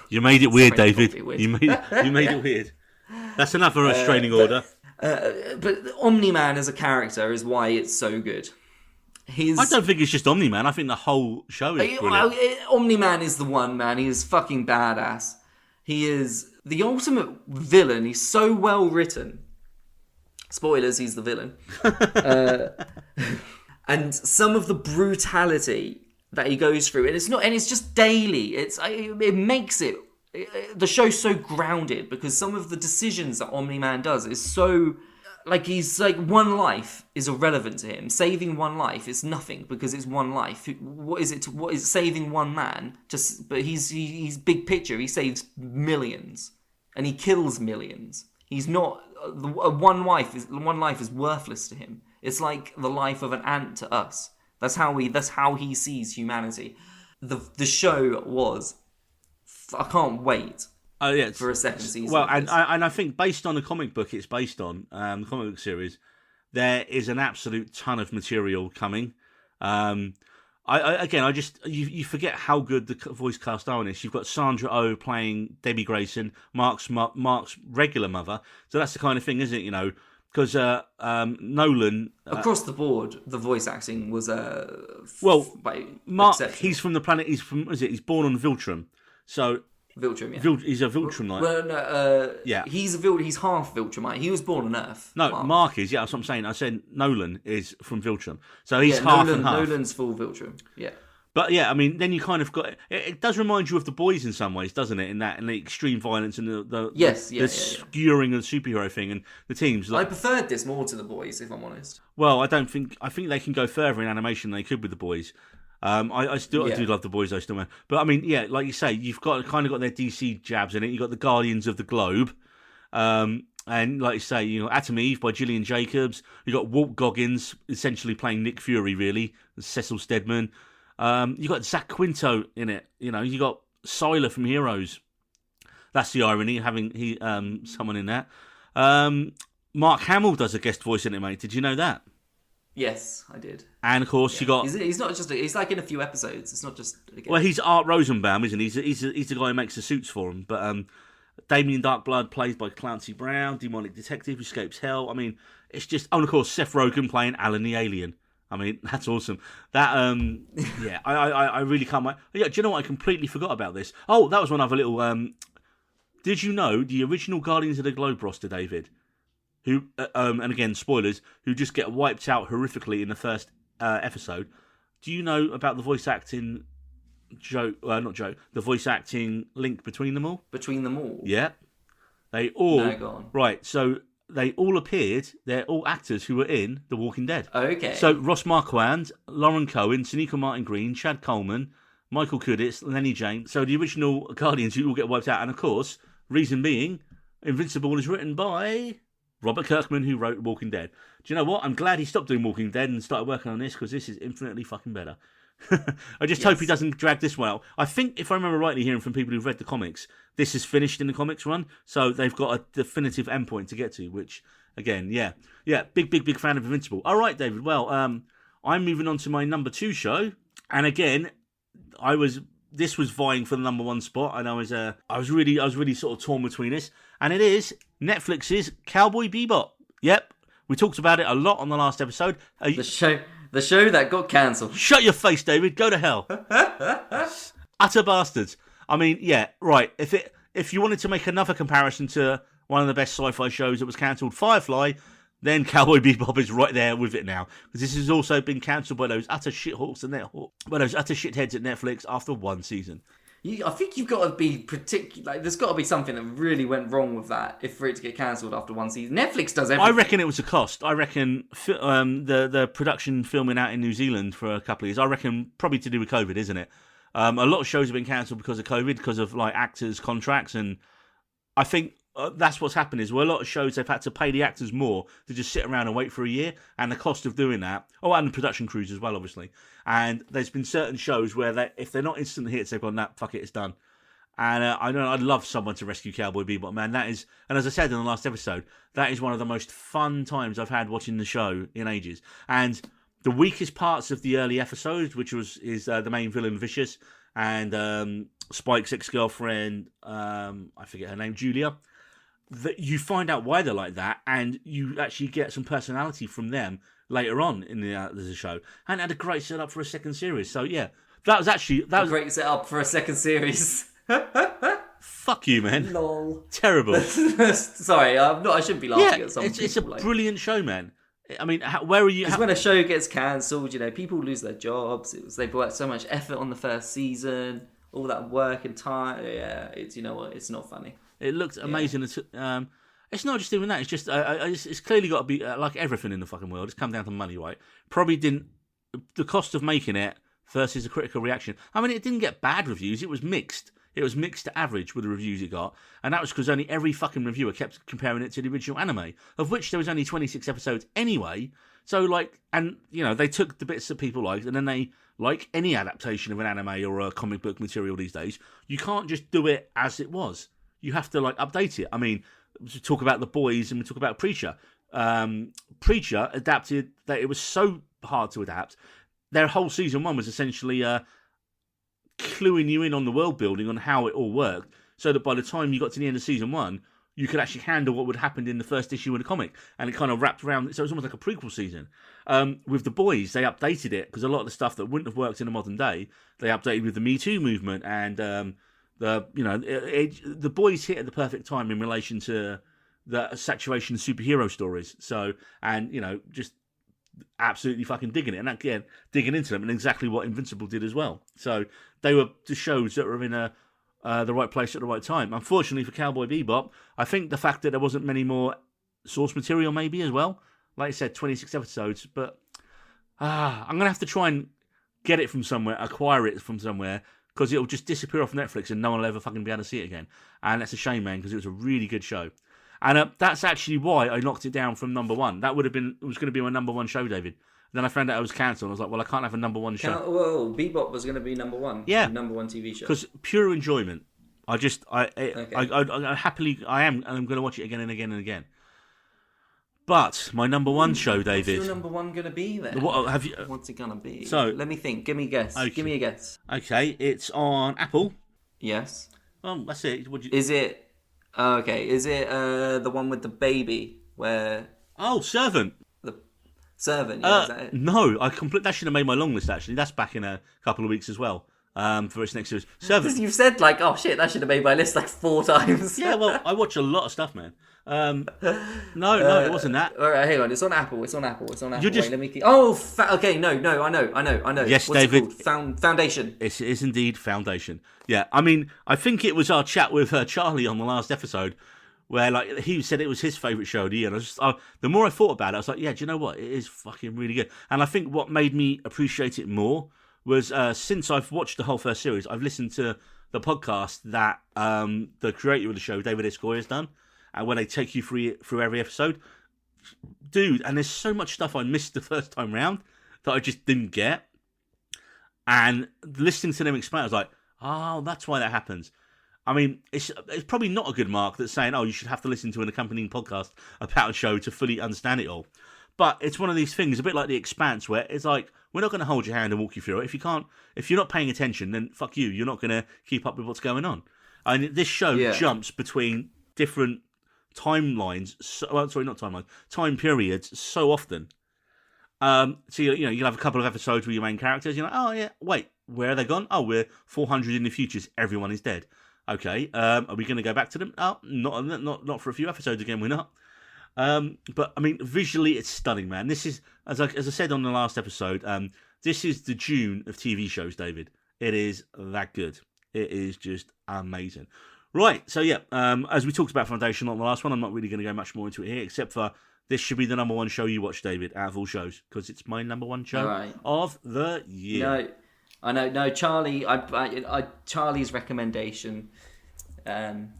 A: You made it weird,
B: Sorry,
A: David.
B: not weird.
A: You made it weird. That's another restraining order.
B: But Omni-Man as a character is why it's so good.
A: I don't think it's just Omni-Man. I think the whole show is brilliant.
B: Omni-Man is the one, man. He is fucking badass. He is the ultimate villain. He's so well written. Spoilers, he's the villain. And some of the brutality that he goes through, and it's just daily. It makes it the show's so grounded because some of the decisions that Omni-Man does is so like he's like one life is irrelevant to him. Saving one life is nothing because it's one life. What is saving one man? But he's big picture. He saves millions and he kills millions. He's not one life is worthless to him. It's like the life of an ant to us. That's how he sees humanity. The show was. I can't wait.
A: Oh yeah,
B: for a second season.
A: Well, and I think based on the comic book, it's based on the comic book series. There is an absolute ton of material coming. You forget how good the voice cast are in this. You've got Sandra Oh playing Debbie Grayson, Mark's regular mother. So that's the kind of thing, isn't it? You know, because Nolan
B: across the board, the voice acting was
A: Mark. He's from the planet. He's born on Viltrum. So
B: Viltrum, yeah.
A: He's a Viltrumite.
B: Well, no,
A: yeah.
B: He's half Viltrumite. He was born on Earth.
A: No, Mark is. Yeah, that's what I'm saying. I said Nolan is from Viltrum, so he's half and half.
B: Nolan's full Viltrum. Yeah.
A: But yeah, I mean, then you kind of got it does remind you of The Boys in some ways, doesn't it? In the extreme violence and the skewering of the superhero thing and the teams.
B: I preferred this more to The Boys, if I'm honest.
A: Well, I think they can go further in animation than they could with The Boys. I do love The Boys though, still, man. But I mean, yeah, like you say, you've got their DC jabs in it. You've got the Guardians of the Globe, and like you say, you know, Atom Eve by Gillian Jacobs. You got Walt Goggins essentially playing Nick Fury, really. Cecil Stedman. You got Zach Quinto in it. You know, you got Sylar from Heroes. That's the irony, having someone in that. Mark Hamill does a guest voice in it, mate. Did you know that?
B: Yes, I did.
A: And of course, you got.
B: He's not just. He's like in a few episodes. It's not just.
A: Well, he's Art Rosenbaum, isn't he? He's the guy who makes the suits for him. But Damien Darkblood, played by Clancy Brown, demonic detective who escapes hell. I mean, it's just. Oh, and of course, Seth Rogen playing Alan the Alien. I mean, that's awesome. That yeah, I really can't wait. Yeah, do you know what? I completely forgot about this. Oh, that was one other little. Did you know the original Guardians of the Globe roster, David? Who and again, spoilers, who just get wiped out horrifically in the first episode. Do you know about the voice acting the voice acting link between them all?
B: Between them all?
A: Yeah. They all...
B: No, go on.
A: Right, so they all appeared, they're all actors who were in The Walking Dead.
B: Okay.
A: So Ross Marquand, Lauren Cohen, Sonequa Martin Green, Chad Coleman, Michael Kuditz, Lenny James. So the original Guardians who all get wiped out. And of course, reason being, Invincible is written by... Robert Kirkman, who wrote Walking Dead. Do you know what? I'm glad he stopped doing Walking Dead and started working on this because this is infinitely fucking better. I just hope he doesn't drag this one out. I think, if I remember rightly, hearing from people who've read the comics, this is finished in the comics run, so they've got a definitive endpoint to get to, which, again, yeah, big fan of Invincible. All right, David, well, I'm moving on to my number 2 show, and again, this was vying for the number 1 spot, and I was really sort of torn between this, and it is Netflix's Cowboy Bebop. Yep, we talked about it a lot on the last episode.
B: The show that got cancelled.
A: Shut your face, David. Go to hell. Utter bastards. I mean, yeah, right. If you wanted to make another comparison to one of the best sci-fi shows that was cancelled, Firefly, then Cowboy Bebop is right there with it now. Because this has also been cancelled by those utter shitheads at Netflix after 1 season.
B: I think you've got to be particular. Like, there's got to be something that really went wrong with that for it to get cancelled after 1 season. Netflix does everything.
A: I reckon it was a cost. I reckon the production filming out in New Zealand for a couple of years. I reckon probably to do with COVID, isn't it? A lot of shows have been cancelled because of COVID, because of like actors' contracts, and I think that's what's happened. Is a lot of shows they've had to pay the actors more to just sit around and wait for a year, and the cost of doing that. Oh, and the production crews as well, obviously. And there's been certain shows where if they're not instant hits, they've gone, nah, fuck it, it's done. And I know I'd love someone to rescue Cowboy Bebop, man. That is, and as I said in the last episode, that is one of the most fun times I've had watching the show in ages. And the weakest parts of the early episodes, which is the main villain Vicious and Spike's ex-girlfriend, I forget her name, Julia. That you find out why they're like that, and you actually get some personality from them later on in the show, and had a great setup for a second series. So yeah, that was
B: a great setup for a second series.
A: Fuck you, man.
B: Lol.
A: Terrible.
B: Sorry, I shouldn't be laughing at something.
A: It's a brilliant show, man. I mean, where are you?
B: Because when a show gets cancelled, people lose their jobs. They've worked so much effort on the first season, all that work and time. Yeah, it's it's not funny.
A: It looked amazing. Yeah. It's not just even that. It's just it's clearly got to be like everything in the fucking world. It's come down to money, right? Probably didn't the cost of making it versus the critical reaction. I mean, it didn't get bad reviews. It was mixed. It was mixed to average with the reviews it got, and that was because only every fucking reviewer kept comparing it to the original anime, of which there was only 26 episodes anyway. So, they took the bits that people liked, and then they, like any adaptation of an anime or a comic book material these days, you can't just do it as it was. You have to, update it. I mean, we talk about The Boys and we talk about Preacher. Preacher adapted, that it was so hard to adapt. Their whole season 1 was essentially cluing you in on the world building, on how it all worked, so that by the time you got to the end of season 1, you could actually handle what would happen in the first issue of the comic, and it kind of wrapped around. So it was almost like a prequel season. With The Boys, they updated it because a lot of the stuff that wouldn't have worked in the modern day, they updated with the Me Too movement, and the Boys hit at the perfect time in relation to the saturation of superhero stories. So, and just absolutely fucking digging it, and again digging into them, and exactly what Invincible did as well. So they were the shows that were in the right place at the right time. Unfortunately for Cowboy Bebop, I think the fact that there wasn't many more source material maybe as well. Like I said, 26 episodes, but I'm gonna have to try and get it from somewhere, acquire it from somewhere, because it'll just disappear off Netflix and no one will ever fucking be able to see it again. And that's a shame, man, because it was a really good show. And that's actually why I knocked it down from number 1. It was going to be my number 1 show, David. Then I found out it was cancelled. I was like, well, I can't have a number 1 show.
B: Whoa, Bebop was going to be number 1.
A: Yeah,
B: number 1 TV show.
A: Because pure enjoyment. I happily, I'm going to watch it again and again and again. But my number 1 show, David.
B: What's your number 1 going to be then? What's it going to be?
A: So
B: let me think. Give me a guess.
A: Okay.
B: Give me a guess.
A: Okay, it's on Apple.
B: Yes.
A: Well, that's it.
B: Is it? Okay. Is it the one with the baby where?
A: Oh, Servant.
B: The Servant. Yeah, is that it?
A: No, that should have made my long list. Actually, that's back in a couple of weeks as well. For its next series, Servant.
B: You've said oh shit, that should have made my list 4 times.
A: Yeah, well, I watch a lot of stuff, man. No, it wasn't that.
B: All right, hang on. It's on Apple. It's on Apple.
A: You're just...
B: Wait, let me keep... Oh, okay. No. I know.
A: Yes,
B: what's
A: David.
B: It called? Foundation.
A: It is indeed Foundation. Yeah, I mean, I think it was our chat with Charlie on the last episode where he said it was his favourite show of the year. And the more I thought about it, I was like, yeah, do you know what? It is fucking really good. And I think what made me appreciate it more was since I've watched the whole first series, I've listened to the podcast that the creator of the show, David S. Goyer, has done, and where they take you through every episode. Dude, and there's so much stuff I missed the first time round that I just didn't get. And listening to them explain, I was like, oh, that's why that happens. I mean, it's probably not a good mark that's saying, oh, you should have to listen to an accompanying podcast about a show to fully understand it all. But it's one of these things, a bit like The Expanse, where it's like, we're not going to hold your hand and walk you through it. If you're not paying attention, then fuck you. You're not going to keep up with what's going on. And this show jumps between different timelines. Time periods so often. So you'll have a couple of episodes with your main characters. You're like, oh yeah, wait, where are they gone? Oh, we're 400 in the futures. Everyone is dead. Okay, are we going to go back to them? Oh, not for a few episodes again. We're not. But I mean, visually, it's stunning, man. This is, as I said on the last episode, this is the June of TV shows, David. It is that good. It is just amazing. Right, so yeah, as we talked about Foundation on the last one, I'm not really going to go much more into it here, except for this should be the number 1 show you watch, David, out of all shows, because it's my number 1 show of the year.
B: No, I know. No, Charlie. Charlie's recommendation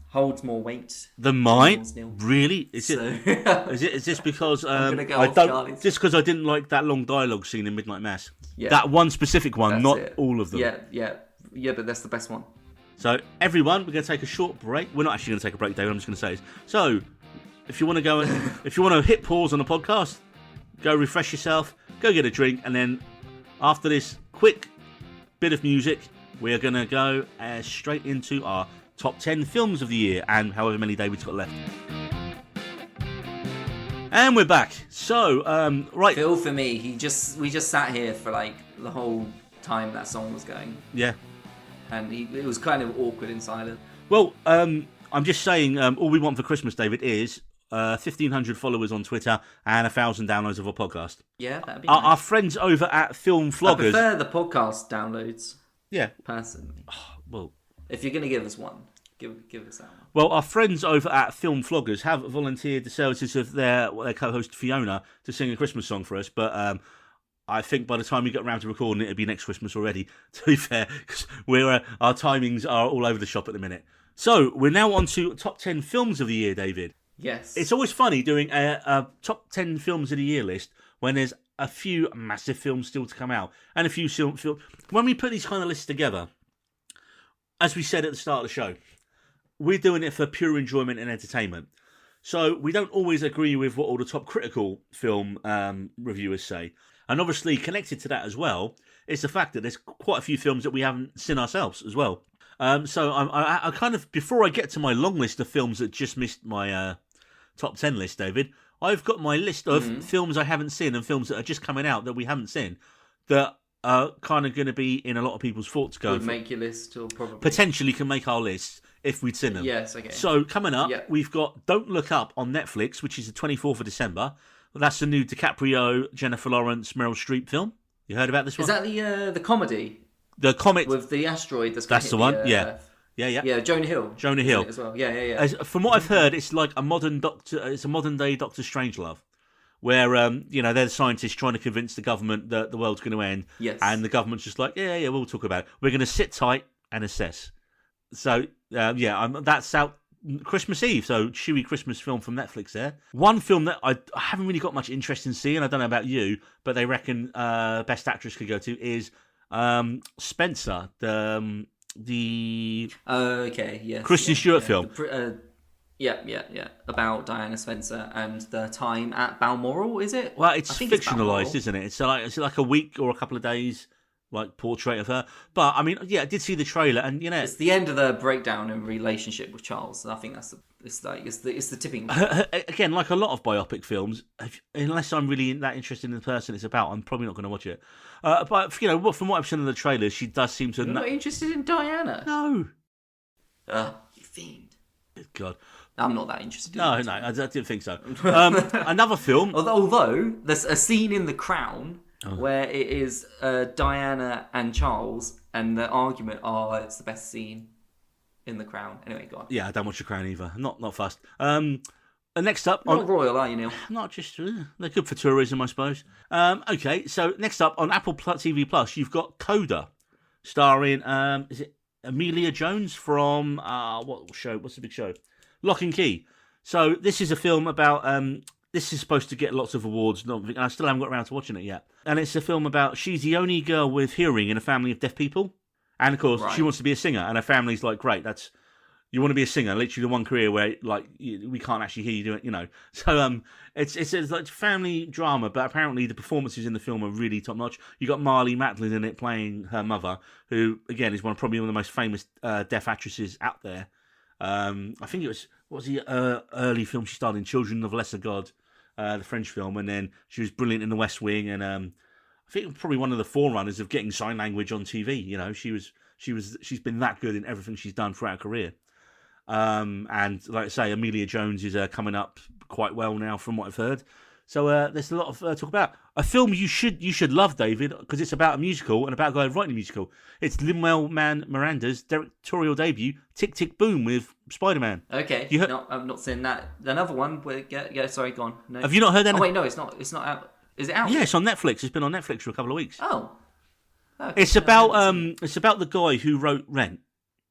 B: holds more weight
A: than mine. Really? Is this because just because I didn't like that long dialogue scene in Midnight Mass? Yeah. That one specific one, not all of them.
B: Yeah. But that's the best one.
A: So everyone, we're going to take a short break. We're not actually going to take a break, David. I'm just going to say this. So if you want to go and if you want to hit pause on the podcast, go refresh yourself, go get a drink, and then after this quick bit of music, we are going to go straight into our top 10 films of the year and however many David's got left. And we're back. So, right.
B: Phil, for me, we just sat here for like the whole time that song was going.
A: Yeah.
B: And it was kind of awkward in silence.
A: Well, I'm just saying, all we want for Christmas, David, is 1,500 followers on Twitter and 1,000 downloads of our podcast.
B: Yeah, that'd be
A: Our
B: nice.
A: friends over at Film
B: I
A: Floggers.
B: prefer the podcast downloads,
A: Yeah.
B: personally.
A: Well,
B: If you're going to give us one, give us that one.
A: Well, our friends over at Film Floggers have volunteered the services of their co-host Fiona to sing a Christmas song for us, but I think by the time we get around to recording it, it'll be next Christmas already, to be fair, because our timings are all over the shop at the minute. So, we're now on to top 10 films of the year, David.
B: Yes.
A: It's always funny doing a top 10 films of the year list when there's a few massive films still to come out, and a few films. When we put these kind of lists together, as we said at the start of the show, we're doing it for pure enjoyment and entertainment. So we don't always agree with what all the top critical film reviewers say. And obviously connected to that as well is the fact that there's quite a few films that we haven't seen ourselves as well. So I kind of, before I get to my long list of films that just missed my top 10 list, David, I've got my list of films I haven't seen and films that are just coming out that we haven't seen that are kind of going to be in a lot of people's thoughts going.
B: Would make your list, or probably
A: Potentially can make our list if we'd seen them.
B: Yes, okay.
A: So coming up,
B: Yeah.
A: we've got Don't Look Up on Netflix, which is the 24th of December. That's the new DiCaprio, Jennifer Lawrence, Meryl Streep film. You heard about this one?
B: Is that the comedy
A: the comic?
B: with the asteroid that's gonna
A: That's
B: hit
A: the one.
B: Yeah.
A: Earth? Yeah.
B: Yeah, Jonah Hill.
A: Jonah
B: is
A: Hill.
B: in it as well. Yeah.
A: From what I've heard, it's like a modern Doctor. It's a modern day Doctor Strangelove, where they're the scientists trying to convince the government that the world's going to end.
B: Yes.
A: And the government's just like, yeah, we'll talk about it. We're going to sit tight and assess. So that's out Christmas Eve. So chewy Christmas film from Netflix there. One film that I haven't really got much interest in seeing. I don't know about you, but they reckon Best Actress could go to is Spencer, the
B: Okay. Yes.
A: Kristen Stewart film.
B: Yeah. About Diana Spencer and the time at Balmoral, is it?
A: Well, it's
B: I think
A: fictionalized,
B: Balmoral.
A: isn't it? It's like a week or a couple of days, like portrait of her. But I mean, yeah, I did see the trailer, and
B: It's the end of the breakdown in relationship with Charles. I think that's it's the tipping point.
A: again, like a lot of biopic films, unless I'm really that interested in the person it's about, I'm probably not going to watch it. But from what I've seen in the trailers, she does seem to.
B: You're not interested in Diana?
A: No.
B: You fiend.
A: Good God.
B: I'm not that interested.
A: No, I didn't think so. Another film.
B: Although there's a scene in The Crown where it is Diana and Charles, and the argument, it's the best scene in The Crown. Anyway, go on.
A: Yeah, I don't watch The Crown either. Not fussed. Next up,
B: You're not royal, are you, Neil?
A: not just they're good for tourism, I suppose. Okay, so next up on Apple TV Plus, you've got Coda, starring is it Amelia Jones from what show? What's the big show? Lock and Key. So this is a film about. This is supposed to get lots of awards. And I still haven't got around to watching it yet. And it's a film about she's the only girl with hearing in a family of deaf people, and of course she wants to be a singer, and her family's like, great, you want to be a singer, literally the one career where like we can't actually hear you do it, So it's like family drama, but apparently the performances in the film are really top notch. You got Marlee Matlin in it playing her mother, who again is probably one of the most famous deaf actresses out there. I think it was the early film she starred in, Children of Lesser God, the French film, and then she was brilliant in The West Wing, and I think probably one of the forerunners of getting sign language on TV. She's been that good in everything she's done throughout her career. And like I say, Amelia Jones is coming up quite well now, from what I've heard. So there's a lot of talk about a film you should love, David, because it's about a musical and about a guy writing a musical. It's Lin-Manuel Miranda's directorial debut, Tick Tick Boom, with Spider-Man.
B: Okay. No, I've not seen that. Another one. Where, sorry, go on. No.
A: Have you not heard that?
B: Oh wait, no, it's not. It's not out. Is it out?
A: Yeah, it's on Netflix. It's been on Netflix for a couple of weeks.
B: Oh. Okay.
A: It's about the guy who wrote Rent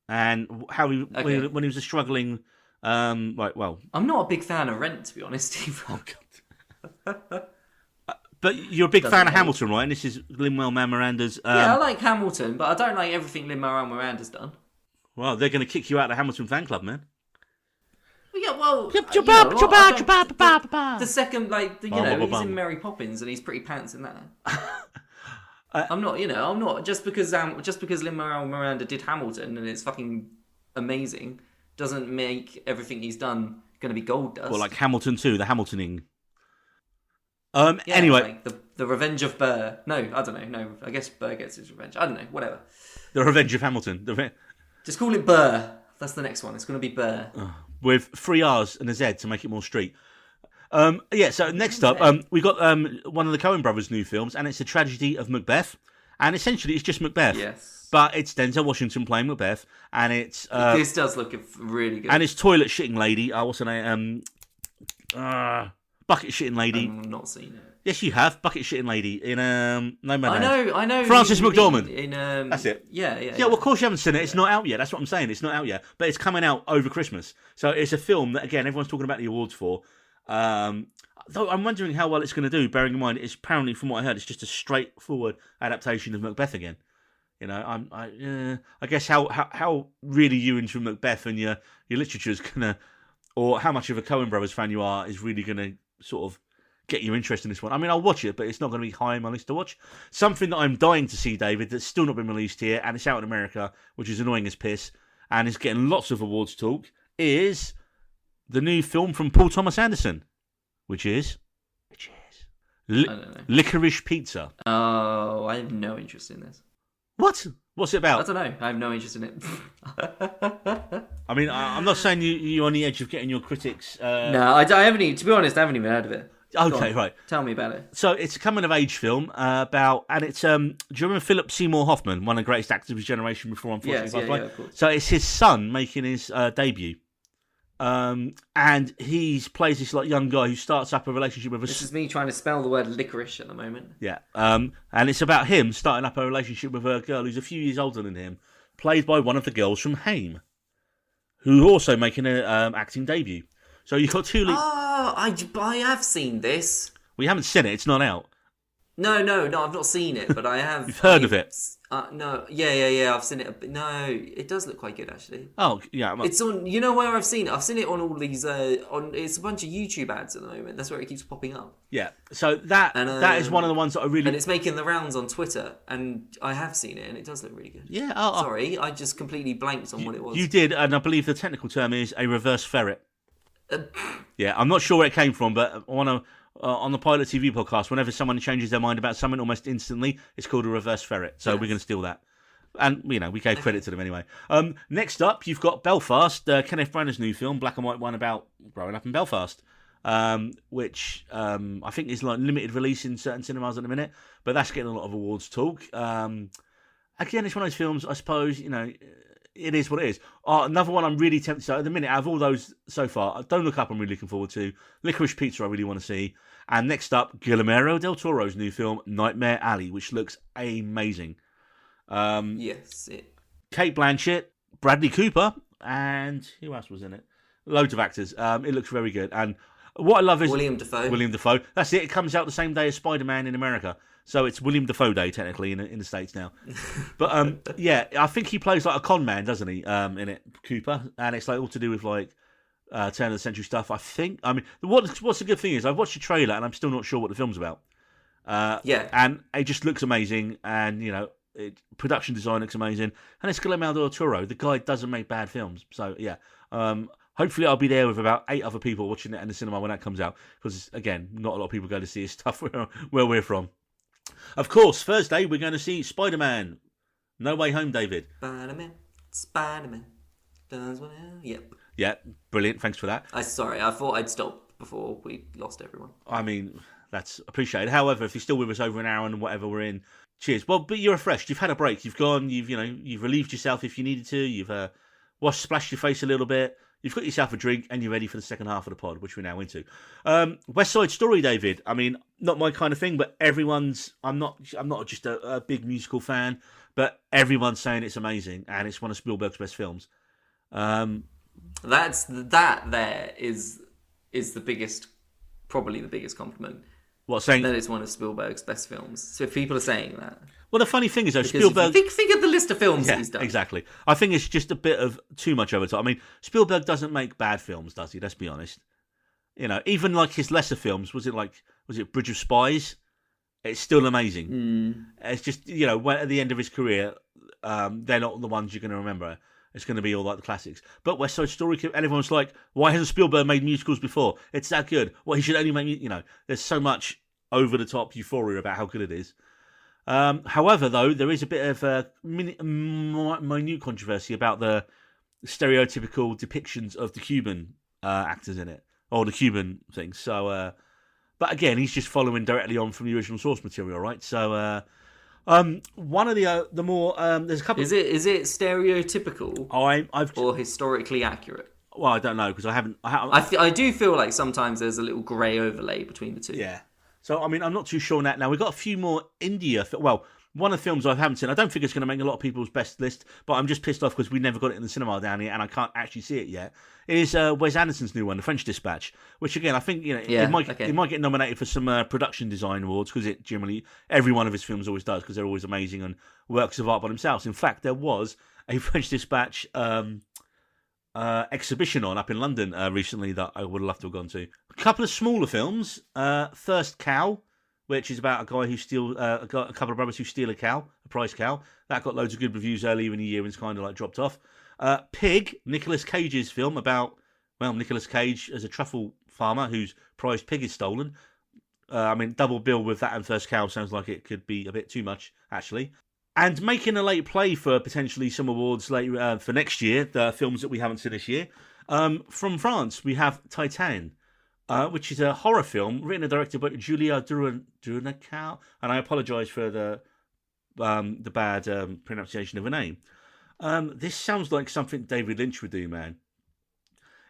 A: and how he when he was a struggling I'm
B: not a big fan of Rent, to be honest.
A: Oh God. But you're a big fan of Hamilton, right? And this is Lin-Manuel Miranda's.
B: Yeah, I like Hamilton, but I don't like everything Lin-Manuel Miranda's done.
A: Well, they're going to kick you out of the Hamilton fan club, man.
B: Yeah, well,
A: Yep,
B: you know,
A: jabba.
B: the second, like,
A: Bum, bum,
B: he's
A: bum.
B: in Mary Poppins and he's pretty pants in that. I'm not just because Lin-Manuel Miranda did Hamilton and it's fucking amazing doesn't make everything he's done going to be gold dust.
A: Well, like Hamilton 2, the Hamiltoning.
B: Yeah,
A: Anyway,
B: like the Revenge of Burr. No, I don't know. No, I guess Burr gets his revenge. I don't know. Whatever.
A: the Revenge of Hamilton.
B: Just call it Burr. That's the next one. It's going to be Burr.
A: With 3 R's and a Z to make it more street. So next up, we got one of the Coen brothers' new films, and it's The Tragedy of Macbeth. And essentially, it's just Macbeth.
B: Yes.
A: But it's Denzel Washington playing Macbeth, and it's...
B: this does look really good.
A: and it's Toilet Shitting Lady. What's her name? Bucket Shitting Lady.
B: I've not seen it.
A: Yes, you have. Bucket Shitting Lady in No Man Land.
B: I know.
A: Frances
B: who you
A: McDormand.
B: mean.
A: That's it.
B: Yeah.
A: Yeah, well, of course you haven't seen it. It's not out yet. That's what I'm saying. It's not out yet. But it's coming out over Christmas. So it's a film that, again, everyone's talking about the awards for. Though I'm wondering how well it's going to do, bearing in mind it's apparently, from what I heard, it's just a straightforward adaptation of Macbeth again. You know, I guess how really you into Macbeth and your literature is going to, or how much of a Coen Brothers fan you are, is really going to sort of get your interest in this one. I mean, I'll watch it, but it's not going to be high on my list to watch. Something that I'm dying to see, David, that's still not been released here, and it's out in America, which is annoying as piss, and is getting lots of awards talk, is the new film from Paul Thomas Anderson, which is
B: I don't know.
A: Licorice Pizza.
B: Oh, I have no interest in this.
A: What? What's it
B: I
A: about?
B: don't know. I have no interest in it.
A: I mean, I'm not saying you're on the edge of getting your critics...
B: No, I haven't even, to be honest, I haven't even heard of it. Go
A: Okay,
B: on,
A: right.
B: Tell me about it.
A: So it's a coming-of-age film about... And it's... do you remember Philip Seymour Hoffman, one of the greatest actors of his generation before, unfortunately,
B: Yes,
A: passed away?
B: yeah, of course.
A: So it's his son making his debut. And he plays this like young guy who starts up a relationship with a...
B: This is me trying to spell the word licorice at the moment.
A: Yeah. And it's about him starting up a relationship with a girl who's a few years older than him, played by one of the girls from Haim, who's also making an acting debut. So you've got two...
B: Oh, I have seen this.
A: We haven't seen it. It's not out.
B: No, I've not seen it, but I have.
A: You've heard of it?
B: No, yeah, I've seen it. No, it does look quite good actually.
A: Oh, yeah.
B: It's on. You know where I've seen it? I've seen it on all these. It's a bunch of YouTube ads at the moment. That's where it keeps popping up.
A: Yeah. So that is one of the ones that I really...
B: And it's making the rounds on Twitter, and I have seen it, and it does look really good.
A: Yeah.
B: Sorry, I just completely blanked on what it was.
A: You did, and I believe the technical term is a reverse ferret. Yeah, I'm not sure where it came from, but on the Pilot TV podcast, whenever someone changes their mind about something almost instantly, it's called a reverse ferret. So we're going to steal that. And, we gave credit to them anyway. Next up, you've got Belfast, Kenneth Branagh's new film, black and white one about growing up in Belfast, which I think is like limited release in certain cinemas at the minute, but that's getting a lot of awards talk. Again, it's one of those films, I suppose, it is what it is. Another one I'm really tempted to, at the minute, out of all those so far, Don't Look Up I'm really looking forward to. Licorice Pizza I really want to see. And next up, Guillermo del Toro's new film, Nightmare Alley, which looks amazing.
B: Yes.
A: Kate Blanchett, Bradley Cooper, and who else was in it? Loads of actors. It looks very good. And what I love is...
B: William Dafoe.
A: That's it. It comes out the same day as Spider-Man in America. So it's William Dafoe Day, technically, in the States now. But, yeah, I think he plays like a con man, doesn't he, in it, Cooper? And it's like all to do with, like, turn of the century stuff, I think. I mean, what's the good thing is I've watched the trailer and I'm still not sure what the film's about.
B: Yeah.
A: And it just looks amazing. And, production design looks amazing. And it's Guillermo del Toro. The guy doesn't make bad films. So, yeah. Hopefully I'll be there with about 8 other people watching it in the cinema when that comes out. Because, again, not a lot of people go to see his stuff where we're from. Of course, Thursday we're going to see Spider-Man. No Way Home, David.
B: Spider-Man. Yep.
A: Yeah, brilliant. Thanks for that.
B: Sorry, I thought I'd stop before we lost everyone.
A: I mean, that's appreciated. However, if you're still with us over an hour and whatever we're in, cheers. Well, but you're refreshed. You've had a break. You've gone. You've relieved yourself if you needed to. You've splashed your face a little bit. You've got yourself a drink and you're ready for the second half of the pod, which we're now into. West Side Story, David. I mean, not my kind of thing, but everyone's... I'm not just a big musical fan, but everyone's saying it's amazing and it's one of Spielberg's best films.
B: That is the biggest, probably the biggest compliment.
A: What, saying?
B: that it's one of Spielberg's best films. So if people are saying that,
A: Well, the funny thing is, though,
B: because
A: Spielberg.
B: think of the list of films that he's done.
A: Exactly. I think it's just a bit of too much over time. I mean, Spielberg doesn't make bad films, does he? Let's be honest. You know, even like his lesser films, was it Bridge of Spies? It's still amazing. It's just, you know, when, at the end of his career, they're not the ones you're going to remember. It's going to be all like the classics. But West Side Story, and everyone's like, why hasn't Spielberg made musicals before? It's that good. Well, he should only make, you know, there's so much over the top euphoria about how good it is. However, though, there is a bit of a minute controversy about the stereotypical depictions of the Cuban actors in it, or the Cuban things. So, but again, he's just following directly on from the original source material, right? So, one of the more there's a couple.
B: Is it stereotypical or historically accurate?
A: Well, I don't know because I haven't.
B: I do feel like sometimes there's a little grey overlay between the two.
A: Yeah. So, I mean, I'm not too sure on that. Now, we've got a few more India... Well, one of the films I haven't seen, I don't think it's going to make a lot of people's best list, but I'm just pissed off because we never got it in the cinema down here and I can't actually see it yet. It is Wes Anderson's new one, The French Dispatch, which, again, I think, you know, it might get nominated for some production design awards because it generally... Every one of his films always does because they're always amazing and works of art by themselves. In fact, there was a French Dispatch... exhibition on up in London recently that I would love to have gone to. A couple of smaller films. Thirst Cow, which is about a guy who steals a couple of brothers who steal a cow, a prize cow. That got loads of good reviews earlier in the year and it's kind of like dropped off. Pig, Nicolas Cage's film about Nicolas Cage as a truffle farmer whose prized pig is stolen. I mean, double bill with that and Thirst Cow sounds like it could be a bit too much actually. And making a late play for potentially some awards later for next year, the films that we haven't seen this year. From France, we have Titan, which is a horror film written and directed by Julia Durancal, and I apologise for the bad pronunciation of her name. This sounds like something David Lynch would do, man.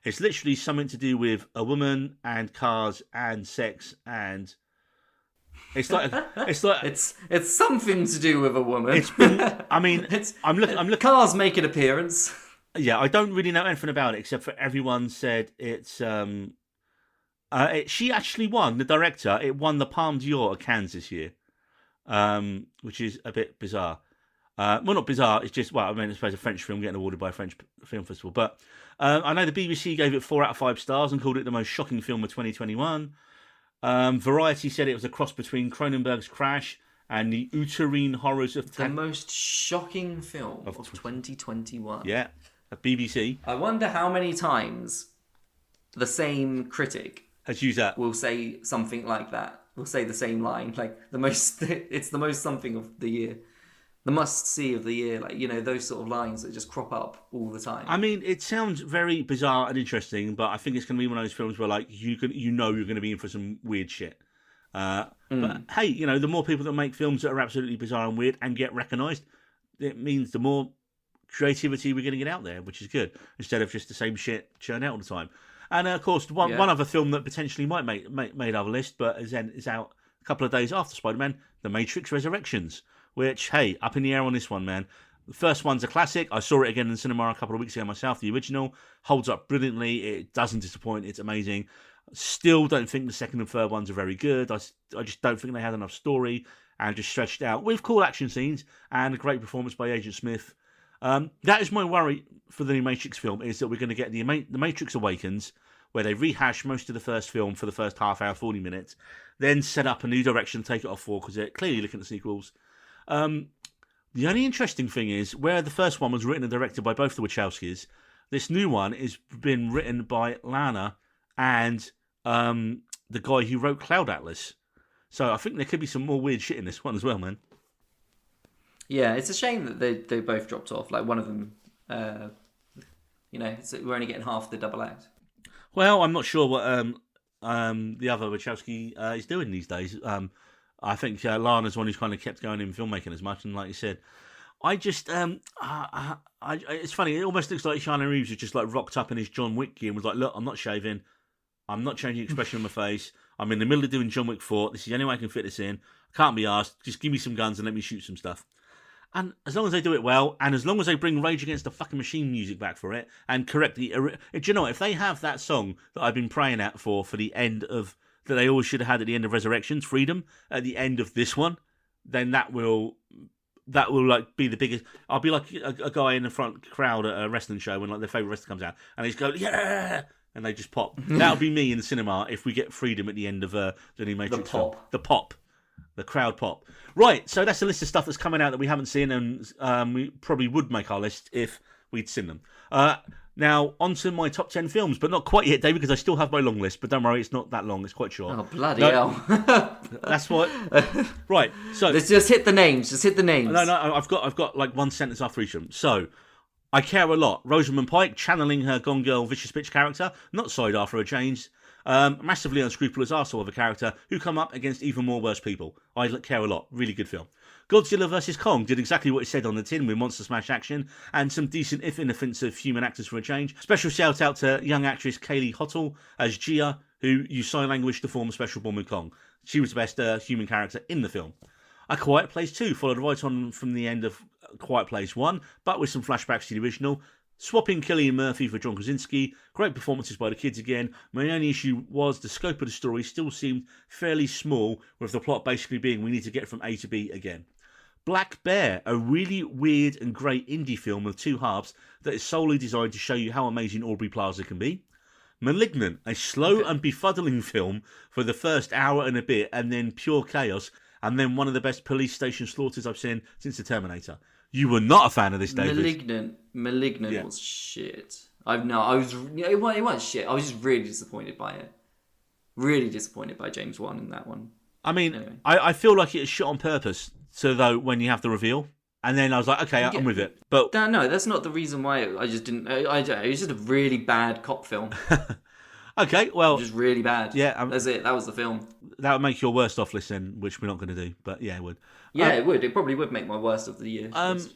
A: It's literally something to do with a woman and cars and sex and... It's
B: something to do with a woman.
A: It's been. I mean, I'm looking.
B: Cars make an appearance.
A: Yeah, I don't really know anything about it except for everyone said it's. She actually won, the director. It won the Palme d'Or at Cannes this year, which is a bit bizarre. Well, not bizarre. It's just I mean, I suppose a French film getting awarded by a French film festival. But I know the BBC gave it 4 out of 5 stars and called it the most shocking film of 2021. Variety said it was a cross between Cronenberg's Crash and the uterine horrors of...
B: The most shocking film of 2021.
A: Yeah, at BBC.
B: I wonder how many times the same critic
A: has used that.
B: Will say something like that. Will say the same line. Like, it's the most something of the year. The must-see of the year. Like, you know, those sort of lines that just crop up all the time.
A: I mean, it sounds very bizarre and interesting, but I think it's going to be one of those films where, like, you're going to be in for some weird shit. But, hey, you know, the more people that make films that are absolutely bizarre and weird and get recognised, it means the more creativity we're going to get out there, which is good, instead of just the same shit churn out all the time. And, of course, one other film that potentially might make our list, but is out a couple of days after Spider-Man, The Matrix Resurrections. Which, hey, up in the air on this one, man. The first one's a classic. I saw it again in the cinema a couple of weeks ago myself. The original holds up brilliantly. It doesn't disappoint. It's amazing. Still don't think the second and third ones are very good. I just don't think they had enough story and just stretched out with cool action scenes and a great performance by Agent Smith. That is my worry for the new Matrix film, is that we're going to get the Matrix Awakens, where they rehash most of the first film for the first half hour, 40 minutes, then set up a new direction, take it off for, because they're clearly looking at sequels. The only interesting thing is, where the first one was written and directed by both the Wachowskis, this new one is been written by Lana and the guy who wrote Cloud Atlas. So I think there could be some more weird shit in this one as well, man. Yeah,
B: it's a shame that they both dropped off. Like, one of them, we're only getting half the double act.
A: Well, I'm not sure what the other Wachowski is doing these days. I think Lana's one who's kind of kept going in filmmaking as much, and like you said, I just it's funny. It almost looks like Keanu Reeves was just like rocked up in his John Wick gear and was like, "Look, I'm not shaving, I'm not changing expression on my face. I'm in the middle of doing John Wick 4. This is the only way I can fit this in. I can't be asked. Just give me some guns and let me shoot some stuff." And as long as they do it well, and as long as they bring Rage Against the fucking Machine music back for it, and correct the... Do you know what? If they have that song that I've been praying for the end of that they always should have had at the end of Resurrections, freedom, at the end of this one, then that will like be the biggest. I'll be like a guy in the front crowd at a wrestling show when like their favorite wrestler comes out, and he's going, yeah, and they just pop. That'll be me in the cinema if we get freedom at the end of the new Matrix film. The pop. The crowd pop. Right, so that's a list of stuff that's coming out that we haven't seen, and we probably would make our list if we'd seen them. Now, on to my top 10 films, but not quite yet, David, because I still have my long list, but don't worry, it's not that long, it's quite short.
B: Oh, bloody hell.
A: That's what... Right, so...
B: Let's just hit the names, No,
A: I've got like one sentence after each of them. So, I Care a Lot. Rosamund Pike, channeling her Gone Girl vicious bitch character, not side after a change. Massively unscrupulous arsehole of a character who come up against even more worse people. I Care a Lot. Really good film. Godzilla vs. Kong did exactly what it said on the tin with monster smash action and some decent if inoffensive human actors for a change. Special shout out to young actress Kaylee Hottle as Gia, who used sign language to form a special bond with Kong. She was the best human character in the film. A Quiet Place 2 followed right on from the end of Quiet Place 1, but with some flashbacks to the original. Swapping Cillian Murphy for John Krasinski, great performances by the kids again. My only issue was the scope of the story still seemed fairly small, with the plot basically being we need to get from A to B again. Black Bear, a really weird and great indie film with two halves that is solely designed to show you how amazing Aubrey Plaza can be. Malignant, a slow and befuddling film for the first hour and a bit, and then pure chaos, and then one of the best police station slaughters I've seen since The Terminator. You were not a fan of this, David.
B: Malignant was shit. It was shit. I was just really disappointed by it. Really disappointed by James Wan in that one.
A: I mean,
B: anyway.
A: I feel like it was shot on purpose, so though when you have the reveal, and then I was like, okay, I'm with it. But
B: no, that's not the reason why I just didn't. It was just a really bad cop film.
A: Okay, well,
B: just really bad.
A: Yeah,
B: that's it. That was the film.
A: That would make your worst off list then, which we're not going to do. But yeah, it would.
B: Yeah, it would. It probably would make my worst of the year.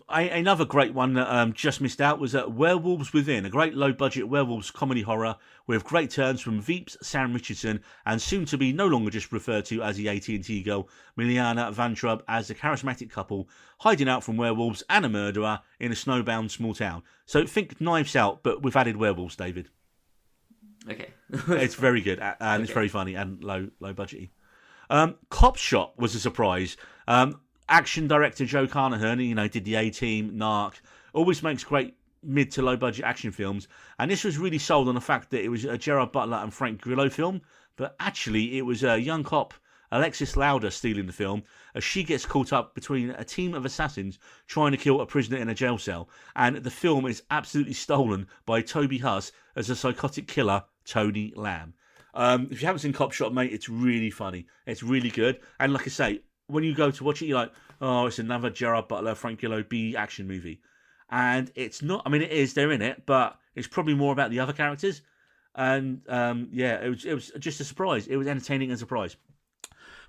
A: Another great one that just missed out was Werewolves Within, a great low-budget werewolves comedy horror with great turns from Veeps, Sam Richardson, and soon to be no longer just referred to as the AT&T girl, Miliana Van Trub, as a charismatic couple hiding out from werewolves and a murderer in a snowbound small town. So think Knives Out, but with added werewolves, David.
B: Okay.
A: It's very good, and it's very funny and low budgety. Cop Shop was a surprise. Action director Joe Carnahan, did the A-Team, Narc, always makes great mid to low budget action films, and this was really sold on the fact that it was a Gerard Butler and Frank Grillo film, but actually it was a young cop, Alexis Lauder, stealing the film as she gets caught up between a team of assassins trying to kill a prisoner in a jail cell, and the film is absolutely stolen by Toby Huss as a psychotic killer, Tony Lamb. If you haven't seen Cop Shop, mate, it's really funny. It's really good. And like I say, when you go to watch it, you're like, oh, it's another Gerard Butler, Frank Grillo B action movie. And it's not, I mean, it is, they're in it, but it's probably more about the other characters. And it was just a surprise. It was entertaining and a surprise.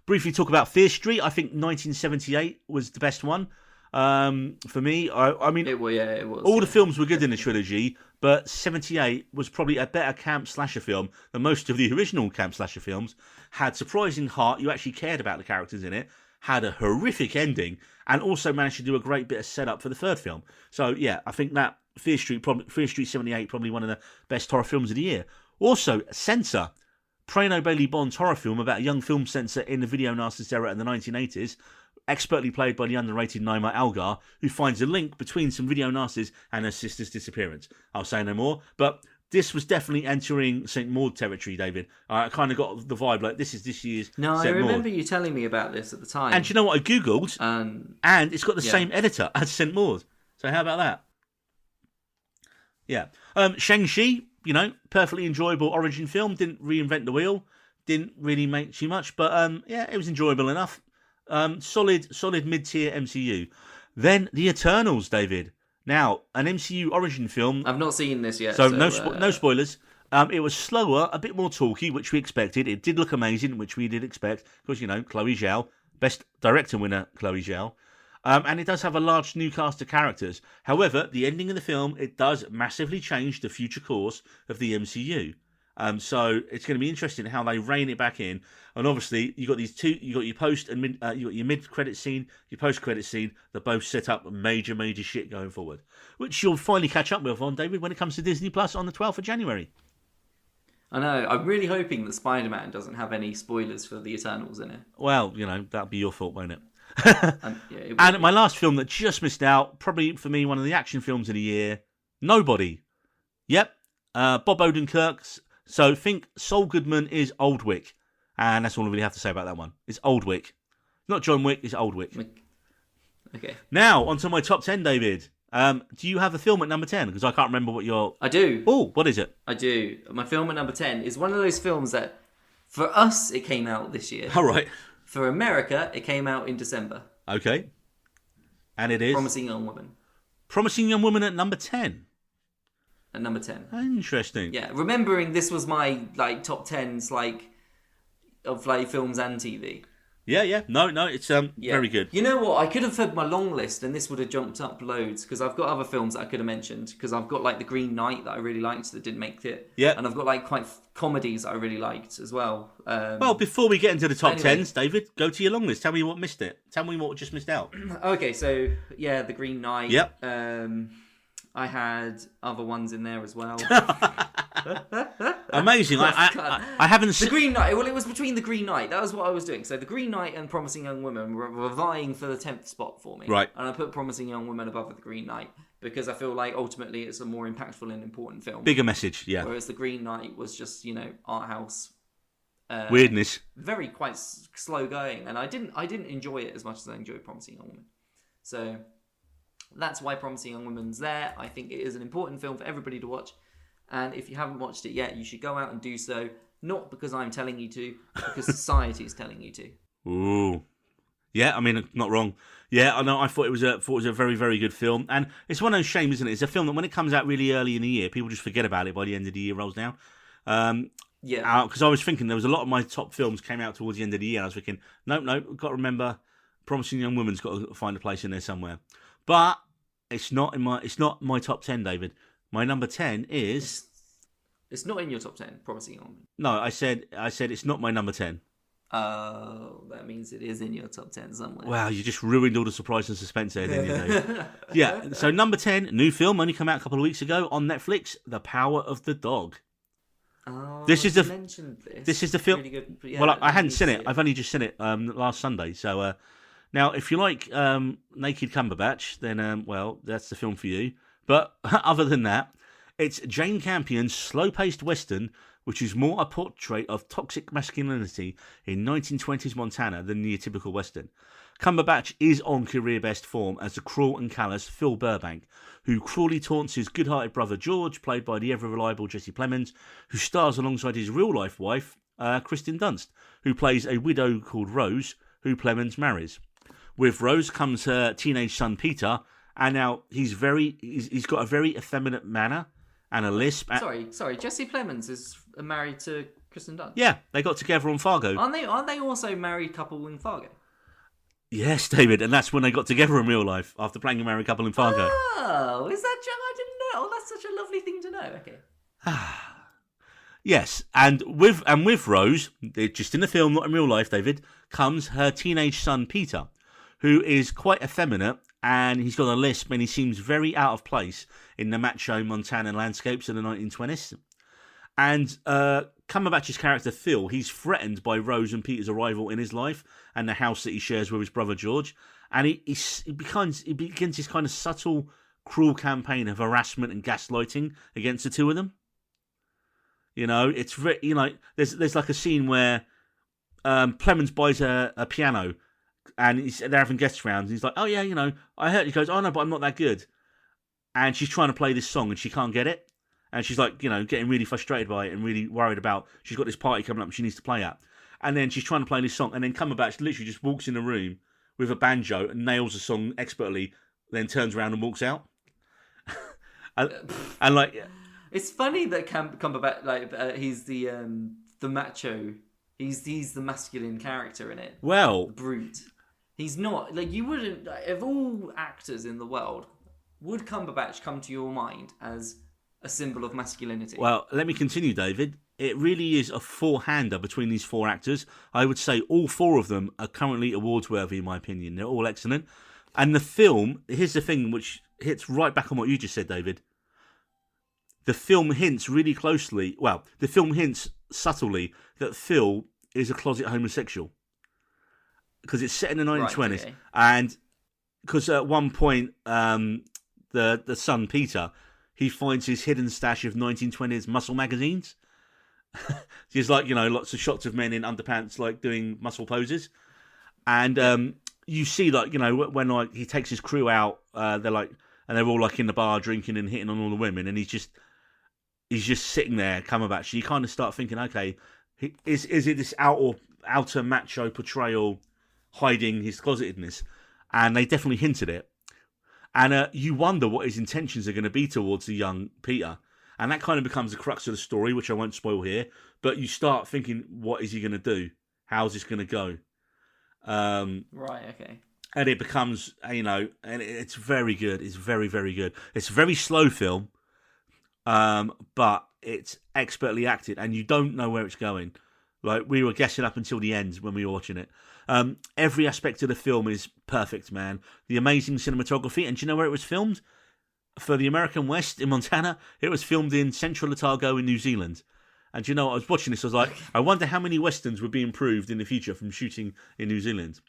A: Briefly talk about Fear Street. I think 1978 was the best one. For me, I mean,
B: it was.
A: All the films were good in the trilogy, but 78 was probably a better camp slasher film than most of the original camp slasher films. Had surprising heart, you actually cared about the characters in it, had a horrific ending, and also managed to do a great bit of setup for the third film. So yeah, I think that Fear Street 78, probably one of the best horror films of the year. Also, Censor, Prano Bailey Bond's horror film about a young film censor in the video nasties era in the 1980s, expertly played by the underrated Naima Algar, who finds a link between some video nasties and her sister's disappearance. I'll say no more, but this was definitely entering St. Maud territory, David. I kind of got the vibe like this is this year's St. Maud.
B: I remember you telling me about this at the time.
A: And do you know what I googled? And it's got the same editor as St. Maud. So how about that? Yeah. Shang-Chi, perfectly enjoyable origin film. Didn't reinvent the wheel. Didn't really make too much, but it was enjoyable enough. Solid mid-tier MCU. Then The Eternals, David. Now, an MCU origin film.
B: I've not seen this yet.
A: So no spoilers. It was slower, a bit more talky, which we expected. It did look amazing, which we did expect. Because, Chloe Zhao, best director winner, Chloe Zhao. And it does have a large new cast of characters. However, the ending of the film, it does massively change the future course of the MCU. So it's going to be interesting how they rein it back in. And obviously, you got these two. You got your post and mid. You got your mid-credit scene, your post-credit scene. That both set up major shit going forward, which you'll finally catch up with on David when it comes to Disney Plus on the 12th of January.
B: I know. I'm really hoping that Spider-Man doesn't have any spoilers for the Eternals in it.
A: Well, that'll be your fault, won't it?
B: Yeah, it
A: And
B: will
A: my last film that just missed out, probably for me one of the action films of the year, Nobody. Yep, Bob Odenkirk's. So think Saul Goodman is Oldwick, and that's all I really have to say about that one. It's Oldwick, not John Wick. It's Oldwick.
B: be. Okay.
A: Now onto my top 10, David. Do you have a film at number 10? Because I can't remember what your.
B: I do.
A: Oh, what is it?
B: I do. My film at number 10 is one of those films that, for us, it came out this year.
A: All right.
B: For America, it came out in December.
A: Okay. And it is
B: Promising Young Woman.
A: Promising Young Woman at number 10.
B: At number 10.
A: Interesting.
B: Yeah, remembering this was my top 10s of films and TV.
A: Yeah. No, it's
B: Yeah.
A: very good.
B: You know what? I could have had my long list, and this would have jumped up loads because I've got other films that I could have mentioned. Because I've got The Green Knight that I really liked that didn't make it.
A: Yeah.
B: And I've got quite comedies that I really liked as well.
A: Well, before we get into the top
B: Anyway.
A: 10s, David, go to your long list. Tell me what missed it. Tell me what just missed out.
B: Okay, so yeah, The Green Knight.
A: Yep.
B: I had other ones in there as well.
A: Amazing. I haven't
B: The
A: seen.
B: Green Knight. Well, it was between The Green Knight. That was what I was doing. So The Green Knight and Promising Young Woman were vying for the 10th spot for me.
A: Right.
B: And I put Promising Young Woman above The Green Knight because I feel like ultimately it's a more impactful and important film.
A: Bigger message, yeah.
B: Whereas The Green Knight was just art house.
A: Weirdness.
B: Very quite slow going, and I didn't enjoy it as much as I enjoyed Promising Young Woman. So that's why Promising Young Woman's there. I think it is an important film for everybody to watch. And if you haven't watched it yet, you should go out and do so. Not because I'm telling you to, because society is telling you to.
A: Ooh. Yeah, I mean, not wrong. Yeah, I know. I thought it was a very, very good film. And it's one of those shames, isn't it? It's a film that when it comes out really early in the year, people just forget about it by the end of the year rolls down.
B: Yeah.
A: Because I was thinking there was a lot of my top films came out towards the end of the year. And I was thinking, nope, got to remember Promising Young Woman's got to find a place in there somewhere. But it's not my top 10, David. My number 10 is.
B: It's not in your top 10, Promising Young Woman.
A: No, I said it's not my number 10.
B: Oh, that means it is in your top 10 somewhere.
A: Wow, you just ruined all the surprise and suspense there, didn't you, Dave? Yeah, so number 10, new film, only come out a couple of weeks ago on Netflix, The Power of the Dog.
B: Oh,
A: This is
B: you
A: the-
B: mentioned this.
A: This is the film.
B: Really good. Yeah,
A: Well, I hadn't
B: need
A: seen
B: to
A: it.
B: see
A: I've only just seen it last Sunday. So now, if you like Naked Cumberbatch, then, well, that's the film for you. But other than that, it's Jane Campion's slow-paced Western, which is more a portrait of toxic masculinity in 1920s Montana than the typical Western. Cumberbatch is on career best form as the cruel and callous Phil Burbank, who cruelly taunts his good-hearted brother George, played by the ever-reliable Jesse Plemons, who stars alongside his real-life wife, Kristen Dunst, who plays a widow called Rose, who Plemons marries. With Rose comes her teenage son Peter, and now he's got a very effeminate manner and a lisp.
B: Sorry. Jesse Plemons is married to Kristen Dunst.
A: Yeah, they got together on Fargo.
B: Aren't they also a married couple in Fargo?
A: Yes, David, and that's when they got together in real life after playing a married couple in Fargo.
B: Oh, is that? I didn't know. Oh, that's such a lovely thing to know. Okay.
A: Yes, and with Rose, just in the film, not in real life, David, comes her teenage son Peter, who is quite effeminate, and he's got a lisp, and he seems very out of place in the macho Montana landscapes of the 1920s. And Cumberbatch's character Phil, he's threatened by Rose and Peter's arrival in his life and the house that he shares with his brother George, and he begins this kind of subtle, cruel campaign of harassment and gaslighting against the two of them. You know, it's very, there's like a scene where Plemons buys a piano, and they're having guests around, and he's like, "Oh yeah, I heard." He goes, "Oh no, but I'm not that good." And she's trying to play this song, and she can't get it. And she's like, getting really frustrated by it and really worried about, she's got this party coming up and she needs to play at. And then she's trying to play this song, and then Cumberbatch literally just walks in the room with a banjo and nails the song expertly, then turns around and walks out. and like,
B: It's funny that Cumberbatch, he's the macho, he's the masculine character in it.
A: well,
B: Brute. He's not you wouldn't of all actors in the world, would Cumberbatch come to your mind as a symbol of masculinity?
A: Well, let me continue, David. It really is a four-hander between these four actors. I would say all four of them are currently awards-worthy, in my opinion. They're all excellent. And the film, here's the thing which hits right back on what you just said, David. the film hints really closely. Well, the film hints subtly that Phil is a closet homosexual because it's set in the 1920s,
B: Right, okay.
A: and because at one point, the son Peter, he finds his hidden stash of 1920s muscle magazines. There's like, lots of shots of men in underpants like doing muscle poses, and you see like, when like he takes his crew out, they're all like in the bar drinking and hitting on all the women, and he's just sitting there, Cumberbatch. So you kind of start thinking, okay, is it this outer macho portrayal hiding his closetedness? And they definitely hinted it. And you wonder what his intentions are going to be towards the young Peter. And that kind of becomes the crux of the story, which I won't spoil here. But you start thinking, what is he going to do? How's this going to go?
B: Right, okay.
A: And it becomes, and it's very good. It's very, very good. It's a very slow film, but it's expertly acted, and you don't know where it's going. Like, we were guessing up until the end when we were watching it. Every aspect of the film is perfect, man. The amazing cinematography, and do you know where it was filmed? For the American West in Montana, it was filmed in Central Otago in New Zealand. And do you know, I was watching this, I was like, I wonder how many Westerns would be improved in the future from shooting in New Zealand.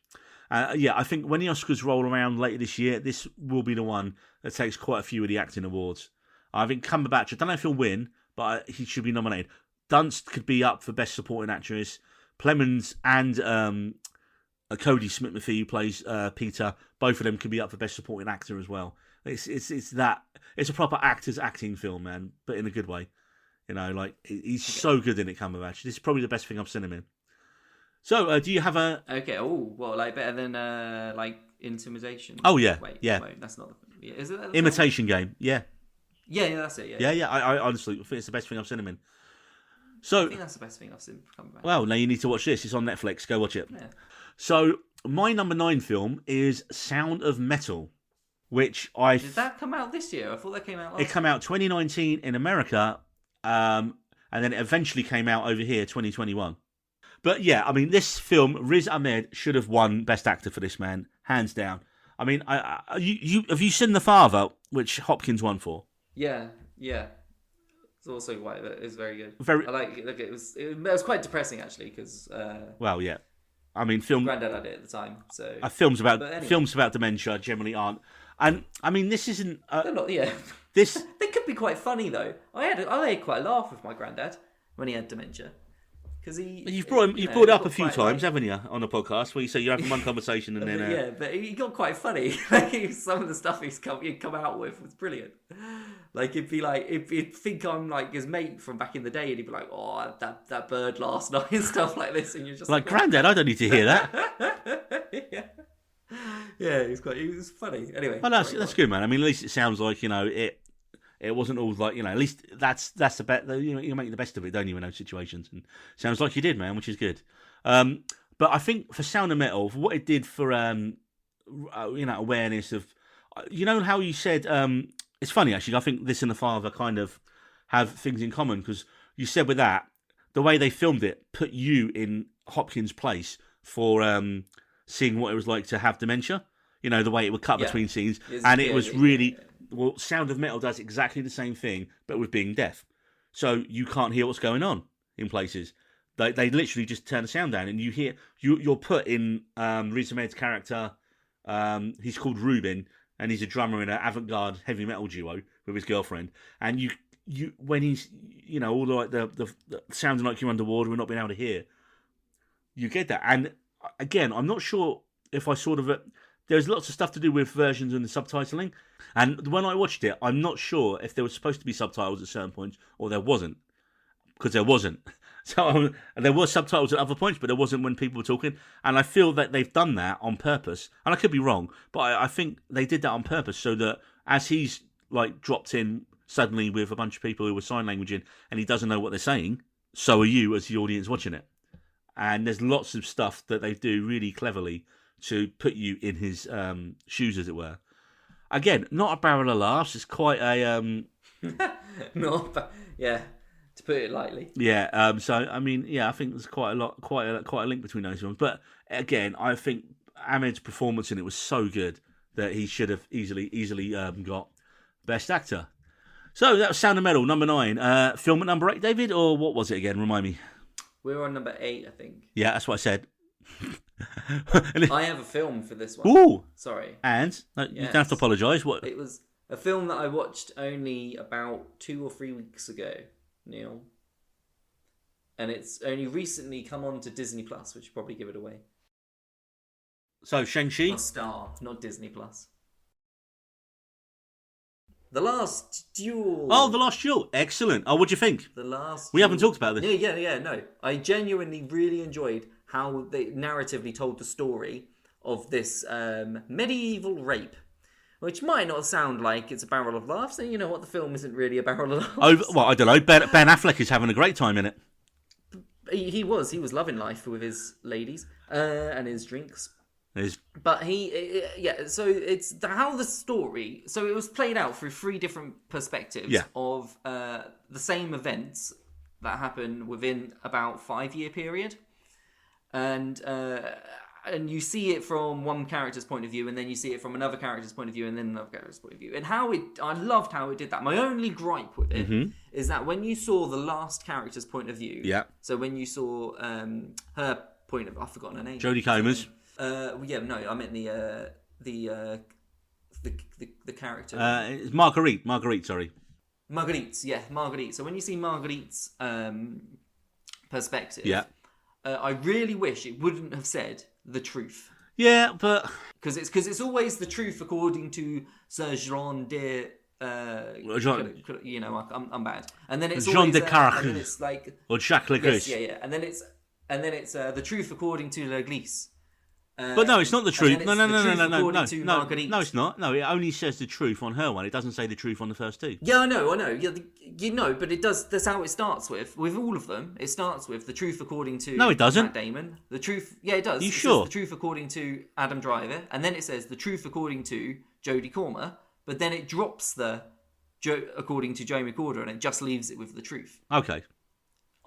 A: I think when the Oscars roll around later this year, this will be the one that takes quite a few of the acting awards. I think Cumberbatch, I don't know if he'll win, but he should be nominated. Dunst could be up for Best Supporting Actress. Plemons and Cody Smith-McPhee, who plays Peter, both of them could be up for Best Supporting Actor as well. It's a proper actor's acting film, man, but in a good way. He's so good in it, Cumberbatch. This is probably the best thing I've seen him in. So, do you have a...
B: Okay, better than, Intimidation?
A: Oh, yeah,
B: Wait, that's not the... Is it that the
A: Imitation Game, yeah.
B: Yeah, that's it,
A: Yeah, I honestly think it's the best thing I've seen him in. So,
B: I think that's the best thing I've seen from Cumberbatch.
A: Well, now you need to watch this. It's on Netflix. Go watch it.
B: Yeah.
A: So, my number 9 film is Sound of Metal, which
B: Did that come out this year? I thought that came out last
A: It came out 2019 in America, and then it eventually came out over here 2021. But yeah, I mean, this film, Riz Ahmed should have won Best Actor for this, man, hands down. I mean, you have you seen The Father, which Hopkins won for?
B: Yeah. It's also quite. It's very good.
A: Very.
B: I like. Look, it was quite depressing actually because.
A: Well, yeah. I mean,
B: Granddad had it at the time, so.
A: Films about dementia generally aren't, and I mean, this isn't.
B: They're not. Yeah.
A: This.
B: They could be quite funny though. I had quite a laugh with my granddad when he had dementia.
A: You've brought it up a few times, haven't you, on the podcast, where you say you're having one conversation and then...
B: Yeah, but he got quite funny. Some of the stuff he'd come out with was brilliant. Like, it'd be like, he'd think I'm like his mate from back in the day, and he'd be like, oh, that bird last night, and stuff like this, and you're just
A: like, Granddad, I don't need to hear that.
B: Yeah, he was funny. Anyway.
A: Well, that's good, man. I mean, at least it sounds like, it wasn't all like, at least that's the best. You make the best of it, don't you, in those situations? And sounds like you did, man, which is good. But I think for Sound of Metal, for what it did for awareness of, how you said, it's funny actually. I think this and The Father kind of have things in common because you said with that, the way they filmed it put you in Hopkins' place for seeing what it was like to have dementia. The way it would cut between scenes, it was really. Well, Sound of Metal does exactly the same thing, but with being deaf. So you can't hear what's going on in places. They literally just turn the sound down, and you're put in Riz Ahmed's character. He's called Ruben, and he's a drummer in an avant-garde heavy metal duo with his girlfriend. And you when he's all the sounding like you're underwater and not being able to hear, you get that. And again, I'm not sure if I sort of. There's lots of stuff to do with versions and the subtitling. And when I watched it, I'm not sure if there was supposed to be subtitles at certain points or there wasn't. Because there wasn't. So there were subtitles at other points, but there wasn't when people were talking. And I feel that they've done that on purpose. And I could be wrong, but I think they did that on purpose so that as he's dropped in suddenly with a bunch of people who were sign languaging and he doesn't know what they're saying, so are you as the audience watching it. And there's lots of stuff that they do really cleverly to put you in his shoes, as it were. Again, not a barrel of laughs. It's quite a...
B: yeah, to put it lightly.
A: Yeah, so, I mean, I think there's quite a link between those films. But again, I think Ahmed's performance in it was so good that he should have easily got Best Actor. So that was Sound of Metal, number 9. Film at number 8, David, or what was it again? Remind me.
B: We're on number 8, I think.
A: Yeah, that's what I said.
B: I have a film for this one.
A: Ooh.
B: Sorry.
A: And no, you don't
B: Yes.
A: have to apologise. What?
B: It was a film that I watched only about 2 or 3 weeks ago, Neil. And it's only recently come on to Disney Plus, which will probably give it away.
A: So Shang-Chi.
B: Not Star, not Disney Plus. The Last Duel.
A: Oh, The Last Duel. Excellent. Oh, what do you think?
B: The Last.
A: We haven't
B: Duel.
A: talked about this.
B: Yeah. No, I genuinely really enjoyed how they narratively told the story of this medieval rape, which might not sound like it's a barrel of laughs. And you know what? The film isn't really a barrel of laughs.
A: Oh, well, I don't know. Ben Affleck is having a great time in it.
B: He was loving life with his ladies and his drinks. But so it's how the story. So it was played out through 3 different perspectives of the same events that happen within about 5-year period, and you see it from one character's point of view, and then you see it from another character's point of view, and then another character's point of view. And I loved how it did that. My only gripe with it is that when you saw the last character's point of view, so when you saw her point of, I've forgotten her name,
A: Jodie Comer's.
B: I meant the character.
A: It's Marguerite, sorry.
B: Marguerite. So when you see Marguerite's perspective, I really wish it wouldn't have said the truth.
A: Yeah, but
B: because it's always the truth according to Sir Jean de. You know, I'm bad. And then it's
A: Jean
B: always
A: de Carac,
B: and then it's like
A: or Jacques Legrès.
B: Yes, and then it's the truth according to Legrès.
A: But no, it's not the truth. No,
B: Marguerite.
A: No, it's not. No, it only says the truth on her one. It doesn't say the truth on the first 2.
B: Yeah, I know. Yeah, you know, but it does. That's how it starts with all of them. It starts with the truth according to
A: No, it doesn't.
B: Matt Damon. The truth. Yeah, it does.
A: You
B: It
A: sure?
B: says the truth according to Adam Driver, and then it says the truth according to Jodie Comer. But then it drops the according to Joe McCorder, and it just leaves it with the truth.
A: Okay.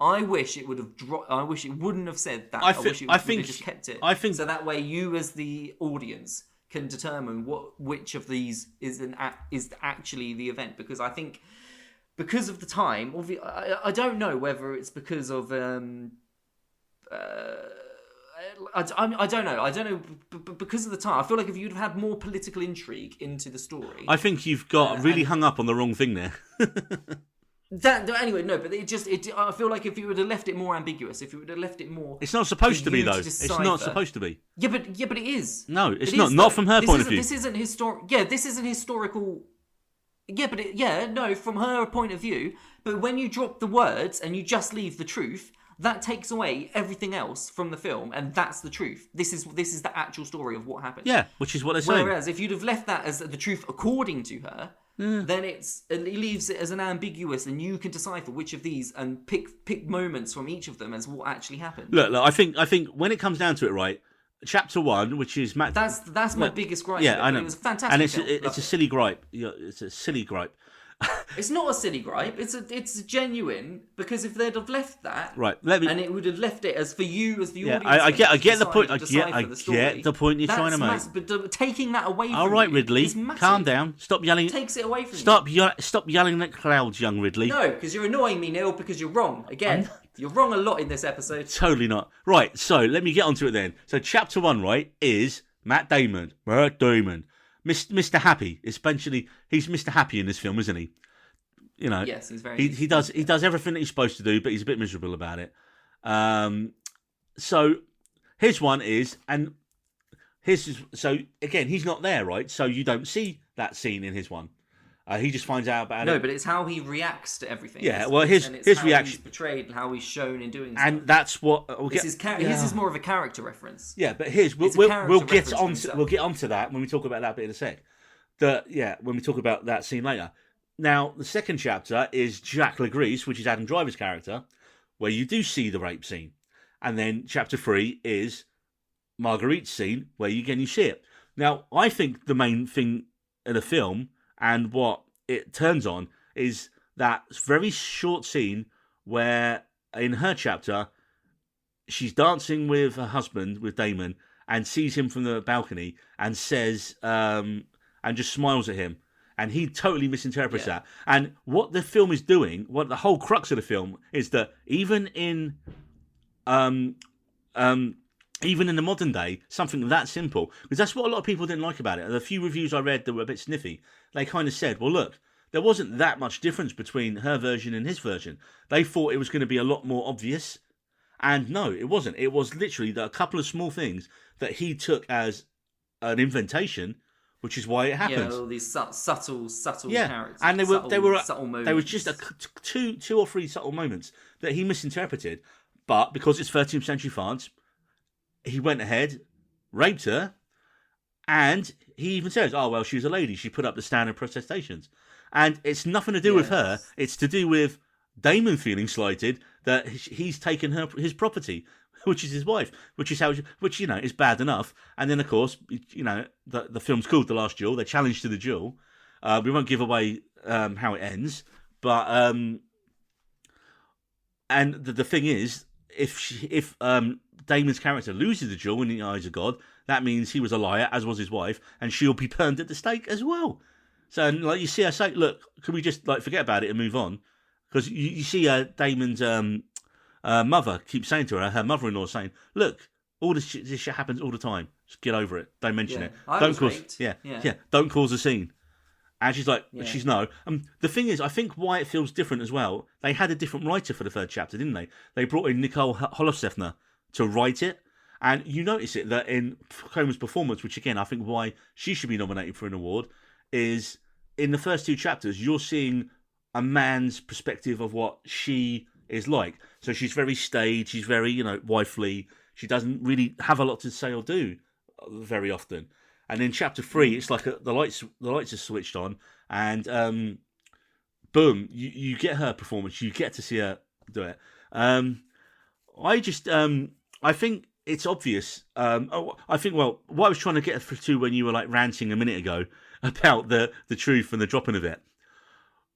B: I wish it would have dropped. I wish it wouldn't have said that.
A: I
B: wish it would have just kept it.
A: I think
B: so that way you, as the audience, can determine which of these is actually the event. Because I think because of the time, I don't know whether it's because of I don't know. But because of the time, I feel like if you'd have had more political intrigue into the story,
A: I think you've got really hung up on the wrong thing there.
B: Anyway, no, but I feel like if you would have left it more ambiguous, if you would have left it more,
A: it's not supposed to be though.
B: It's
A: not supposed to be.
B: Yeah, but it is.
A: No, it's not. Not from her point of view.
B: This isn't historic. Yeah, this isn't historical. Yeah, but from her point of view. But when you drop the words and you just leave the truth, that takes away everything else from the film, and that's the truth. This is the actual story of what happened.
A: Yeah, which is what they're saying.
B: Whereas if you'd have left that as the truth according to her, then it leaves it as an ambiguous, and you can decipher which of these and pick moments from each of them as what actually happened.
A: Look, I think when it comes down to it, right, Chapter 1, which is Matt.
B: That's my biggest gripe.
A: Yeah, I know.
B: It was a fantastic.
A: And
B: film.
A: it's a silly gripe. It's a silly gripe.
B: It's not a silly gripe. It's a genuine, because if they'd have left that,
A: right,
B: and it would have left it as for you as the audience.
A: I get the point. I
B: get
A: the point you're trying to make.
B: But taking that away from
A: all right,
B: you
A: Ridley,
B: is massive.
A: calm down. Stop yelling.
B: It takes it away from you.
A: Stop yelling at clouds, young Ridley.
B: No, because you're annoying me, Neil. Because you're wrong again. You're wrong a lot in this episode.
A: Totally not. Right, so let me get onto it then. So Chapter 1, right, is Matt Damon. Mr. Happy. Essentially, he's Mr. Happy in this film, isn't he? You know,
B: yes, he's very.
A: He does everything that he's supposed to do, but he's a bit miserable about it. So his one is, and so again, he's not there, right? So you don't see that scene in his one. He just finds out about it.
B: No, but it's how he reacts to everything.
A: Yeah, well, his reaction,
B: he's portrayed, and how he's shown in doing.
A: And that's what
B: his is more of a character reference.
A: Yeah, but we'll get onto that when we talk about that bit in a sec. When we talk about that scene later. Now, the second chapter is Jacques Legrès, which is Adam Driver's character, where you do see the rape scene. And then chapter 3 is Marguerite's scene, where you see it. Now, I think the main thing in the film, and what it turns on, is that very short scene where, in her chapter, she's dancing with her husband, with Damon, and sees him from the balcony, and says, and just smiles at him. and he totally misinterprets
B: Yeah.
A: that. And what the film is doing, what the whole crux of the film is that even in the modern day, something that simple, because that's what a lot of people didn't like about it. The few reviews I read that were a bit sniffy, they kind of said, well, look, there wasn't that much difference between her version and his version. They thought it was going to be a lot more obvious. And no, it wasn't. It was literally a couple of small things that he took as an inventation, which is why it happened.
B: Yeah, all these subtle
A: Yeah,
B: characters.
A: and
B: subtle
A: there was
B: moments.
A: just two or three subtle moments that he misinterpreted. But because it's 13th century France, he went ahead, raped her, and he even says, "Oh well, she was a lady. She put up the standard protestations." And it's nothing to do with her. It's to do with Damon feeling slighted that he's taken his property, which is his wife, which is bad enough. And then of course, the film's called The Last Duel. They're challenged to the duel. We won't give away how it ends, but and the thing is, if Damon's character loses the duel in the eyes of God, that means he was a liar, as was his wife, and she'll be burned at the stake as well. So, you see her say, "Look, can we just forget about it and move on?" Because you see Damon's mother keeps saying to her mother-in-law saying, "Look, all this shit happens all the time. Just get over it. Don't mention it. Don't cause don't cause a scene." And she's like, she's no. The thing is, I think why it feels different as well, they had a different writer for the third chapter, didn't they? They brought in Nicole Holofcener to write it. And you notice it that in Comer's performance, which again, I think why she should be nominated for an award, is in the first two chapters, you're seeing a man's perspective of what she is like. So she's very staid, she's very, wifely. She doesn't really have a lot to say or do very often. And in chapter 3, it's like the lights are switched on, and boom, you get her performance. You get to see her do it. I think it's obvious. I think, what I was trying to get to when you were ranting a minute ago about the truth and the dropping of it.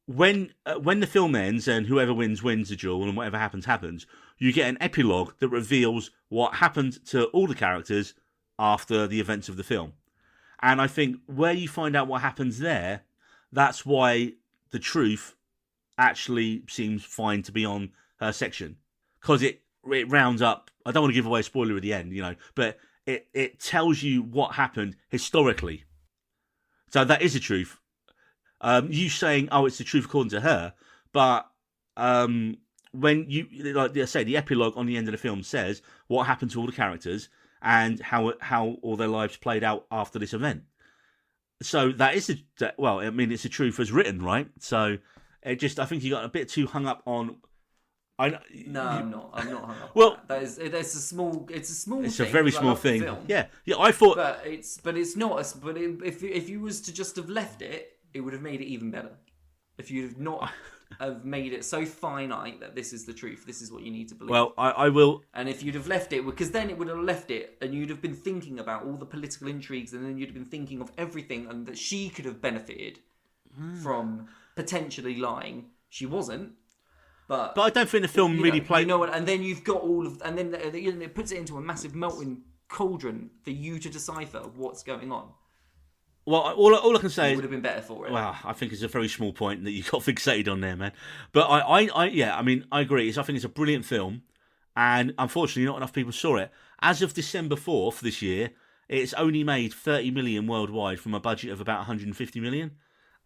A: When the film ends and whoever wins the duel and whatever happens, you get an epilogue that reveals what happened to all the characters after the events of the film. And I think where you find out what happens there, that's why the truth actually seems fine to be on her section. Because it rounds up, I don't want to give away a spoiler at the end, but it tells you what happened historically. So that is the truth. You saying, "Oh, it's the truth according to her," but when you, like I say, the epilogue on the end of the film says what happened to all the characters and how all their lives played out after this event. So that is it's the truth as written, right? So I think you got a bit too hung up on. I'm not hung up.
B: Well, it's a small.
A: It's
B: thing,
A: a very small thing. Yeah. I thought.
B: But it's not. But if you was to just have left it, it would have made it even better. If you'd have not have made it so finite that this is the truth, this is what you need to believe.
A: Well, I will.
B: And if you'd have left it, because then it would have left it, and you'd have been thinking about all the political intrigues, and then you'd have been thinking of everything, and that she could have benefited from potentially lying. She wasn't. But
A: I don't think the film really played.
B: You know what? And then you've got and then it puts it into a massive melting cauldron for you to decipher what's going on.
A: Well, all I can say
B: would have been better for it.
A: Well, I think it's a very small point that you got fixated on there, man. But I agree. I think it's a brilliant film, and unfortunately, not enough people saw it. As of December 4th this year, it's only made 30 million worldwide from a budget of about 150 million,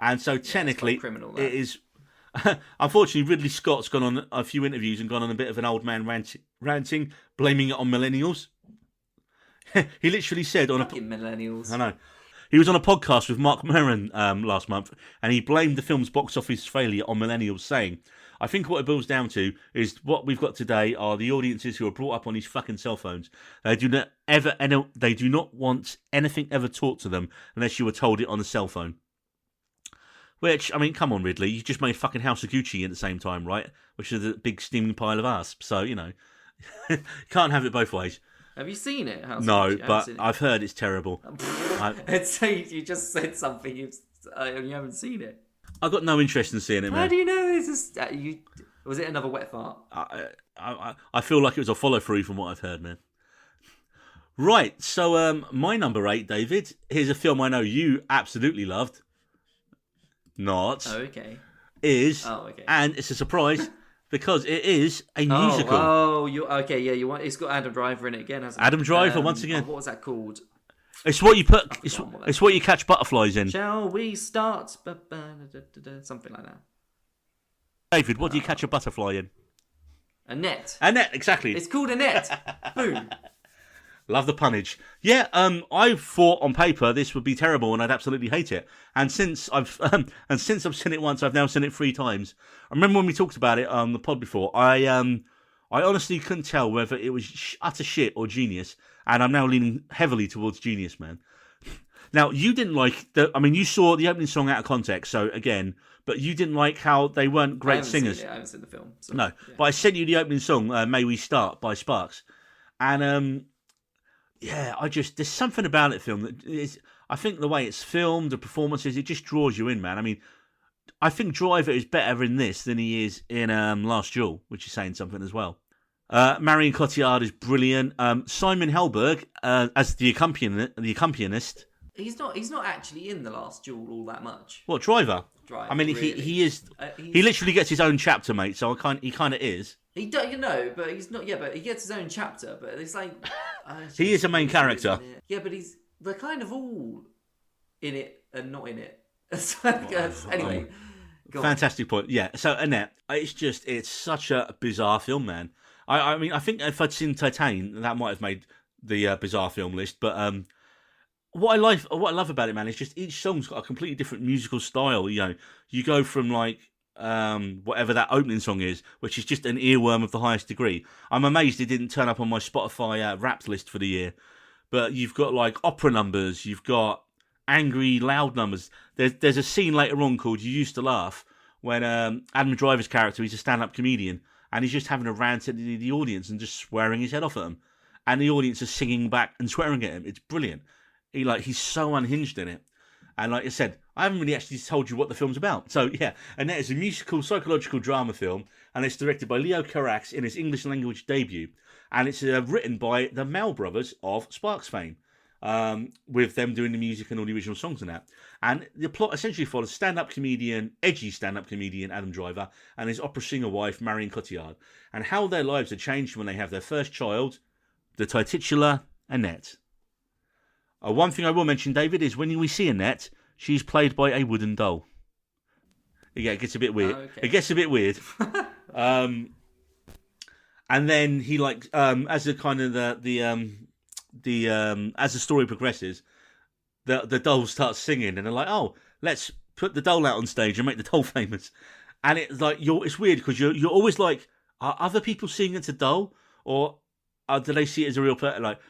A: and so technically, it is. Unfortunately, Ridley Scott's gone on a few interviews and gone on a bit of an old man ranting, blaming it on millennials. He literally said
B: millennials.
A: I know. He was on a podcast with Mark Maron last month, and he blamed the film's box office failure on millennials, saying, "I think what it boils down to is what we've got today are the audiences who are brought up on these fucking cell phones. They do not want anything ever taught to them unless you were told it on a cell phone." Which, I mean, come on, Ridley, you just made fucking House of Gucci at the same time, right? Which is a big steaming pile of ass. So, can't have it both ways.
B: Have you seen it?
A: No, but I've heard it's terrible.
B: You just said something and you haven't seen it.
A: I've got no interest in seeing it, man.
B: How do you know this is... was it another wet fart?
A: I feel like it was a follow-through from what I've heard, man. Right, so my number 8, David, here's a film I know you absolutely loved. not,
B: Oh, okay.
A: is,
B: Oh, okay.
A: and it's a surprise because it is a musical.
B: Oh, you okay? Yeah, you want? It's got Adam Driver in it again, hasn't it?
A: Adam Driver once again.
B: What was that called?
A: It's what you put.
B: forgotten what
A: It's
B: that's
A: what you catch butterflies in.
B: Shall we start? Something like that.
A: David, what do you catch a butterfly in?
B: A net.
A: A net, exactly.
B: It's called a net. Boom.
A: Love the punnage. Yeah, I thought on paper this would be terrible and I'd absolutely hate it. And since I've seen it once, I've now seen it 3 times. I remember when we talked about it on the pod before. I honestly couldn't tell whether it was utter shit or genius, and I'm now leaning heavily towards genius, man. Now, you didn't like you saw the opening song out of context, so again, but you didn't like how they weren't great singers.
B: I haven't seen the film. So,
A: No, yeah. But I sent you the opening song, May We Start by Sparks. And, there's something about it, film that is, I think the way it's filmed, the performances, it just draws you in, man. I mean, I think Driver is better in this than he is in Last Duel, which is saying something as well. Marion Cotillard is brilliant. Simon Helberg as the accompanist.
B: He's not actually in The Last Duel all that much.
A: What, Driver?
B: Driver.
A: I mean,
B: really.
A: he is. He literally gets his own chapter, mate. So he kind of is.
B: He but he's not. Yeah, but he gets his own chapter. But it's like
A: he is a main character.
B: Yeah, but they're kind of all in it and not in it. Anyway,
A: fantastic point. Yeah. So Annette, it's such a bizarre film, man. I mean, I think if I'd seen Titane, that might have made the bizarre film list. But what I love about it, man, is just each song's got a completely different musical style. You know, you go from like whatever that opening song is, which is just an earworm of the highest degree. I'm amazed it didn't turn up on my Spotify Wrapped list for the year. But you've got like opera numbers, you've got angry, loud numbers. There's a scene later on called "You Used to Laugh" when Adam Driver's character, he's a stand-up comedian, and he's just having a rant at the audience and just swearing his head off at them, and the audience is singing back and swearing at him. It's brilliant. He's so unhinged in it. And like I said, I haven't really actually told you what the film's about. So yeah, and that is a musical psychological drama film, and it's directed by Leo Carax in his English language debut, and it's written by the Mel brothers of Sparks fame, with them doing the music and all the original songs and that. And the plot essentially follows edgy stand-up comedian Adam Driver and his opera singer wife Marion Cotillard, and how their lives are changed when they have their first child, the titular Annette. One thing I will mention, David, is when we see Annette, she's played by a wooden doll. Yeah, it gets a bit weird. Oh, okay. It gets a bit weird. And then he as the kind of as the story progresses, the doll starts singing, and they're like, "Oh, let's put the doll out on stage and make the doll famous." And it's like it's weird because you're always like, are other people seeing it's a doll, or do they see it as a real person? Like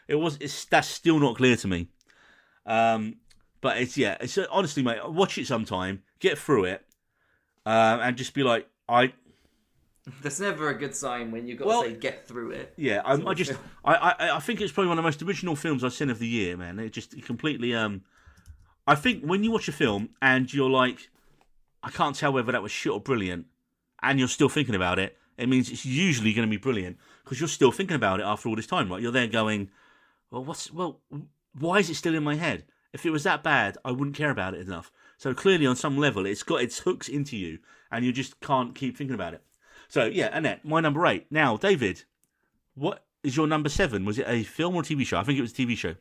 A: that's still not clear to me. But it's honestly, mate, watch it sometime, get through it, and just be like,
B: That's never a good sign when you've got to say get through it.
A: Yeah, I think it's probably one of the most original films I've seen of the year, man. It just completely. I think when you watch a film and you're like, I can't tell whether that was shit or brilliant, and you're still thinking about it, it means it's usually going to be brilliant because you're still thinking about it after all this time, right? You're there going, why is it still in my head? If it was that bad, I wouldn't care about it enough. So clearly, on some level, it's got its hooks into you, and you just can't keep thinking about it. So yeah, Annette, my number 8. Now, David, what is your number 7? Was it a film or a TV show? I think it was a TV show.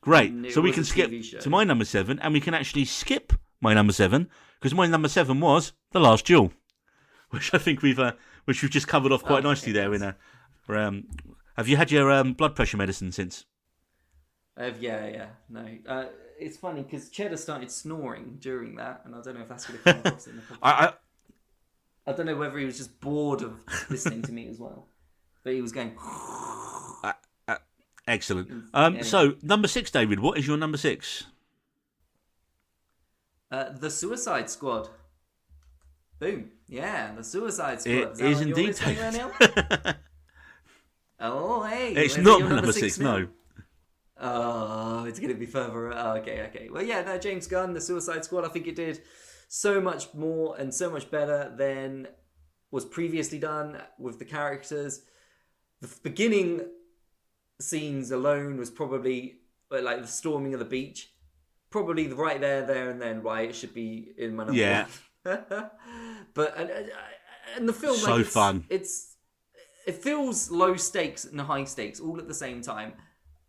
A: Great. So we can skip to my number 7, and we can actually skip my number 7 because my number 7 was The Last Duel, which I think we've just covered off quite nicely there. Have you had your blood pressure medicine since?
B: Yeah. No. It's funny because Cheddar started snoring during that, and I don't know if that's going to come across in the podcast. I don't know whether he was just bored of listening to me as well, but he was going.
A: Excellent. So number 6, David. What is your number 6?
B: The Suicide Squad. Boom. Yeah, the Suicide Squad.
A: It is indeed.
B: Oh, hey.
A: It's not my number 6. No.
B: Oh, it's going to be further. Oh, okay. Well, yeah, no, James Gunn, The Suicide Squad, I think it did so much more and so much better than was previously done with the characters. The beginning scenes alone was probably like the storming of the beach. probably right there and then. Right, it should be in my number
A: Yeah.
B: one. But and the film,
A: So fun.
B: It feels low stakes and high stakes all at the same time.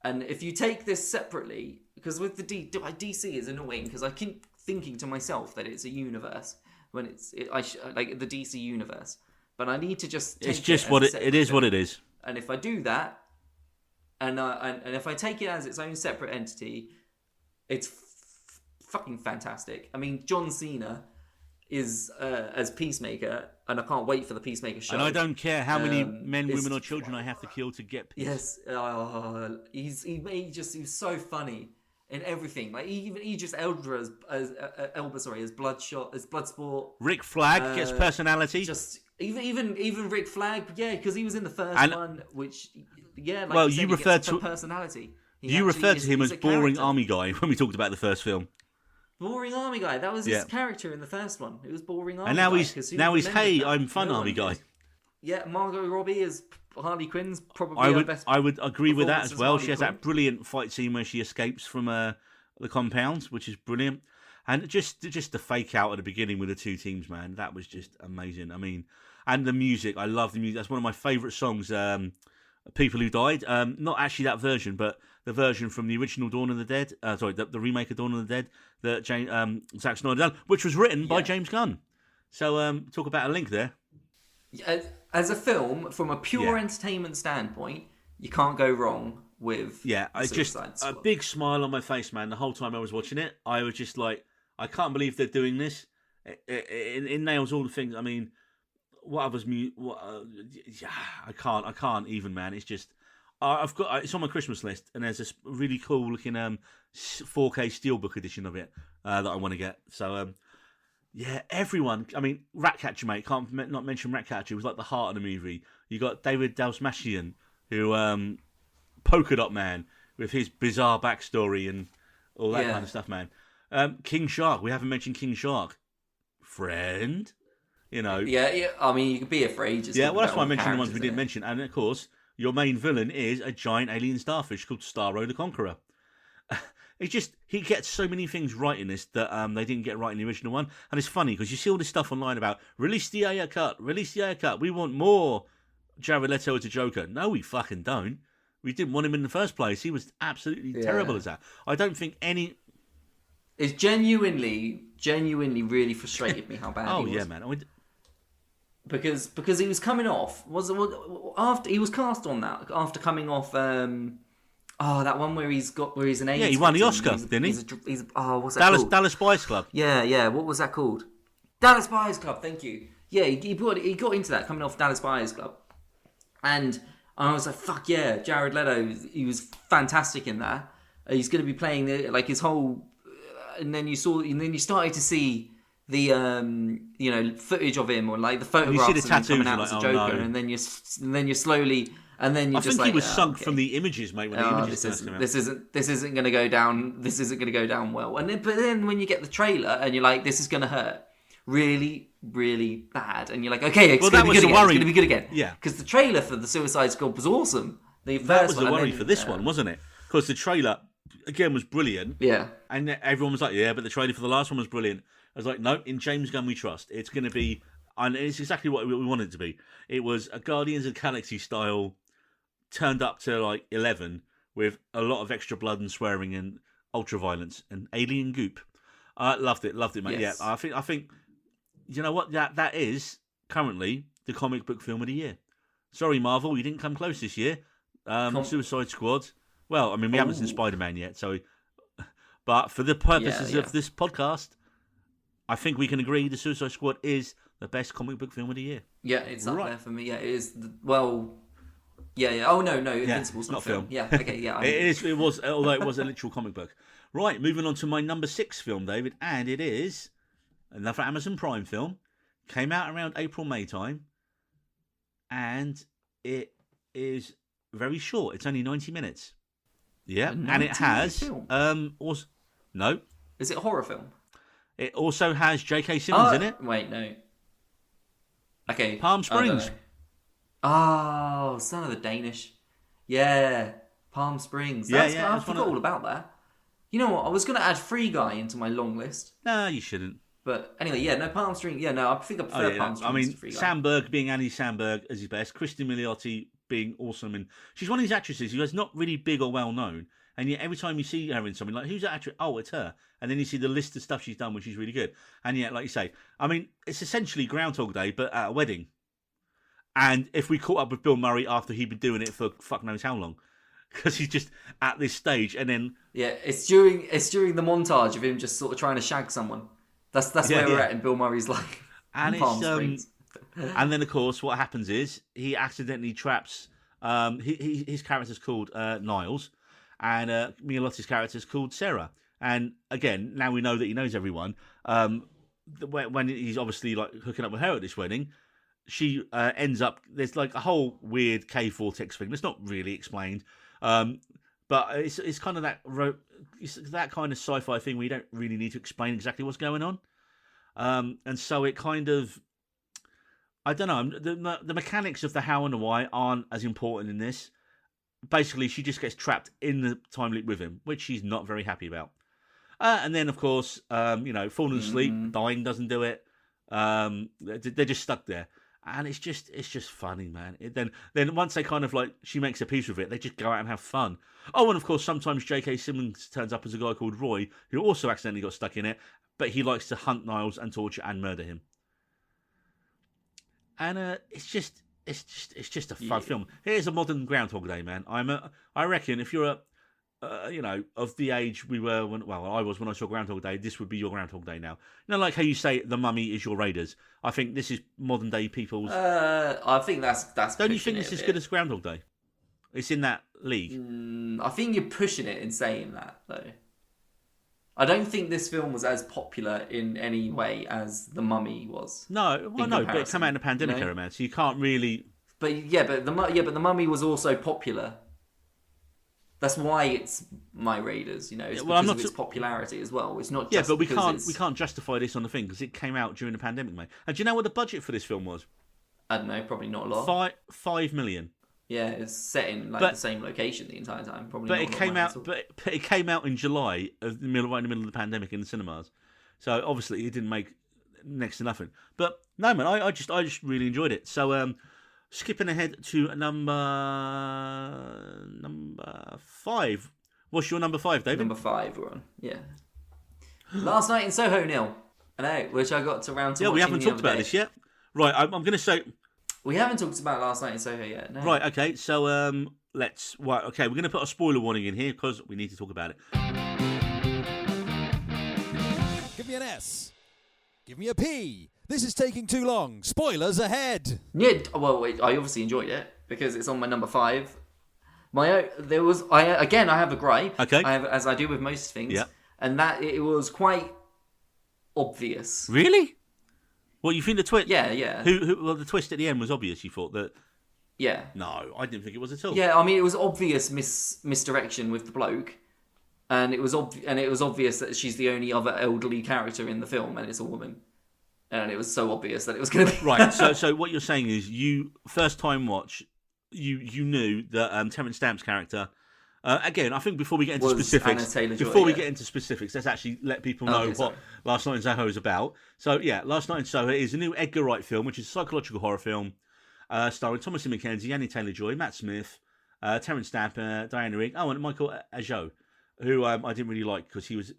B: And if you take this separately, because with the DC is annoying because I keep thinking to myself that it's a universe when like the DC universe, but I need to just take
A: It's just what it is. What it is.
B: And if I do that, and if I take it as its own separate entity, it's fucking fantastic. I mean, John Cena is as Peacemaker, and I can't wait for the Peacemaker show.
A: And I don't care how many men, women, or children I have to kill to get peace.
B: Yes, he was so funny in everything. Like Idris Elba as Bloodshot, as Bloodsport.
A: Rick Flag gets personality.
B: Just even Rick Flag, yeah, because he was in the first one, which like
A: well,
B: you referred to personality.
A: You referred to him as boring army guy when we talked about the first film.
B: Boring army guy. That was his character in the first one. It was boring army
A: guy. And now
B: he's
A: hey, I'm fun army guy.
B: Yeah, Margot Robbie as Harley Quinn's probably her best.
A: I would agree with that as well.
B: Harley
A: she has
B: Quinn.
A: that brilliant fight scene where she escapes from the compound, which is brilliant. And just the fake out at the beginning with the two teams, man, that was just amazing. I mean, and the music, I love the music. That's one of my favourite songs. People Who Died. Not actually that version, but the version from the original Dawn of the Dead. The remake of Dawn of the Dead that Zack Snyder done, which was written by James Gunn. So talk about a link there.
B: As a film, from a pure entertainment standpoint, you can't go wrong with Suicide Squad.
A: A big smile on my face, man. The whole time I was watching it, I was just like, I can't believe they're doing this. It nails all the things. I mean, what others? I can't even, man. It's just it's on my Christmas list, and there's this really cool looking 4K Steelbook edition of it that I want to get. So everyone. I mean, Ratcatcher, mate. Can't not mention Ratcatcher. It was like the heart of the movie. You got David Dalsmashian, who Polka Dot Man, with his bizarre backstory and all that kind of stuff, man. King Shark. We haven't mentioned King Shark. Friend. You know.
B: Yeah. I mean, you could be afraid.
A: Well, that's why I mentioned the ones we didn't mention. And of course, your main villain is a giant alien starfish called Starro the Conqueror. He gets so many things right in this that they didn't get right in the original one. And it's funny because you see all this stuff online about release the Ayer cut. We want more Jared Leto as a Joker. No, we fucking don't. We didn't want him in the first place. He was absolutely terrible as that. I don't think any.
B: It's genuinely really frustrated me how bad he was.
A: Oh yeah, man.
B: Because he was coming off. After he was cast on that after coming off. That one where he's an AIDS.
A: Yeah, he won the Oscar, didn't he?
B: What's that called?
A: Dallas Buyers Club.
B: Yeah. What was that called? Dallas Buyers Club. Thank you. Yeah, he got into that coming off Dallas Buyers Club, and I was like, fuck yeah, Jared Leto. He was fantastic in that. He's going to be playing his whole. And then you started to see the footage of him or like the photographs of him coming out as a Joker, and then you slowly. And then you
A: I think he was sunk from the images, mate. When the images
B: this isn't going to go down. This isn't going to go down well. But then when you get the trailer and you're like, this is going to hurt really, really bad, and you're like, okay, it's going to be good again. It's going to be good again.
A: Yeah,
B: because the trailer for the Suicide Squad was awesome.
A: That was the worry for this one, wasn't it? Because the trailer again was brilliant.
B: Yeah,
A: and everyone was like, yeah, but the trailer for the last one was brilliant. I was like, no, in James Gunn we trust. It's going to be, and it's exactly what we wanted it to be. It was a Guardians of the Galaxy style. Turned up to like 11 with a lot of extra blood and swearing and ultra violence and alien goop. Loved it, mate. Yes. Yeah, I think you know what that is currently the comic book film of the year. Sorry, Marvel, you didn't come close this year. Suicide Squad. Well, I mean, we haven't seen Spider-Man yet, so. But for the purposes of this podcast, I think we can agree the Suicide Squad is the best comic book film of the year.
B: Yeah, it's up there for me. Yeah, it is. Yeah. Oh no, Invincible's not a film. Yeah, okay, yeah.
A: It was, although it was a literal comic book. Right, moving on to my number 6 film, David, and it is another Amazon Prime film. Came out around April-May time, and it is very short. It's only 90 minutes. Yeah, and it has no.
B: Is it a horror film?
A: It also has J.K. Simmons in it.
B: Wait, no. Okay,
A: Palm Springs.
B: Oh, son of the Danish. Yeah, Palm Springs. I forgot all about that. You know what? I was going to add Free Guy into my long list.
A: No, you shouldn't.
B: But anyway, yeah, no, Palm Springs. Yeah, no, I think I prefer Palm Springs to Free Guy.
A: Sandberg being Annie Sandberg as his best. Christy Milioti being awesome. And she's one of these actresses who is not really big or well known. And yet every time you see her in something, like, who's that actress? Oh, it's her. And then you see the list of stuff she's done, which is really good. And yet, like you say, I mean, it's essentially Groundhog Day, but at a wedding. And if we caught up with Bill Murray after he'd been doing it for fuck knows how long. Because he's just at this stage, and then...
B: Yeah, it's during the montage of him just sort of try to shag someone. That's where we're at in Bill Murray's life.
A: And
B: Palm Springs.
A: And then, of course, what happens is he accidentally traps... his character's called Niles, and Milotti's character's called Sarah. And again, now we know that he knows everyone. When he's obviously like hooking up with her at this wedding, she ends up... There's like a whole weird K-Vortex thing that's not really explained. But it's kind of that kind of sci-fi thing where you don't really need to explain exactly what's going on. And so it kind of... I don't know. The mechanics of the how and the why aren't as important in this. Basically, she just gets trapped in the time loop with him, which she's not very happy about. And then, of course, falling asleep, dying doesn't do it. They're just stuck there. And it's just funny, man. Then once they kind of like, she makes a peace with it, they just go out and have fun. Oh, and of course, sometimes J.K. Simmons turns up as a guy called Roy, who also accidentally got stuck in it, but he likes to hunt Niles and torture and murder him. And it's just a fun film. Here's a modern Groundhog Day, man. I reckon if you're of the age we were I was when I saw Groundhog Day, this would be your Groundhog Day now. You know, like how you say The Mummy is your Raiders. I think this is modern day people's.
B: I think that's.
A: Don't you think it's as good as Groundhog Day? It's in that league.
B: I think you're pushing it in saying that, though. I don't think this film was as popular in any way as The Mummy was.
A: No, but it came out in the pandemic era, man. So you can't really.
B: But the Mummy was also popular. That's why it's my Raiders, It's because of its popularity as well. It's not just
A: but we can't justify this on the thing because it came out during the pandemic, mate. And do you know what the budget for this film was?
B: I don't know, probably not a lot.
A: 5 million.
B: Yeah, it's set in the same location the entire time. Probably.
A: But it came out in July right in the middle of the pandemic in the cinemas. So obviously it didn't make next to nothing. But no, man, I just really enjoyed it. So skipping ahead to number 5. What's your number 5, David?
B: Number 5 we're on. Yeah. Last Night in Soho Nil. I know, which I got to round to.
A: Yeah, we haven't talked about this yet. Right, I'm going to say.
B: We haven't talked about Last Night in Soho yet. No.
A: Right, okay, so we're going to put a spoiler warning in here because we need to talk about it.
C: Give me an S. Give me a P. This is taking too long. Spoilers ahead.
B: Yeah, well, I obviously enjoyed it because it's on my number 5. I have a gripe. Okay. As I do with most things. Yeah. And that it was quite obvious.
A: Really? Well, you think the twist?
B: Yeah.
A: Well, the twist at the end was obvious. You thought that?
B: Yeah.
A: No, I didn't think it was at all.
B: Yeah, I mean, it was obvious misdirection with the bloke, and it was obvious that she's the only other elderly character in the film, and it's a woman, and it was so obvious that it was going to be
A: right. So what you're saying is, you first time watch, you knew that Terence Stamp's character. Again, I think before we get into specifics, let's actually let people know what Last Night in Soho is about. So, yeah, Last Night in Soho is a new Edgar Wright film, which is a psychological horror film starring Thomasin McKenzie, Annie Taylor-Joy, Matt Smith, Terence Stamp, Diana Rigg, and Michael Ajoe, who I didn't really like because he was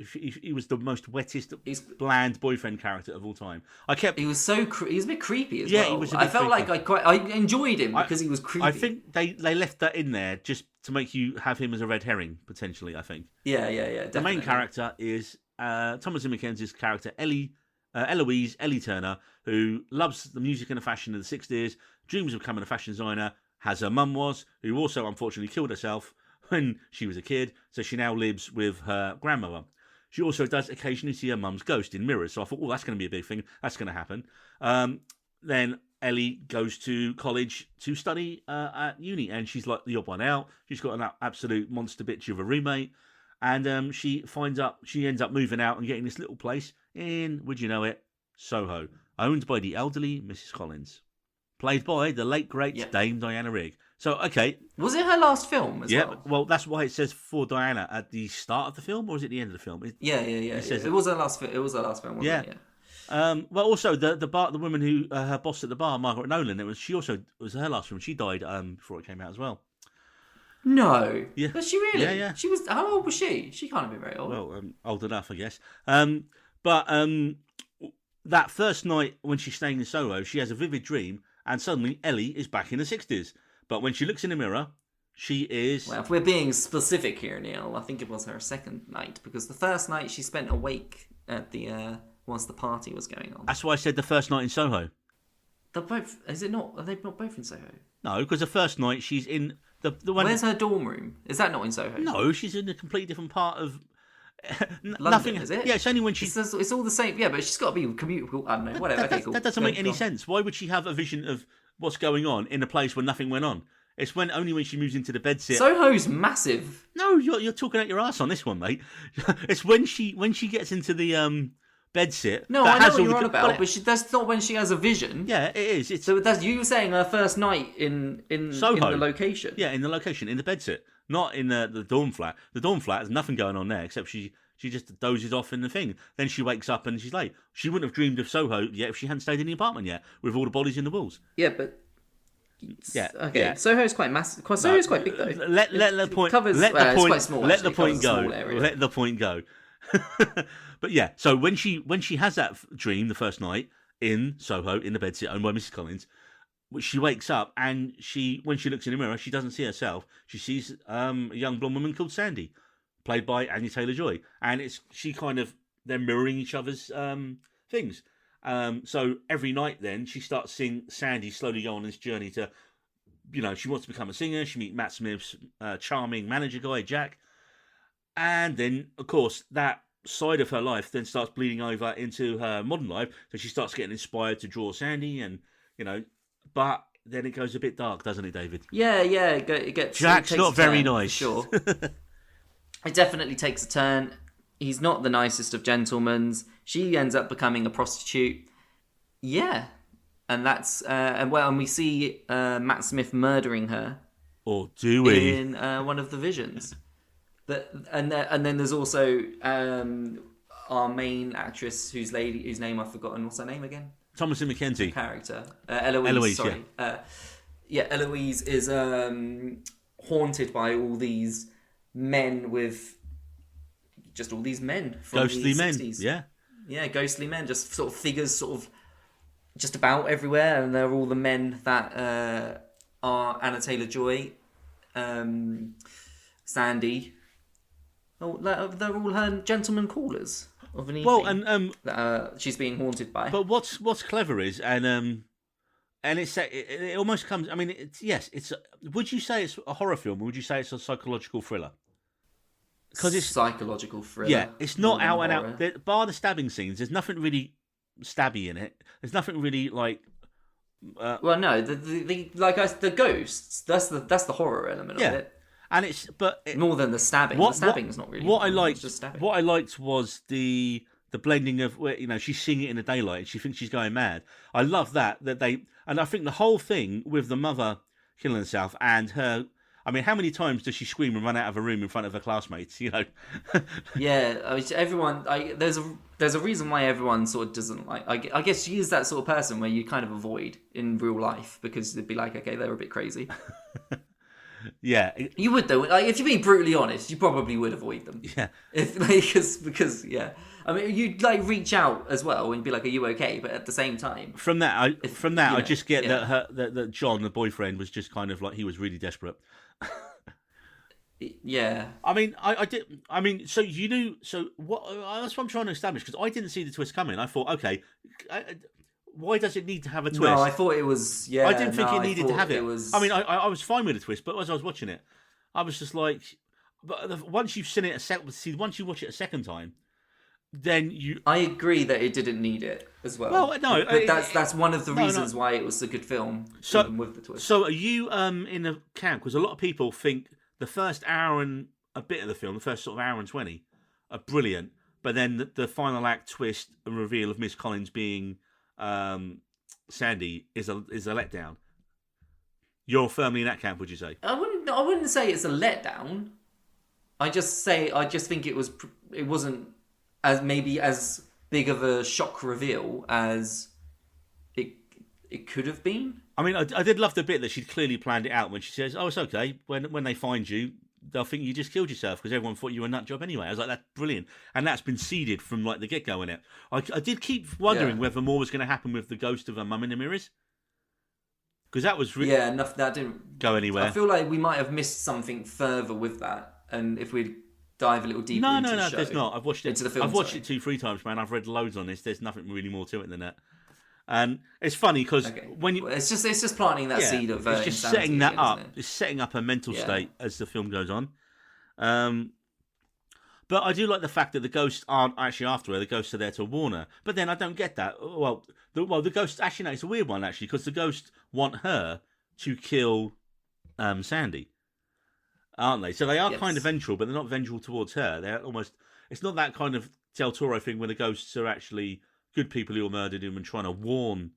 A: the most wettest, bland boyfriend character of all time. He was a bit creepy as well.
B: Yeah, he was. I felt like I enjoyed him because he was creepy.
A: I think they left that in there just to make you have him as a red herring potentially. I think.
B: Yeah. Definitely.
A: The main character is Thomasin McKenzie's character Eloise Ellie Turner, who loves the music and the fashion of the 60s, dreams of becoming a fashion designer, as her mum was, who also unfortunately killed herself when she was a kid, so she now lives with her grandmother. She also does occasionally see her mum's ghost in mirrors, so I thought, that's going to be a big thing. That's going to happen. Then Ellie goes to college to study at uni, and she's like the odd one out. She's got an absolute monster bitch of a roommate, and she ends up moving out and getting this little place in, would you know it, Soho, owned by the elderly Mrs. Collins. played by the late great
B: Yep.
A: Dame Diana Rigg. So, okay,
B: Was it her last film as well?
A: well, that's why it says for Diana at the start of the film, or is it the end of the film?
B: Yeah.
A: says
B: It was her last. It was her last film. Wasn't it? Yeah.
A: Well, also the woman who her boss at the bar, Margaret Nolan. She also was her last film. She died before it came out as well.
B: No.
A: Yeah.
B: Was she really?
A: Yeah, yeah.
B: She was. How old was she? She can't have been very old.
A: Well, old enough, I guess. But that first night when she's staying in Soho, she has a vivid dream, and suddenly Ellie is back in the 60s. But when she looks in the mirror, she is.
B: Well, if we're being specific here, Neil, I think it was her second night, because the first night she spent awake at the whilst the party was going on.
A: That's why I said the first night in Soho.
B: They're both. Is it not? Are they not both in Soho?
A: No, because the first night she's in the one.
B: Where's her dorm room? Is that not in Soho?
A: No, she's in a completely different part of.
B: London,
A: nothing.
B: is it?
A: Yeah, it's only when she.
B: It's all the same. Yeah, but she's got to be commutable. I don't know. Whatever. Okay, cool.
A: That doesn't make any sense. Why would she have a vision of what's going on in a place where nothing went on? It's only when she moves into the bedsit.
B: Soho's massive.
A: No, you're talking out your ass on this one, mate. It's when she gets into the bedsit.
B: No,
A: that
B: I know
A: has
B: what
A: all
B: you're
A: the-
B: on about,
A: but
B: but that's not when she has a vision.
A: yeah, it is. It's
B: So that's you saying her first night in
A: Soho.
B: the location.
A: yeah, in the location, in the bedsit, not in the dorm flat. The dorm flat has nothing going on there except she just dozes off in the thing. Then she wakes up and she's late. She wouldn't have dreamed of Soho yet if she hadn't stayed in the apartment yet with all the bodies in the walls.
B: Yeah, but
A: Yeah.
B: okay.
A: Yeah.
B: Soho's quite massive. Soho's quite big though.
A: Let the point
B: covers-
A: let
B: well,
A: the
B: it's
A: point
B: quite small,
A: let the
B: actually. It
A: point
B: covers a
A: go.
B: small area.
A: Let the point go. But yeah, so when she has that dream the first night in Soho in the bedsit owned by Mrs. Collins, she wakes up and when she looks in the mirror, she doesn't see herself. She sees a young blonde woman called Sandy, played by Anya Taylor-Joy, and they're mirroring each other's things. So every night then she starts seeing Sandy slowly go on this journey to, she wants to become a singer. She meets Matt Smith's charming manager guy, Jack. And then, of course, that side of her life then starts bleeding over into her modern life. So she starts getting inspired to draw Sandy and, but then it goes a bit dark, doesn't it, David?
B: Yeah. It gets.
A: Jack's
B: it takes
A: not
B: a
A: very
B: turn,
A: nice.
B: for sure. It definitely takes a turn. He's not the nicest of gentlemen. She ends up becoming a prostitute. Yeah. And that's and we see Matt Smith murdering her
A: Or do we?
B: in one of the visions. And then there's also our main actress whose name I've forgotten. What's her name again?
A: Thomasin McKenzie.
B: Character Eloise.
A: Eloise,
B: sorry. Eloise is haunted by all these men just all these men from
A: Ghostly
B: the
A: men.
B: 60s.
A: Yeah.
B: Ghostly men, just sort of figures, sort of just about everywhere, and they're all the men that are Anna Taylor-Joy, Sandy. Oh, they're all her gentleman callers of an evening.
A: Well, and
B: that she's being haunted by.
A: but what's clever is and it almost comes. I mean, it's. Would you say it's a horror film, or would you say it's a psychological thriller? Because it's
B: psychological thriller.
A: Yeah, it's not
B: more than
A: out and
B: horror.
A: out. Bar the stabbing scenes, there's nothing really stabby in it. There's nothing really like.
B: Well, no, the ghosts. That's the horror element
A: Yeah.
B: of it.
A: And
B: More than the stabbing. The stabbing's not really.
A: What I
B: horror,
A: liked.
B: it's just stabbing.
A: What I liked was the blending of where she's seeing it in the daylight and she thinks she's going mad. I love that they and I think the whole thing with the mother killing herself and her. I mean, how many times does she scream and run out of a room in front of her classmates?
B: Yeah, I mean, everyone. There's a reason why everyone sort of doesn't like. I guess she is that sort of person where you kind of avoid in real life because it'd be like, okay, they're a bit crazy.
A: Yeah,
B: You would though. Like, if you're being brutally honest, you probably would avoid them.
A: yeah.
B: Because yeah. I mean, you'd reach out as well and be like, "Are you okay?" But at the same time,
A: From that, I just get
B: yeah.
A: that John, the boyfriend, was just kind of like he was really desperate.
B: yeah.
A: I mean, I did. I mean, so you knew. So what? That's what I'm trying to establish because I didn't see the twist coming. I thought, okay, why does it need to have a twist?
B: No, I thought it was. Yeah,
A: I didn't think it needed to have it.
B: Was...
A: I mean, I was fine with the twist, but as I was watching it, I was just like, but once you've seen it once you watch it a second time, then you.
B: I agree that it didn't need it as well.
A: Well, no,
B: but that's one of the
A: no,
B: reasons why it was a good film.
A: So
B: even with the twist.
A: So are you in the camp? Because a lot of people think the first hour and a bit of the film, the first sort of hour and 20, are brilliant, but then the final act twist and reveal of Miss Collins being Sandy is a letdown. You're firmly in that camp, would you say?
B: I wouldn't say it's a letdown. I just think it wasn't as big of a shock reveal as it could have been.
A: I mean, I did love the bit that she'd clearly planned it out when she says, "Oh, it's okay. When they find you, they'll think you just killed yourself because everyone thought you were a nut job anyway." I was like, "That's brilliant," and that's been seeded from like the get go in it. I did keep wondering whether more was going to happen with the ghost of her mum in the mirrors, because that was
B: enough that didn't
A: go anywhere.
B: I feel like we might have missed something further with that, and if we dive a little deeper into the show,
A: there's not. I've watched it.
B: Into the film,
A: I've watched it 2-3 times, man. I've read loads on this. There's nothing really more to it than that. And it's funny because when you,
B: it's just planting that seed of
A: it's just
B: insanity
A: setting that
B: again,
A: up.
B: isn't it?
A: It's setting up a mental state as the film goes on. But I do like the fact that the ghosts aren't actually after her. The ghosts are there to warn her. But then I don't get that. Well, the ghosts actually, no, it's a weird one actually, because the ghosts want her to kill Sandy, aren't they? So they are kind of vengeful, but they're not vengeful towards her. They're almost. It's not that kind of Del Toro thing where the ghosts are actually good people who murdered him and trying to warn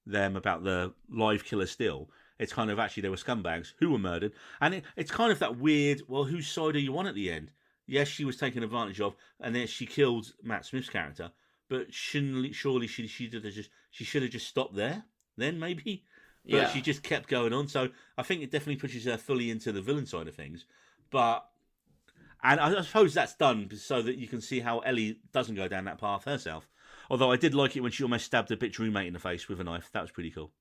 A: them about the live killer still. It's kind of actually they were scumbags who were murdered. And it's kind of that weird, well, whose side are you on at the end? Yes, she was taken advantage of, and then she killed Matt Smith's character, but surely she should have just stopped there, then maybe? But she just kept going on. So I think it definitely pushes her fully into the villain side of things. And I suppose that's done so that you can see how Ellie doesn't go down that path herself. Although I did like it when she almost stabbed her bitch roommate in the face with a knife. That was pretty cool.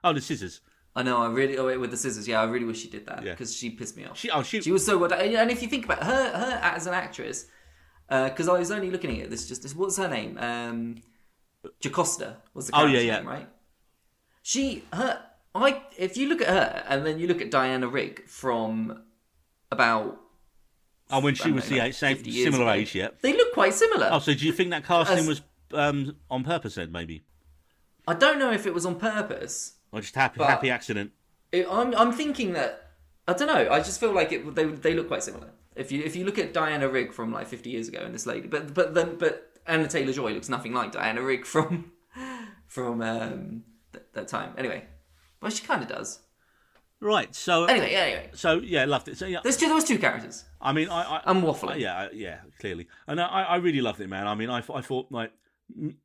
A: Oh, the scissors.
B: I know, with the scissors, I really wish she did that, because she pissed me off.
A: She
B: was so good. And if you think about her as an actress, because I was only looking at this, what's her name? Jocasta was the character's name, right? If you look at her, and then you look at Diana Rigg from about...
A: Oh, when she was the similar age, yeah.
B: They look quite similar.
A: Oh, so do you think that casting was on purpose then, maybe?
B: I don't know if it was on purpose.
A: Or just happy accident.
B: I'm thinking that, I don't know. I just feel like they look quite similar. If you look at Diana Rigg from like 50 years ago and this lady, but Anna Taylor-Joy looks nothing like Diana Rigg from that time. Anyway, well, she kind of does.
A: Right. So
B: anyway.
A: So yeah, loved it. So yeah,
B: there was two characters.
A: I mean,
B: I'm waffling.
A: Yeah, clearly, and I really loved it, man. I mean, I thought like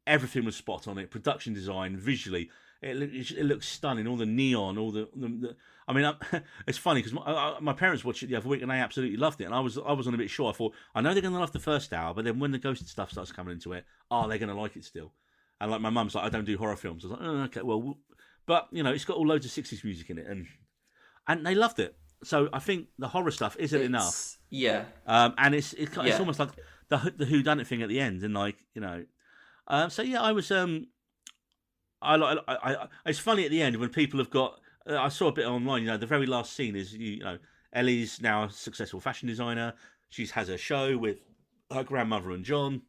A: everything was spot on. It production design, visually. It looks stunning. All the neon, all the I mean, it's funny because my parents watched it the other week and they absolutely loved it. And I was on a bit sure. I thought, I know they're going to love the first hour, but then when the ghost stuff starts coming into it, they're going to like it still. And like my mum's like, I don't do horror films. I was like, oh, okay, well, but you know, it's got all loads of 60s music in it, and they loved it. So I think the horror stuff isn't enough.
B: Yeah.
A: And it's almost like the whodunit thing at the end, and like you know, so yeah, I was I it's funny at the end when people have got. I saw a bit online. You know, the very last scene is you know Ellie's now a successful fashion designer. She has her show with her grandmother and John,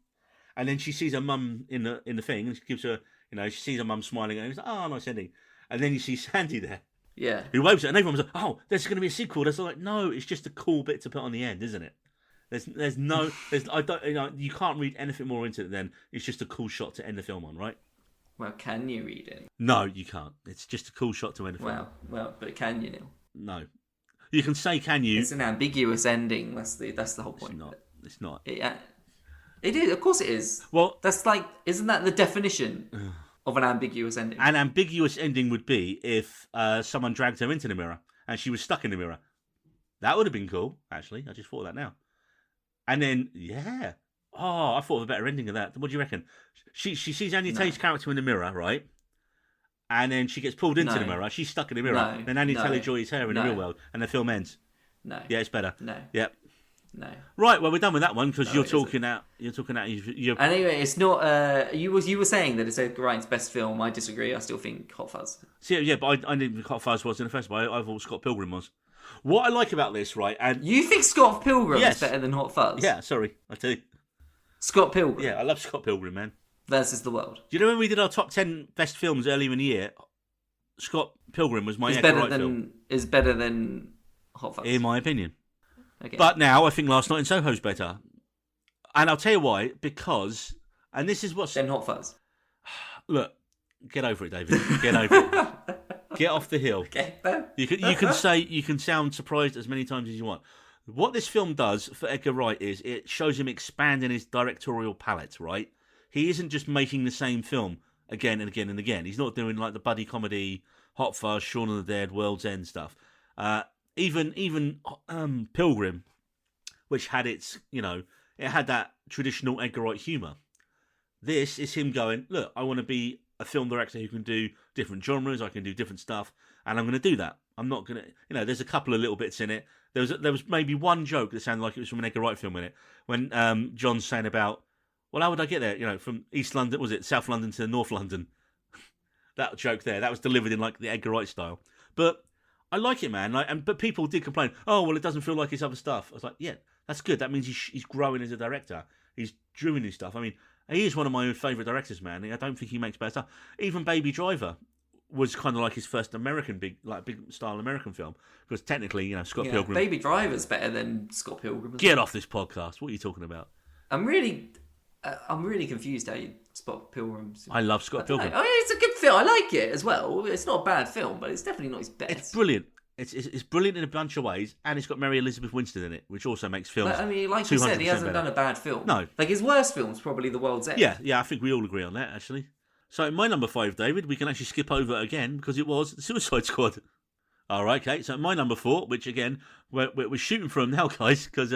A: and then she sees her mum in the thing, and she gives her she sees her mum smiling, and she's like, "Oh, nice ending." And then you see Sandy there, who waves it, and everyone's like, "Oh, there's going to be a sequel." There's like, no, it's just a cool bit to put on the end, isn't it? I don't you can't read anything more into it than it's just a cool shot to end the film on, right?
B: Well, can you read it?
A: No, you can't. It's just a cool shot to end the film.
B: Well, but can you, Neil?
A: No. You can say, can you?
B: It's an ambiguous ending. That's the whole point.
A: It's not.
B: It is. Of course it is.
A: Well,
B: that's like, isn't that the definition of an ambiguous ending?
A: An ambiguous ending would be if someone dragged her into the mirror and she was stuck in the mirror. That would have been cool, actually. I just thought of that now. And then, yeah. Oh, I thought of a better ending of that. What do you reckon? She sees Annie Taylor's character in the mirror, right? And then she gets pulled into the mirror. She's stuck in the mirror. Then Annie Taylor-Joy is her in the real world, and the film ends.
B: No.
A: Yeah, it's better.
B: No.
A: Yep.
B: No.
A: Right. Well, we're done with that one because you're talking out.
B: Anyway, it's not. You were saying that it's Edgar Wright's best film. I disagree. I still think Hot Fuzz.
A: See, yeah, but I didn't think Hot Fuzz was in the first place. I thought Scott Pilgrim was. What I like about this, right? And
B: you think Scott Pilgrim is better than Hot Fuzz?
A: Yeah. Sorry, I do.
B: Scott Pilgrim.
A: Yeah, I love Scott Pilgrim, man.
B: Versus the World.
A: Do you know when we did our top 10 best films earlier in the year? Scott Pilgrim was my Edgar Wright film.
B: Is better than Hot Fuzz.
A: In my opinion.
B: Okay.
A: But now I think Last Night in Soho's better. And I'll tell you why. Because, and this is what's...
B: Then Hot Fuzz.
A: Look, Get over it, David. Get over it. Get off the hill.
B: Okay.
A: You can sound surprised as many times as you want. What this film does for Edgar Wright is it shows him expanding his directorial palette, right? He isn't just making the same film again and again and again. He's not doing like the buddy comedy, Hot Fuzz, Shaun of the Dead, World's End stuff. Even Pilgrim, which had its, it had that traditional Edgar Wright humour. This is him going, look, I want to be a film director who can do different genres, I can do different stuff, and I'm going to do that. I'm not going to, there's a couple of little bits in it. There was maybe one joke that sounded like it was from an Edgar Wright film in it, when John's saying about, well, how would I get there? From East London, was it South London to North London? That joke there, that was delivered in like the Edgar Wright style. But I like it, man. But people did complain, oh, well, it doesn't feel like his other stuff. I was like, yeah, that's good. That means he's growing as a director. He's doing his stuff. I mean, he is one of my favourite directors, man. I don't think he makes better stuff. Even Baby Driver was kind of like his first big style American film, because technically, Scott Pilgrim.
B: Baby Driver's better than Scott Pilgrim.
A: Get off this podcast. What are you talking about?
B: I'm really confused how you spot Pilgrim.
A: I love Scott Pilgrim.
B: Oh, it's a good film. I like it as well. It's not a bad film, but it's definitely not his best.
A: It's brilliant. It's brilliant in a bunch of ways, and it's got Mary Elizabeth Winstead in it, which also makes films.
B: But, like you said, he hasn't done a bad film.
A: No,
B: like his worst film's probably The World's End.
A: Yeah, I think we all agree on that, actually. So my number 5, David, we can actually skip over again because it was The Suicide Squad. All right, okay. So my number 4, which again we're shooting from now, guys, because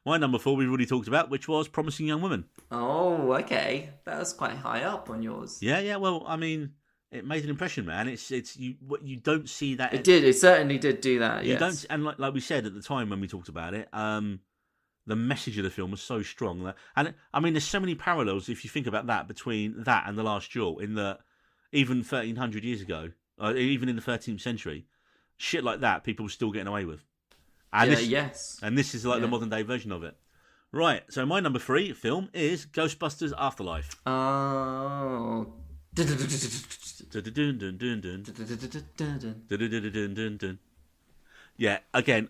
A: my number 4 we've already talked about, which was Promising Young Woman.
B: Oh, okay, that was quite high up on yours.
A: Yeah. Well, I mean, it made an impression, man. It's you don't see that.
B: It did. It certainly did do that.
A: You
B: yes.
A: don't, and like we said at the time when we talked about it, the message of the film was so strong and I mean, there's so many parallels if you think about that between that and The Last Duel. In that, even 1300 years ago, even in the 13th century, shit like that people were still getting away with. And this is like the modern day version of it. Right. So my number 3 film is Ghostbusters Afterlife.
B: Oh.
A: Yeah, again,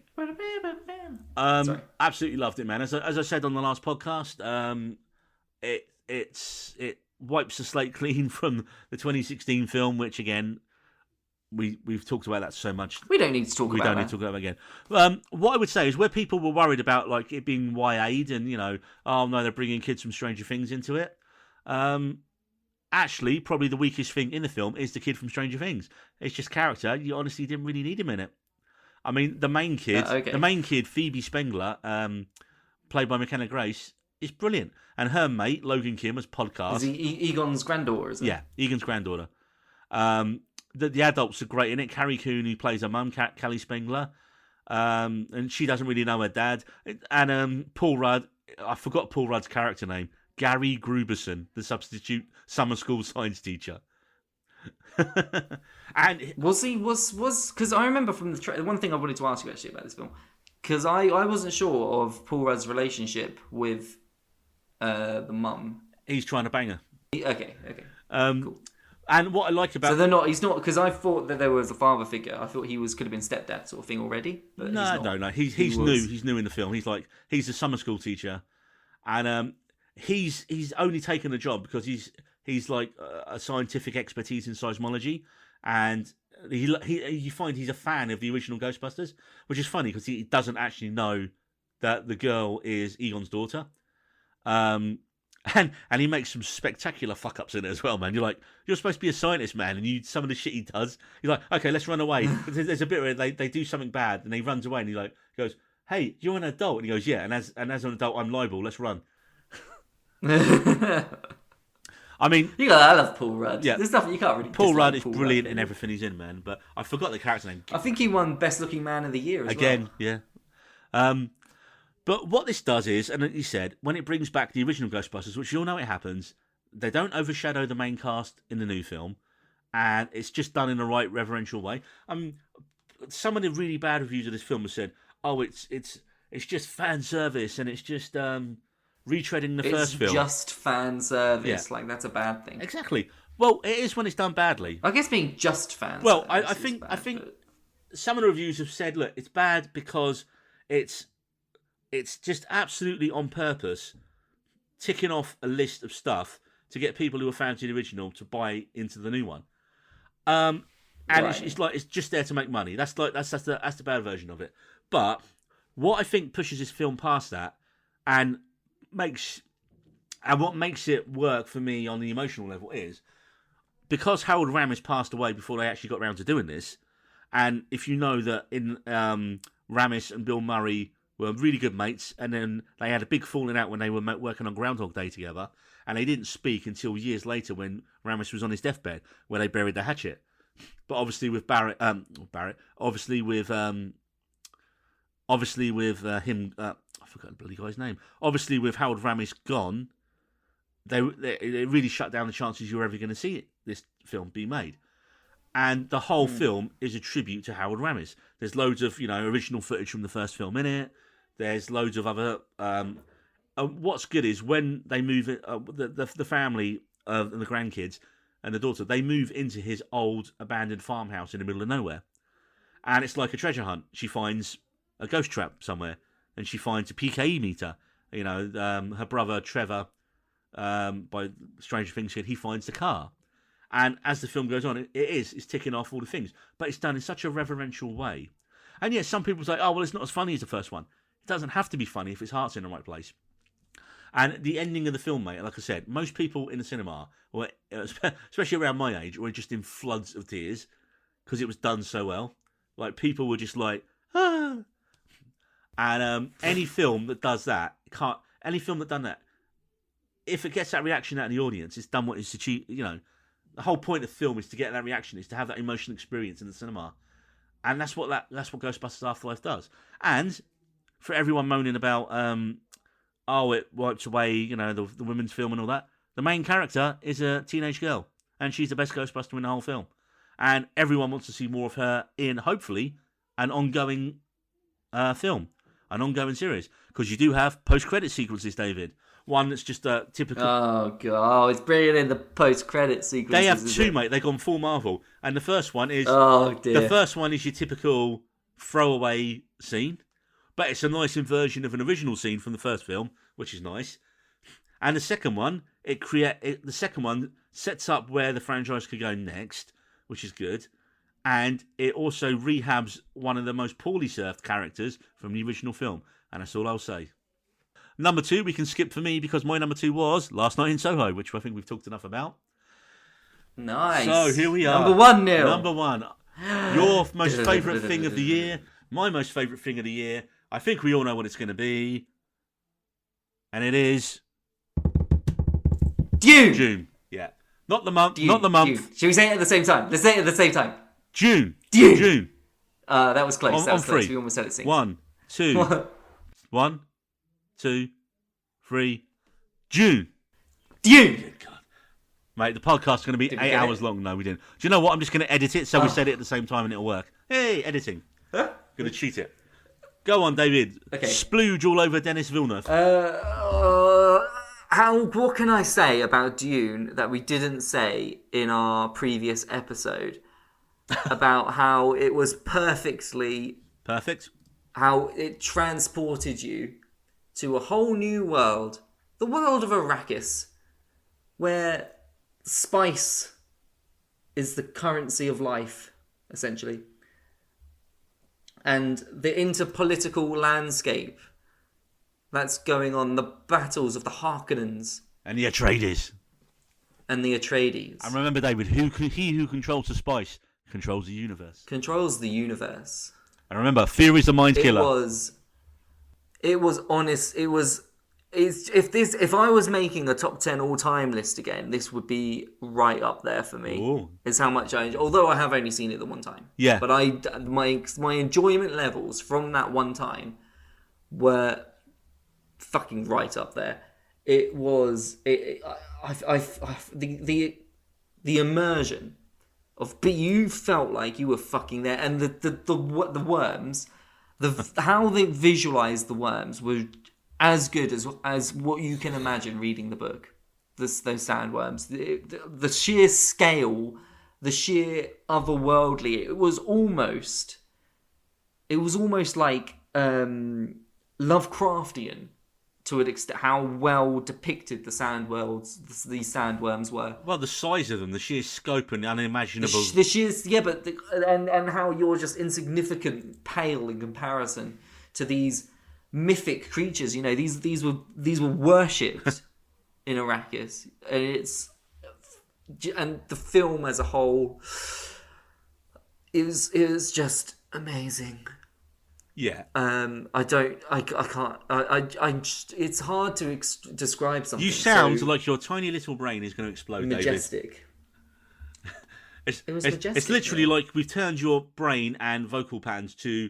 A: absolutely loved it, man. As I said on the last podcast, it wipes the slate clean from the 2016 film, which again we've talked about that so much.
B: We don't need to talk about it.
A: We don't need to talk about it again. What I would say is where people were worried about like it being YA'd and oh no, they're bringing kids from Stranger Things into it. Actually, probably the weakest thing in the film is the kid from Stranger Things. It's just character. You honestly didn't really need him in it. I mean, the main kid, Phoebe Spengler, played by McKenna Grace, is brilliant. And her mate, Logan Kim, as Podcast.
B: Is he Egon's granddaughter, isn't it?
A: Yeah, Egon's granddaughter. The adults are great in it. Carrie Coon, who plays her mum, Callie Spengler. And she doesn't really know her dad. And Paul Rudd, I forgot Paul Rudd's character name. Gary Gruberson, the substitute summer school science teacher. And
B: was because I remember from the one thing I wanted to ask you actually about this film, because I wasn't sure of Paul Rudd's relationship with the mum.
A: He's trying to bang her.
B: Okay. Cool.
A: And what I like about
B: he's not, because I thought that there was a father figure. I thought he could have been stepdad sort of thing already. But
A: no. He's new. He's new in the film. He's a summer school teacher, and he's only taken the job because he's like a scientific expertise in seismology, and you find he's a fan of the original Ghostbusters, which is funny because he doesn't actually know that the girl is Egon's daughter. And he makes some spectacular fuck ups in it as well, man. You're like, you're supposed to be a scientist, man, and some of the shit he does, you're like, okay, let's run away. There's a bit where they do something bad and he runs away and he goes, hey, you're an adult, and he goes, yeah, and as an adult I'm liable, let's run. I mean,
B: I love Paul Rudd.
A: Yeah,
B: there's stuff you can't really.
A: Paul Rudd is brilliant in everything he's in, man. But I forgot the character name.
B: I think he won Best Looking Man of the Year
A: again. Yeah. But what this does is, and you said, when it brings back the original Ghostbusters, which you all know it happens, they don't overshadow the main cast in the new film, and it's just done in the right reverential way. Some of the really bad reviews of this film have said, "Oh, it's just fan service, and it's just retreading the first film.
B: It's just fan service. Yeah. Like, that's a bad thing.
A: Exactly. Well, it is when it's done badly.
B: I guess being just fan service.
A: Well, I think some of the reviews have said, look, it's bad because it's just absolutely on purpose ticking off a list of stuff to get people who are fans of the original to buy into the new one. And it's like it's just there to make money. That's the bad version of it. But what I think pushes this film past that and what makes it work for me on the emotional level is because Harold Ramis passed away before they actually got around to doing this. And if you know that in Ramis and Bill Murray were really good mates, and then they had a big falling out when they were working on Groundhog Day together, and they didn't speak until years later when Ramis was on his deathbed, where they buried the hatchet. But obviously with him, I forgot the bloody guy's name. Obviously with Harold Ramis gone, they really shut down the chances you're ever going to see this film be made. And the whole film is a tribute to Harold Ramis. There's loads of original footage from the first film in it. There's loads of other. What's good is when they move the family and the grandkids and the daughter, they move into his old abandoned farmhouse in the middle of nowhere, and it's like a treasure hunt. She finds a ghost trap somewhere, and she finds a PKE meter. Her brother Trevor, by Stranger Things, he finds the car. And as the film goes on, it's ticking off all the things. But it's done in such a reverential way. And yes, some people say, oh, well, it's not as funny as the first one. It doesn't have to be funny if its heart's in the right place. And the ending of the film, mate, like I said, most people in the cinema, especially around my age, were just in floods of tears because it was done so well. Like, people were just like, ah. And any film that does that, if it gets that reaction out of the audience, it's done what it's achieved, The whole point of film is to get that reaction, is to have that emotional experience in the cinema, and that's what Ghostbusters Afterlife does. And for everyone moaning about, it wipes away, the women's film and all that, the main character is a teenage girl, and she's the best Ghostbuster in the whole film, and everyone wants to see more of her in, hopefully, an ongoing film, an ongoing series, because you do have post-credit sequences, David. One that's just a typical...
B: Oh, God. It's bringing in the post-credit sequences.
A: They have two, mate. They've gone full Marvel. And the first one is...
B: Oh, dear.
A: The first one is your typical throwaway scene. But it's a nice inversion of an original scene from the first film, which is nice. And the second one, the second one sets up where the franchise could go next, which is good. And it also rehabs one of the most poorly served characters from the original film. And that's all I'll say. Number 2, we can skip for me because my number 2 was Last Night in Soho, which I think we've talked enough about.
B: Nice.
A: So here we are.
B: Number 1, Neil.
A: Number 1. Your most favourite thing of the year. My most favourite thing of the year. I think we all know what it's going to be. And it is... June. Yeah. Not the month.
B: Dune.
A: Not the month.
B: Dune. Should we say it at the same time? Let's say it at the same time.
A: June.
B: That was close. That was close.
A: 3.
B: We almost said it.
A: 1, 2. 1, 2, 3. June.
B: Good
A: God. Mate, the podcast's going to be 8 hours long. No, we didn't. Do you know what? I'm just going to edit it so we said it at the same time and it'll work. Hey, editing. Going to cheat it. Go on, David.
B: Okay.
A: Splooge all over Denis Villeneuve.
B: What can I say about Dune that we didn't say in our previous episode? About how it was perfectly...
A: Perfect.
B: How it transported you to a whole new world, the world of Arrakis, where spice is the currency of life, essentially. And the interpolitical landscape that's going on, the battles of the Harkonnens.
A: And the Atreides.
B: And the Atreides.
A: And remember, David, he who controls the spice controls the universe.
B: Controls the universe.
A: And remember, fear is the mind killer.
B: It was honest. If I was making a top 10 all-time list again, this would be right up there for me.
A: Ooh.
B: Is how much I enjoy. Although I have only seen it the one time.
A: Yeah.
B: But my enjoyment levels from that one time were fucking right up there. It was the immersion of, but you felt like you were fucking there, and the worms. How they visualized the worms were as good as what you can imagine reading the book. Those sandworms, the sheer scale, the sheer otherworldly. It was almost like Lovecraftian to an extent, how well depicted these sandworms were.
A: Well, the size of them, the sheer scope and unimaginable.
B: The sheer, yeah, but and how you're just insignificant, pale in comparison to these mythic creatures. You know, these were worshipped in Arrakis, and the film as a whole is just amazing.
A: Yeah.
B: I can't. It's hard to describe something.
A: You sound
B: so
A: like your tiny little brain is going to explode,
B: majestic.
A: David.
B: It was majestic.
A: It's literally like we've turned your brain and vocal patterns to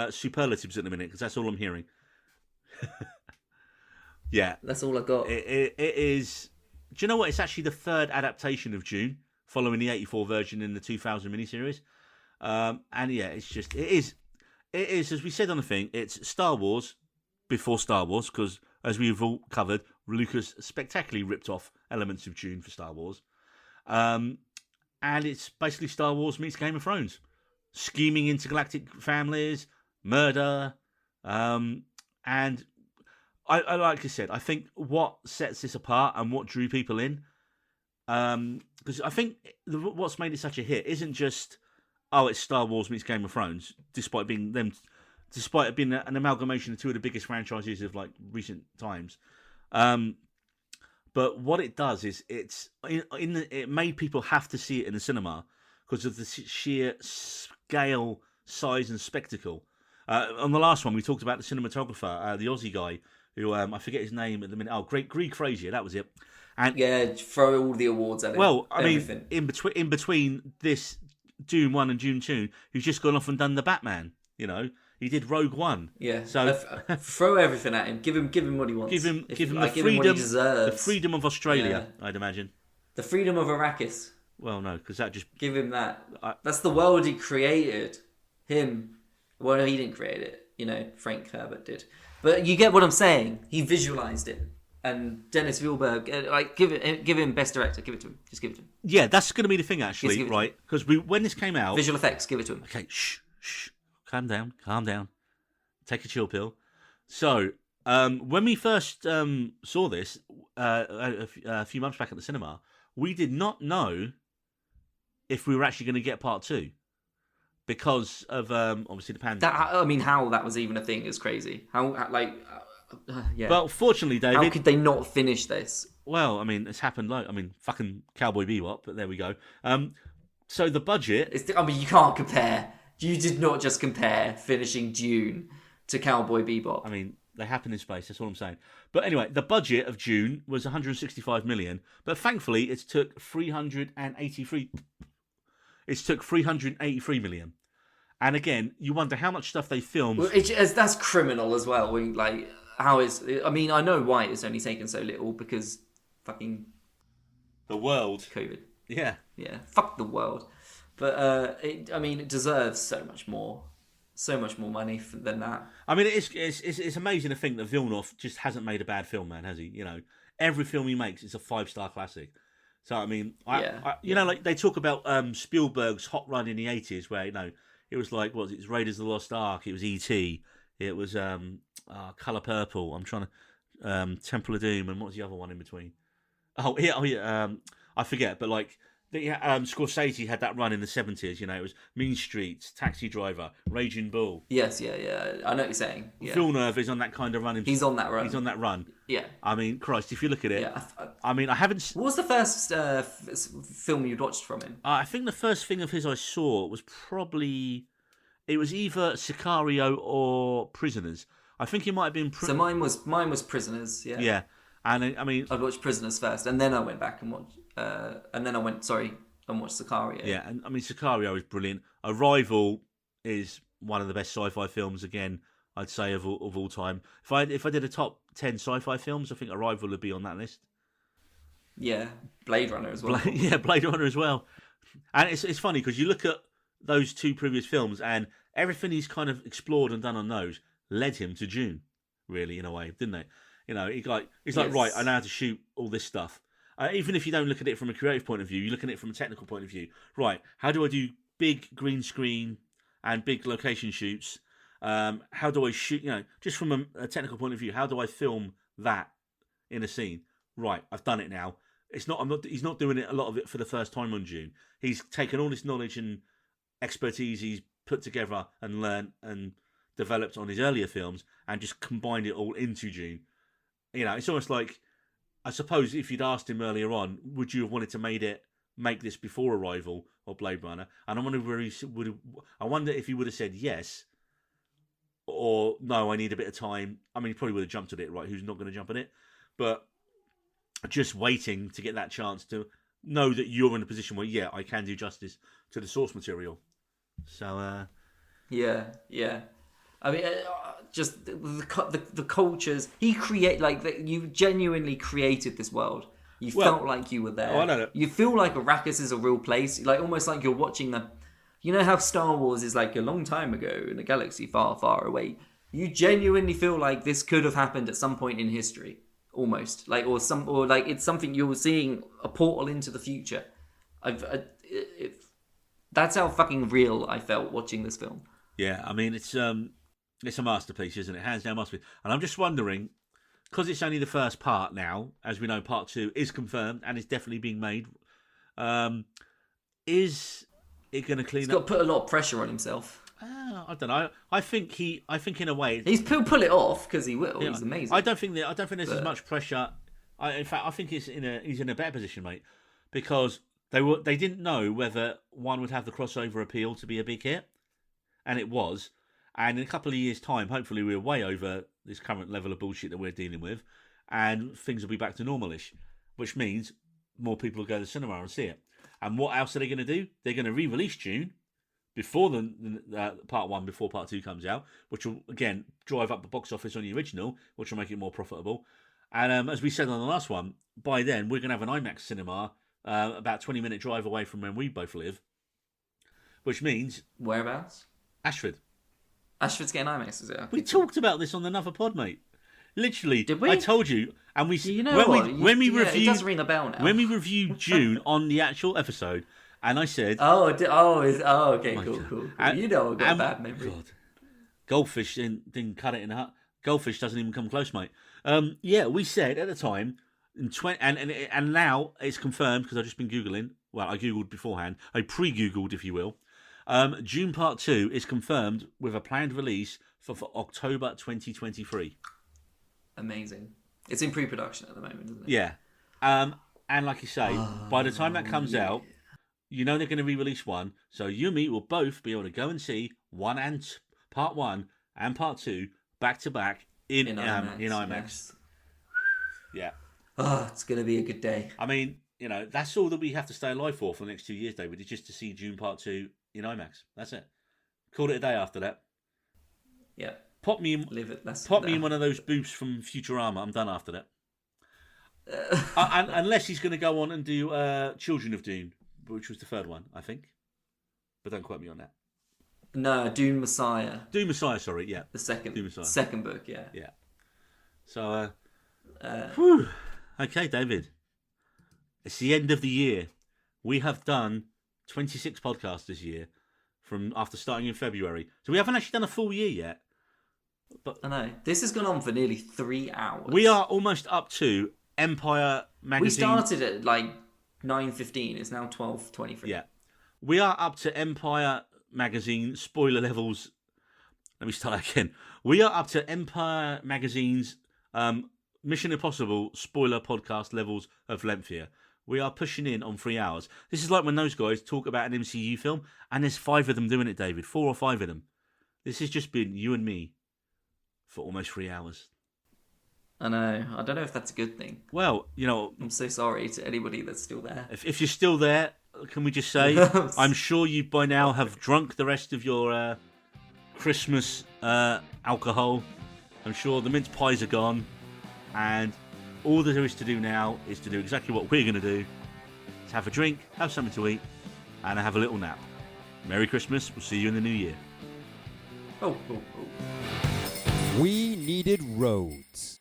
A: superlatives at the minute, because that's all I'm hearing. Yeah.
B: That's all I got.
A: It is. Do you know what? It's actually the third adaptation of Dune, following the 1984 version in the 2000 miniseries. And yeah, it is, as we said on the thing, it's Star Wars before Star Wars, because as we've all covered, Lucas spectacularly ripped off elements of Dune for Star Wars. And it's basically Star Wars meets Game of Thrones. Scheming intergalactic families, murder, and I like I said, I think what sets this apart and what drew people in, because I think what's made it such a hit isn't just, oh, it's Star Wars meets Game of Thrones, despite it being an amalgamation of two of the biggest franchises of like recent times. But what it does is it made people have to see it in the cinema because of the sheer scale, size, and spectacle. On the last one, we talked about the cinematographer, the Aussie guy, who I forget his name at the minute. Oh, Greig Frazier, that was it. And
B: yeah, throw all the awards at it.
A: Well, I
B: Everything.
A: mean, in between this Dune 1 and Dune 2, he's just gone off and done the Batman. You know, he did Rogue One.
B: Yeah.
A: So
B: throw everything at him. Give him what he wants.
A: give him
B: what
A: the
B: he
A: freedom,
B: deserves.
A: the freedom of Australia. Yeah. I'd imagine.
B: The freedom of Arrakis.
A: Well, no, because that just
B: give him that. That's the world he created. Him. Well, he didn't create it. You know, Frank Herbert did. But you get what I'm saying. He visualized it. And Dennis Villeneuve, give him best director. Give it to him. Just give it to him.
A: Yeah, that's going to be the thing, actually, right? Because when this came out,
B: visual effects, give it to him.
A: Okay, shh, calm down. Take a chill pill. So, when we first saw this a few months back at the cinema, we did not know if we were actually going to get part 2 because of obviously the pandemic.
B: How that was even a thing is crazy. Yeah.
A: Well, fortunately, David,
B: how could they not finish this?
A: Well, I mean, it's happened. Fucking Cowboy Bebop, but there we go. So the budget.
B: You can't compare. You did not just compare finishing Dune to Cowboy Bebop.
A: I mean, they happen in space. That's all I'm saying. But anyway, the budget of Dune was 165 million, but thankfully, it took 383. It took 383 million. And again, you wonder how much stuff they filmed.
B: Well, that's criminal as well. I know why it's only taken so little, because fucking
A: the world,
B: COVID.
A: Yeah,
B: fuck the world. But it deserves so much more money than that.
A: I mean, it's amazing to think that Villeneuve just hasn't made a bad film, man, has he? You know, every film he makes is a 5-star classic. So I mean, like they talk about Spielberg's hot run in the 80s, where it was like, what was it? It was Raiders of the Lost Ark. It was E.T. It was Colour Purple. I'm trying to Temple of Doom, and what was the other one in between? I forget. But like, Scorsese had that run in the 70s. You know, it was Mean Streets, Taxi Driver, Raging Bull.
B: Yes, yeah. I know what you're saying. Yeah.
A: Villeneuve is on that kind of run.
B: He's on that run. Yeah.
A: I mean, Christ, if you look at it, I mean, I haven't.
B: What was the first film you'd watched from him?
A: I think the first thing of his I saw was probably. It was either Sicario or Prisoners. I think it might have been.
B: So mine was Prisoners. Yeah.
A: Yeah, and I mean,
B: I'd watched Prisoners first, and then I went back and watched. And watched Sicario.
A: Yeah, and I mean Sicario is brilliant. Arrival is one of the best sci-fi films. Again, I'd say of all time. If I did a top 10 sci-fi films, I think Arrival would be on that list.
B: Yeah, Blade Runner as well.
A: Blade Runner as well. And it's funny because you look at those two previous films, and everything he's kind of explored and done on those led him to Dune, really, in a way, didn't they? You know, he's like, right, I know how to shoot all this stuff. Even if you don't look at it from a creative point of view, you look at it from a technical point of view. Right, how do I do big green screen and big location shoots? How do I shoot? Just from a technical point of view, how do I film that in a scene? Right, I've done it now. It's not. I'm not. He's not doing it a lot of it for the first time on Dune. He's taken all this knowledge and expertise he's put together and learned and developed on his earlier films, and just combined it all into Dune. It's almost like, I suppose, if you'd asked him earlier on, would you have wanted to make this before Arrival or Blade Runner? And I wonder where he would. I wonder if he would have said yes, or no, I need a bit of time. I mean, he probably would have jumped at it, right? Who's not going to jump at it? But just waiting to get that chance to know that you're in a position where, yeah, I can do justice to the source material. So,
B: yeah. I mean, just the cultures he you genuinely created this world. You felt like you were there.
A: Oh, I know.
B: You feel like Arrakis is a real place, like almost like you're watching the. You know how Star Wars is like a long time ago in a galaxy far, far away. You genuinely feel like this could have happened at some point in history, almost or like it's something you're seeing, a portal into the future. That's how fucking real I felt watching this film.
A: Yeah, I mean, it's a masterpiece, isn't it? Hands down masterpiece. And I'm just wondering, because it's only the first part now, as we know, part 2 is confirmed and is definitely being made. Is it going to clean up?
B: He's got to put a lot of pressure on himself.
A: I don't know. I think in a way
B: he'll pull it off because he will. Yeah, he's amazing.
A: I don't think there's as much pressure. In fact, I think he's in a better position, mate, because they didn't know whether one would have the crossover appeal to be a big hit, and it was. And in a couple of years' time, hopefully, we're way over this current level of bullshit that we're dealing with, and things will be back to normalish, which means more people will go to the cinema and see it. And what else are they going to do? They're going to re-release Dune before the part 1, before part 2 comes out, which will again drive up the box office on the original, which will make it more profitable. And as we said on the last one, by then we're going to have an IMAX cinema about 20-minute drive away from where we both live, which means
B: whereabouts?
A: Ashford.
B: Ashford's getting IMAX, is it?
A: We talked about this on another pod, mate. Literally,
B: did we?
A: I told you, and we.
B: You know when we
A: reviewed,
B: it does ring a bell now.
A: When we reviewed Dune on the actual episode, and I said,
B: okay, cool. And, you know, I've got a bad memory. God.
A: Goldfish didn't cut it in half. Goldfish doesn't even come close, mate. Yeah, we said at the time, and now it's confirmed because I've just been googling. Well, I googled beforehand. I pre-googled, if you will. Dune Part 2 is confirmed with a planned release for October 2023.
B: Amazing. It's in pre-production at the moment, isn't it?
A: Yeah. And like you say, by the time that comes out, you know they're going to re-release 1, so you and me will both be able to go and see Part 1 and Part 2 back to back in IMAX.
B: Yes.
A: Yeah.
B: Oh, it's going to be a good day.
A: I mean, that's all that we have to stay alive for the next 2 years, David, is just to see Dune Part 2 in IMAX. That's it. Call it a day after that.
B: Yeah.
A: Pop me in one of those booths from Futurama. I'm done after that. Unless he's going to go on and do Children of Dune, which was the third one, I think. But don't quote me on that.
B: No, Dune Messiah.
A: Dune Messiah, sorry, yeah.
B: The second.
A: Dune Messiah.
B: Second book, yeah.
A: Yeah. So, whew. Okay, David. It's the end of the year. We have done 26 podcasts this year from after starting in February. So we haven't actually done a full year yet. But
B: I know. This has gone on for nearly 3 hours.
A: We are almost up to Empire Magazine.
B: We started at like 9:15. It's now 12:23.
A: Yeah. We are up to Empire Magazine spoiler levels. Let me start again. We are up to Empire Magazine's Mission Impossible spoiler podcast levels of length here. We are pushing in on 3 hours. This is like when those guys talk about an MCU film, and there's 5 of them doing it, David. 4 or 5 of them. This has just been you and me for almost 3 hours.
B: I know. I don't know if that's a good thing.
A: Well,
B: I'm so sorry to anybody that's still there.
A: If you're still there, can we just say, I'm sure you by now have drunk the rest of your Christmas alcohol. I'm sure the mince pies are gone. And all there is to do now is to do exactly what we're going to do. Is have a drink, have something to eat, and have a little nap. Merry Christmas. We'll see you in the new year.
B: Oh.
C: We needed roads.